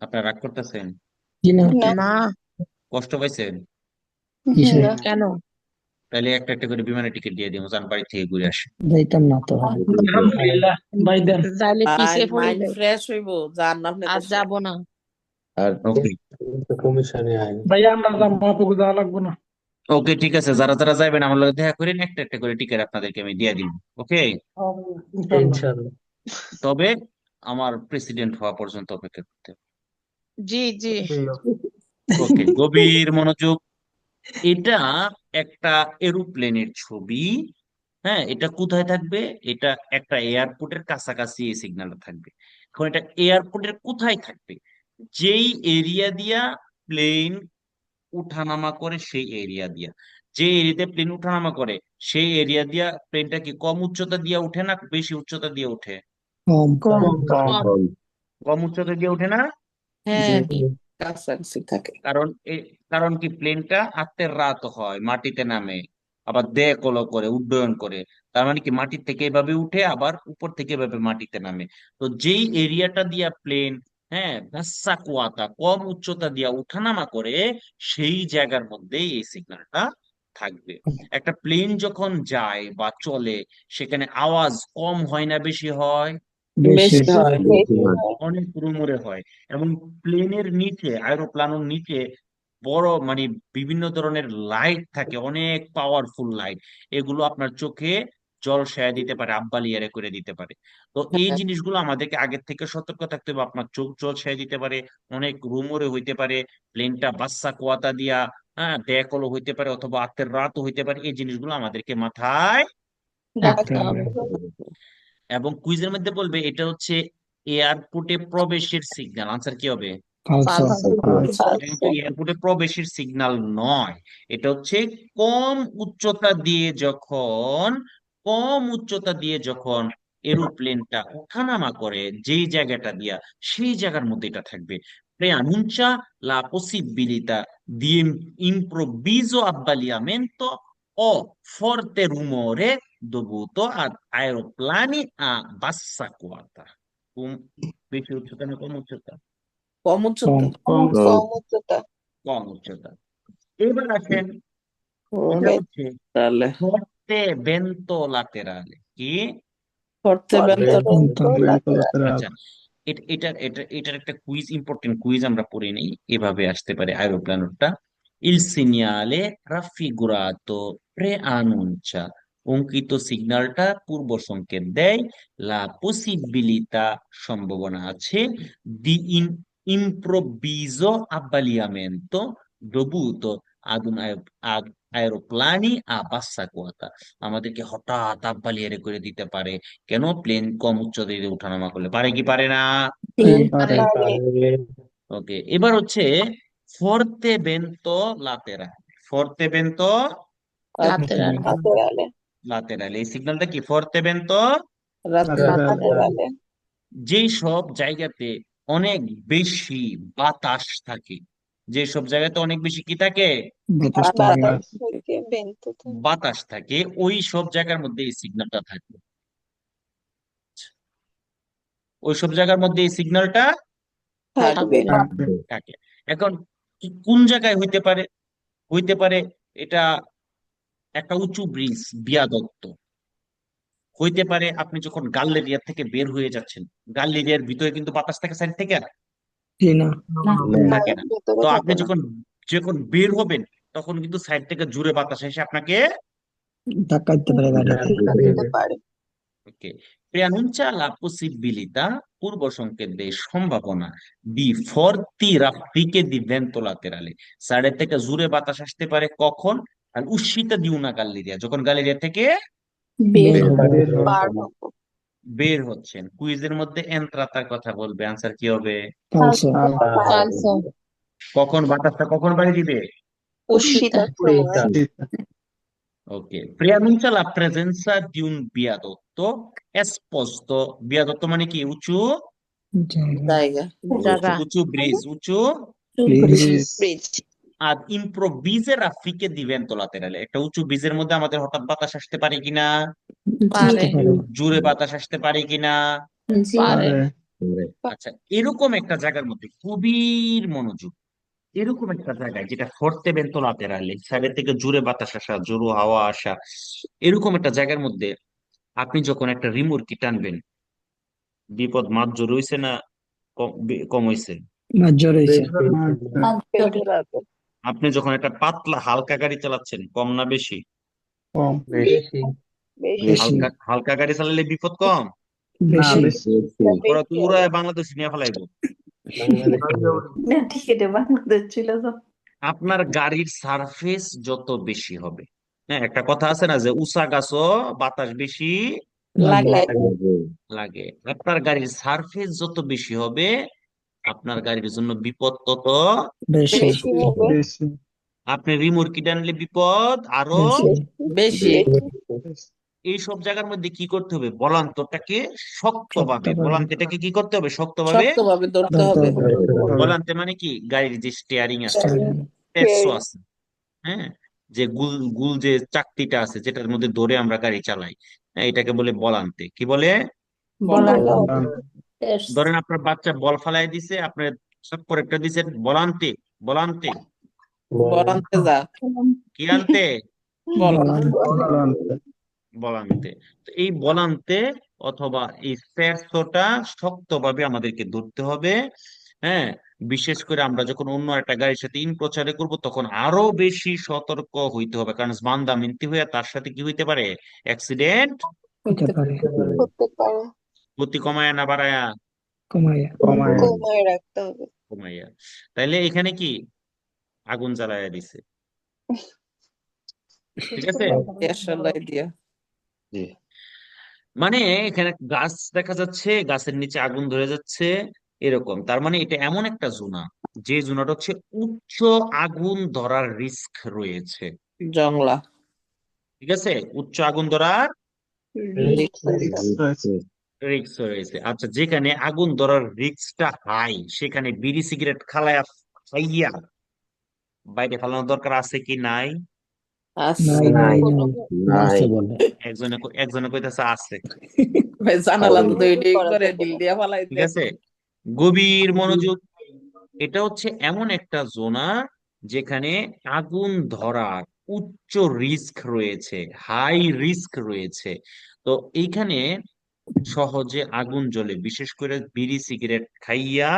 Speaker 1: আপনারা রাগ করতেছেন?
Speaker 4: জি না
Speaker 6: না
Speaker 3: না
Speaker 1: কষ্ট পাইছেন?
Speaker 4: কিসে
Speaker 6: না কেন
Speaker 1: তাহলে একটা একটা করে বিমানের টিকিট দিয়ে দিব, যান বাড়ি থেকে ঘুরে আসে।
Speaker 4: যাইতাম না তো ভাই।
Speaker 9: আলহামদুলিল্লাহ ভাই দেন।
Speaker 6: যাইলে
Speaker 3: ভাই
Speaker 6: পিছে পড়ে
Speaker 3: মাইন্ড
Speaker 6: যাই
Speaker 3: ফ্রেশ হইব, যান আপনি
Speaker 6: আর
Speaker 3: দেশে।
Speaker 6: যাব না
Speaker 8: আর
Speaker 1: ওকে
Speaker 8: কমিশনে আইন
Speaker 9: ভাই আমরা যাবো, আপনাকে যাওয়া লাগবে না।
Speaker 1: ওকে, ঠিক আছে, যারা যারা যাবেন আমার লগে দেখা করেন, একটা একটা করে টিকিট আপনাদেরকে আমি দিয়ে দিব। ওকে,
Speaker 9: ইনশাআল্লাহ।
Speaker 8: ইনশাআল্লাহ
Speaker 1: তবে আমার প্রেসিডেন্ট হওয়া পর্যন্ত অপেক্ষা করতে হবে।
Speaker 6: জি জি
Speaker 1: ওকে, গভীর মনোযোগ। এটা একটা এরোপ্লেনের ছবি। হ্যাঁ, এটা কোথায় থাকবে? এটা একটা এয়ারপোর্টের কাছাকাছি এই সিগন্যালটা থাকবে। এখন এটা এয়ারপোর্টের কোথায় থাকবে? যেই এরিয়া দিয়া প্লেন উঠানামা করে সেই এরিয়া দিয়া, যে এরিয়াতে প্লেন উঠানামা করে সেই এরিয়া দিয়া প্লেনটা কি কম উচ্চতা দিয়ে উঠে না বেশি উচ্চতা দিয়ে উঠে?
Speaker 4: কম
Speaker 9: কম
Speaker 6: কম
Speaker 8: কম
Speaker 1: কম উচ্চতা দিয়ে উঠে না?
Speaker 4: জি
Speaker 6: হ্যাঁ
Speaker 3: কাছাকাছি থাকে।
Speaker 1: কারণ কারণ কি, প্লেনটা আত্মের রাত হয়, মাটিতে নামে, আবার দেকলো করে উড্ডয়ন করে। তার মানে কি, মাটির থেকে এভাবে উঠে আবার উপর থেকে এভাবে মাটিতে নামে। তো যেই এরিয়াটা দিয়া প্লেন, হ্যাঁ, ভাস্সা কুয়াতা কম উচ্চতা দিয়া উঠানামা করে, সেই জায়গার মধ্যেই এই সিগন্যালটা থাকবে। একটা প্লেন যখন যায় বা চলে, সেখানে আওয়াজ কম হয় না বেশি হয়?
Speaker 4: বেশি
Speaker 3: বেশি হয়।
Speaker 8: বেশি হয়
Speaker 1: অনেক রুমরে হয়। এবং প্লেনের নিচে, এরোপ্লেনের নিচে বড় মানে বিভিন্ন ধরনের লাইট থাকে, অনেক পাওয়ারফুল লাইট। এগুলো আপনার চোখে জলসায়া দিতে পারে, আব্বালিয়ারে করে দিতে পারে। তো এই
Speaker 3: হ্যাঁ,
Speaker 1: জিনিসগুলো আমাদেরকে আগের থেকে সতর্ক থাকতে হবে। আপনার চোখ জলসায়া দিতে পারে, অনেক রুমরে হইতে পারে, প্লেনটা বাচ্চা কোয়াতা দিয়া, হ্যাঁ, ডেকলও হইতে পারে, অথবা আত্মের রাতও হইতে পারে। এই জিনিসগুলো আমাদেরকে মাথায়
Speaker 4: রাখতে
Speaker 1: রাখতে
Speaker 4: হবে।
Speaker 1: হবে। এবং কুইজের মধ্যে বলবে এটা হচ্ছে এয়ারপোর্টে প্রবেশের সিগন্যাল। আনসার কি হবে?
Speaker 4: ফালসো
Speaker 6: ফালসো
Speaker 1: এটা কিন্তু এয়ারপোর্টে প্রবেশের সিগন্যাল নয়। এটা হচ্ছে কম উচ্চতা দিয়ে যখন কম উচ্চতা দিয়ে যখন এরোপ্লেনটা ওঠানামা করে যেই জায়গাটা দিয়া, সেই জায়গার মধ্যে এটা থাকবে। Preannuncia la possibilità di improvviso abbattimento o forte rumore dovuto ad aeroplani a bassa quota. বেশি উচ্চতা না কম উচ্চতা?
Speaker 3: কম
Speaker 4: কম
Speaker 3: উচ্চতা।
Speaker 8: কম
Speaker 6: কম উচ্চতা
Speaker 1: কম উচ্চতা। এবার আসেন,
Speaker 3: হুম,
Speaker 1: এটা হচ্ছে
Speaker 3: তাহলে
Speaker 1: ফর্তে বেন্তো লাতেরালে। কি?
Speaker 3: করতে
Speaker 6: ফর্তে
Speaker 3: বেন্তর।
Speaker 6: ভেন্তো লাতেরাল
Speaker 1: আচ্ছা, এটার একটা কুইজ, ইম্পর্টেন্ট কুইজ আমরা পড়ে নিই। এভাবে আসতে পারে aeroplanoটা: il segnale raffigurato preannuncia, অঙ্কিত সিগন্যালটা পূর্ব সংকেত দেয়, la possibilità, সম্ভাবনা আছে, di improvviso abbattimento dovuto ad un aeroplani a bassa quota, আমাদেরকে হঠাৎ আব্বালিয়ারে করে দিতে পারে। কেন? প্লেন কম উচ্চতায় ওঠানামা করলে পারে কি পারে না?
Speaker 4: পারে
Speaker 6: পারে
Speaker 1: ওকে, এবার হচ্ছে ফোর্তে বেন্তো লাতেরালে। ফোর্তে বেন্তো
Speaker 6: লাতেরাল
Speaker 1: লাতেরালে, এই সিগন্যালটা কি? ফোর্তে বেন্তো।
Speaker 3: রাতে
Speaker 6: লাতেরালে
Speaker 1: যেই সব জায়গাতে অনেক বেশি বাতাস থাকে, যে সব জায়গাতে অনেক বেশি কি থাকে?
Speaker 4: বাতাস থাকে
Speaker 6: বাতাস থেকে ভেন্তো
Speaker 1: বাতাস থাকে, ওই সব জায়গার মধ্যে এই সিগন্যালটা থাকবে। ওই সব জায়গার মধ্যে এই সিগন্যালটা
Speaker 3: থাকবে।
Speaker 6: থাকবে
Speaker 1: থাকে। এখন কোন জায়গায় হইতে পারে? হইতে পারে এটা একটা উঁচু ব্রিজ, বিয়াদত্ত। হইতে পারে আপনি যখন গাল্লেরিয়া থেকে বের হয়ে যাচ্ছেন, গাল্লেরিয়ার ভিতরে কিন্তু বাতাস থাকে সাইড থেকে,
Speaker 4: কি না
Speaker 1: থাকে না?
Speaker 6: ভেতরে
Speaker 1: তো আপনি
Speaker 6: থাকে না
Speaker 1: যখন যখন বের হবেন, তখন কিন্তু সাইড থেকে জোরে বাতাস এসে আপনাকে
Speaker 4: ধাক্কা দিতে পারে গাড়িতে।
Speaker 6: ধাক্কা দিতে পারে
Speaker 1: ওকে, preannuncia la possibilità, পূর্ব সংকেত দেয় সম্ভাবনা, di forti raffiche di vento laterale, সাইডের থেকে জোরে বাতাস আসতে পারে কখন? আর uscita di una galleria, যখন গ্যালেরিয়া থেকে
Speaker 6: বের
Speaker 4: বের হবে
Speaker 6: পার হবো
Speaker 1: বের হচ্ছেন। কুইজের মধ্যে এন্ত্রাতার কথা বলবে, আনসার কি হবে?
Speaker 4: ফালসো
Speaker 6: ফালসো
Speaker 1: কখন বাতাসটা কখন বাড়ি দিবে?
Speaker 6: উষিতার সময়
Speaker 1: ওকে, preannuncia la presenza di un viadotto esposto, viadotto মানে কি? উঁচু
Speaker 3: জায়গা।
Speaker 6: জায়গা
Speaker 1: উঁচু ব্রিজ, উঁচু।
Speaker 4: ব্রিজ
Speaker 6: ব্রিজ
Speaker 1: আর ইম্প্রোভিজে রাফিকে দি ভেন্তো লাতেরালে, একটা উঁচু ব্রিজের মধ্যে আমাদের হঠাৎ বাতাস আসতে পারে কিনা?
Speaker 6: পারে
Speaker 1: জোরে বাতাস আসতে পারে কিনা?
Speaker 6: পারে
Speaker 1: আচ্ছা, এরকম একটা জায়গার মধ্যে গভীর মনোযোগ, এরকম একটা জায়গায় যেটা ফর্তে ভেন্তো লাতেরালে, সাইডের থেকে জোরে বাতাস আসা, জোরে হাওয়া আসা, এরকম একটা জায়গার মধ্যে আপনি যখন একটা রিমোট টানবেন, বিপদ মাত্র জোর হইছে না কম হইছে?
Speaker 4: মাজর হয়েছে।
Speaker 6: বেশি
Speaker 1: আপনি যখন একটা পাতলা হালকা গাড়ি চালাচ্ছেন, কম না বেশি?
Speaker 4: কম।
Speaker 8: বেশি
Speaker 6: বেশি
Speaker 4: বেশি।
Speaker 1: হালকা হালকা গাড়ি চালালে বিপদ কম?
Speaker 4: বেশি।
Speaker 1: ওরা তো
Speaker 6: বেশি
Speaker 1: উড়ায় বাংলাদেশ নিয়ে ফেলাইবো।
Speaker 8: বাংলাদেশে
Speaker 6: না ঠিক আছে বাংলাদেশ ছিল তো
Speaker 1: আপনার গাড়ির সারফেস যত বেশি হবে, হ্যাঁ, একটা কথা আছে না যে উঁচা গাছও বাতাস বেশি
Speaker 4: লাগে।
Speaker 6: লাগে
Speaker 1: লাগে। আপনার গাড়ির সারফেস যত বেশি হবে, আপনার গাড়ির জন্য বিপদ তত
Speaker 4: বেশি।
Speaker 6: বেশি হবে
Speaker 4: বেশি।
Speaker 1: আপনি রিমোট আনলে বিপদ আরো
Speaker 4: বেশি।
Speaker 6: বেশি
Speaker 1: এই সব জায়গার মধ্যে কি করতে হবে? বলান্তটাকে শক্তভাবে,
Speaker 4: শক্তভাবে
Speaker 1: বলান্তটাকে কি করতে হবে? শক্তভাবে
Speaker 4: ধরতে হবে।
Speaker 1: বলান্তে মানে কি? গাড়ির যে স্টিয়ারিং আছে,
Speaker 4: স্টার্টিং।
Speaker 1: পেটসো আছে, হ্যাঁ, যে গুল গুল যে চাকতিটা আছে যেটার মধ্যে ধরে আমরা গাড়ি চালাই, হ্যাঁ, এটাকে বলে বলান্তে। কি বলে?
Speaker 6: বলার
Speaker 1: ধরেন আপনার বাচ্চা বল ফালাই দিছে, আপনার সব করে একটা দিছেন বলান্তে, বলান্তে কি আনতে?
Speaker 4: বলান।
Speaker 1: বলান্তে। তো এই বলান্তে অথবা এই স্পেরসোটা শক্তভাবে আমাদেরকে ধরতে হবে, হ্যাঁ। বিশেষ করে আমরা যখন অন্য একটা গাড়ির সাথে ইন প্রচারে করব, তখন আরো বেশি সতর্ক হইতে হবে, কারণ বান্দা মিন্তি হয়ে তার সাথে কি হইতে পারে? অ্যাক্সিডেন্ট
Speaker 4: হতে পারে।
Speaker 6: করতে পারে
Speaker 1: গতি কমায় না বাড়ায়া?
Speaker 4: কমাইয়া।
Speaker 6: কমায় রাখতে হবে
Speaker 1: কমাইয়া। তাইলে এখানে কি আগুন জ্বালায়া দিছে, ঠিক আছে।
Speaker 8: জি
Speaker 1: মানে এখানে গাছ দেখা যাচ্ছে, গাছের নিচে আগুন ধরে যাচ্ছে, এরকম। তার মানে এটা এমন একটা জোনা, যে জোনাটা হচ্ছে উচ্চ আগুন ধরার রিস্ক রয়েছে, ঠিক আছে, উচ্চ আগুন ধরার
Speaker 6: রিস্ক আছে
Speaker 1: রিস্ক রয়েছে। আচ্ছা, যেখানে আগুন ধরার রিস্কটা হাই, সেখানে বিড়ি সিগারেট খাইয়া বাইরে ফেলানোর দরকার আছে কি নাই?
Speaker 4: নাই নাই নাই।
Speaker 8: নাই
Speaker 4: আছে বলে।
Speaker 1: একজনে একজনে কইতাছে আছে,
Speaker 6: করা যাবে না।
Speaker 1: ঠিক আছে। গভীর মনোযোগ। এটা হচ্ছে এমন একটা জোনা যেখানে আগুন ধরার উচ্চ রিস্ক রয়েছে, হাই রিস্ক রয়েছে। তো এইখানে সহজে আগুন জ্বলে, বিশেষ করে বিড়ি সিগারেট খাইয়া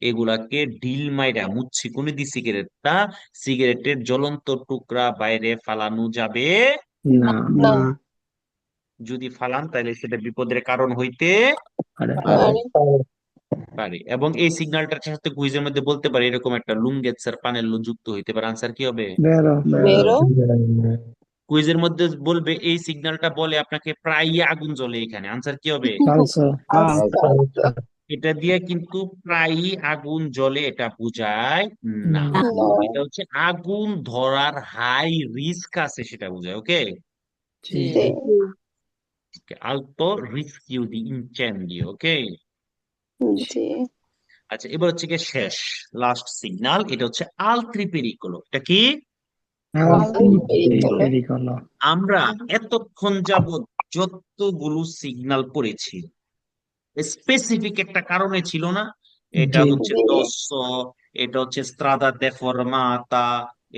Speaker 1: এগুলাকে ঢিল মাইরা মুচ্ছি কোনে দি সিগারেটটা, সিগারেটের জ্বলন্ত টুকরা বাইরে ফালানো যাবে
Speaker 4: না।
Speaker 6: না
Speaker 1: যদি ফালান তাহলে সেটা বিপদের কারণ হইতে
Speaker 4: আরে
Speaker 6: পারে
Speaker 1: পারে। এবং এই সিগন্যালটার সাথে কুইজের মধ্যে বলতে পারে এরকম একটা লুঙ্গেৎসার পানের যুক্ত হইতে পারে। আনসার কি হবে?
Speaker 4: বেরো।
Speaker 6: বেরো
Speaker 1: কুইজের মধ্যে বলবে এই সিগন্যালটা বলে আপনাকে প্রায় আগুন জ্বলে, এখানে আনসার কি হবে?
Speaker 4: ফালসো।
Speaker 6: আচ্ছা
Speaker 1: এটা দিয়ে কিন্তু প্রায়ই আগুন জ্বলে এটা বোঝায় না,
Speaker 4: না।
Speaker 1: এটা হচ্ছে আগুন ধরার হাই রিস্ক আছে সেটা বোঝায়। ওকে,
Speaker 4: জি।
Speaker 1: alto rischio di incendio, ওকে।
Speaker 6: জি
Speaker 1: আচ্ছা, এবার হচ্ছে গিয়ে শেষ লাস্ট সিগন্যাল, এটা হচ্ছে আলত্রি পেরিকোলো। এটা কি?
Speaker 4: পেরিকলো।
Speaker 1: আমরা এতক্ষণ যাবত যতগুলো সিগন্যাল পড়েছি, স্পেসিফিক একটা কারণে ছিল না? এটা
Speaker 4: জি।
Speaker 1: হচ্ছে দস্য, এটা হচ্ছে স্ত্রাদা দেফরমাতা,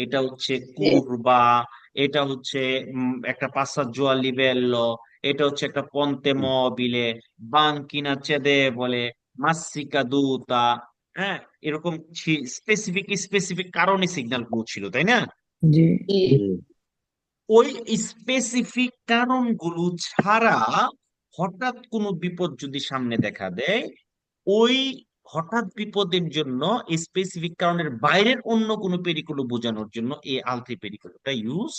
Speaker 1: এটা হচ্ছে কুরবা, এটা হচ্ছে একটা passaggio a livello, এটা হচ্ছে একটা ponte mobile, banchina cedevole, massi caduta, হ্যাঁ, এরকম স্পেসিফিক স্পেসিফিক কারণে সিগন্যাল গুলো ছিল, তাই না?
Speaker 4: জি।
Speaker 1: ওই স্পেসিফিক কারণগুলো ছাড়া হঠাৎ কোনো বিপদ যদি সামনে দেখা দেয়, ওই হঠাৎ বিপদের জন্য স্পেসিফিক কারণের বাইরের অন্য কোনো পেরিকুলো বোঝানোর জন্য এই আলত্রি পেরিকুলোটা ইউজ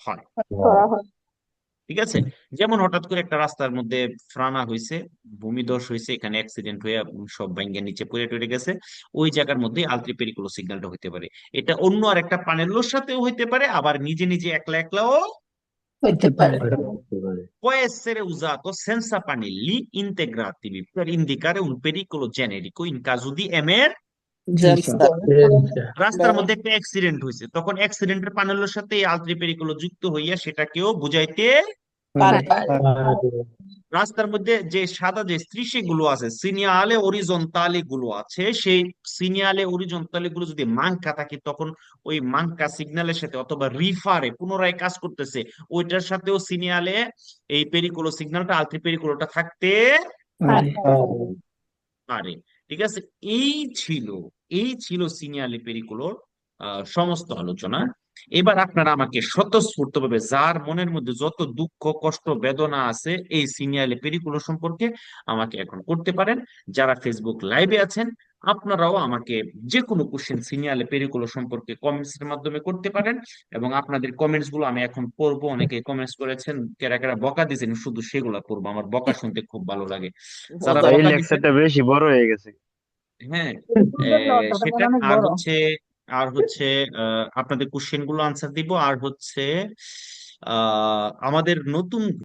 Speaker 1: হয়,
Speaker 6: করা হয়
Speaker 1: ঠিক আছে। যেমন হঠাৎ করে একটা রাস্তার মধ্যে ফ্রানা হয়েছে, ভূমিধস হয়েছে, এখানে অ্যাক্সিডেন্ট হয়ে সব ভাঙ্গা নিচে পড়ে টরে গেছে, ওই জায়গার মধ্যে আলত্রি পেরিকুলো সিগন্যালটা হইতে পারে। এটা অন্য আর একটা পানেলোর সাথেও হইতে পারে, আবার নিজে নিজে একলা একলাও
Speaker 6: হইতে পারে
Speaker 1: può essere usato senza pannelli integrativi per indicare un pericolo generico in caso di
Speaker 4: জি।
Speaker 1: রাস্তার মধ্যে একটা অ্যাক্সিডেন্ট হয়েছে, তখন অ্যাক্সিডেন্টের প্যানেলের সাথে এই আলত্রি পেরিকুলো যুক্ত হইয়া সেটাকেও বুঝাইতে
Speaker 6: পারে
Speaker 1: রাস্তার মধ্যে যে সাদা যে স্ট্রিশে গুলো আছে, সিনিয়ালে অরিজন্তালি গুলো আছে, সেই সিনিয়ালে অরিজন্তালি গুলো যদি মাঙ্কা থাকে, তখন ওই মাঙ্কা সিগন্যালের সাথে অথবা রিফারে পুনরায় কাজ করতেছে, ওইটার সাথেও সিনিয়ালে এই পেরিকুলো সিগন্যালটা আলত্রি পেরিকুলোটা থাকতে
Speaker 4: পারে।
Speaker 1: পারে। ঠিক আছে, এই ছিল এই ছিল সিনিয়ালে পেরিকুলোর সমস্ত আলোচনা। এবার আপনারা আমাকে স্বতঃস্ফূর্তভাবে যার মনের মধ্যে যত দুঃখ কষ্ট বেদনা আছে এই সিনিয়ালে পেরিকুলো সম্পর্কে আমাকে এখন করতে পারেন। যারা ফেসবুক লাইভে আছেন আপনারাও আমাকে যে কোনো কোশ্চেন সিনিয়ালে পেরিকুলো সম্পর্কে কমেন্টস এর মাধ্যমে করতে পারেন, এবং আপনাদের কমেন্টস গুলো আমি এখন পড়বো। অনেকে কমেন্টস করেছেন, কেরা কেরা বকা দিয়েছেন, শুধু সেগুলা পড়বো, আমার বকা শুনতে খুব ভালো লাগে। যারা
Speaker 5: ভাই
Speaker 1: বকা দিচ্ছেন,
Speaker 5: লেকচারটা বেশি বড় হয়ে গেছে।
Speaker 1: হ্যাঁ,
Speaker 9: অতটা
Speaker 1: সেটা
Speaker 9: অনেক
Speaker 1: আর
Speaker 9: বড়
Speaker 1: হচ্ছে আপনাদের কোশ্চেন গুলো আনসার দিব। আর হচ্ছে আমাদের নতুন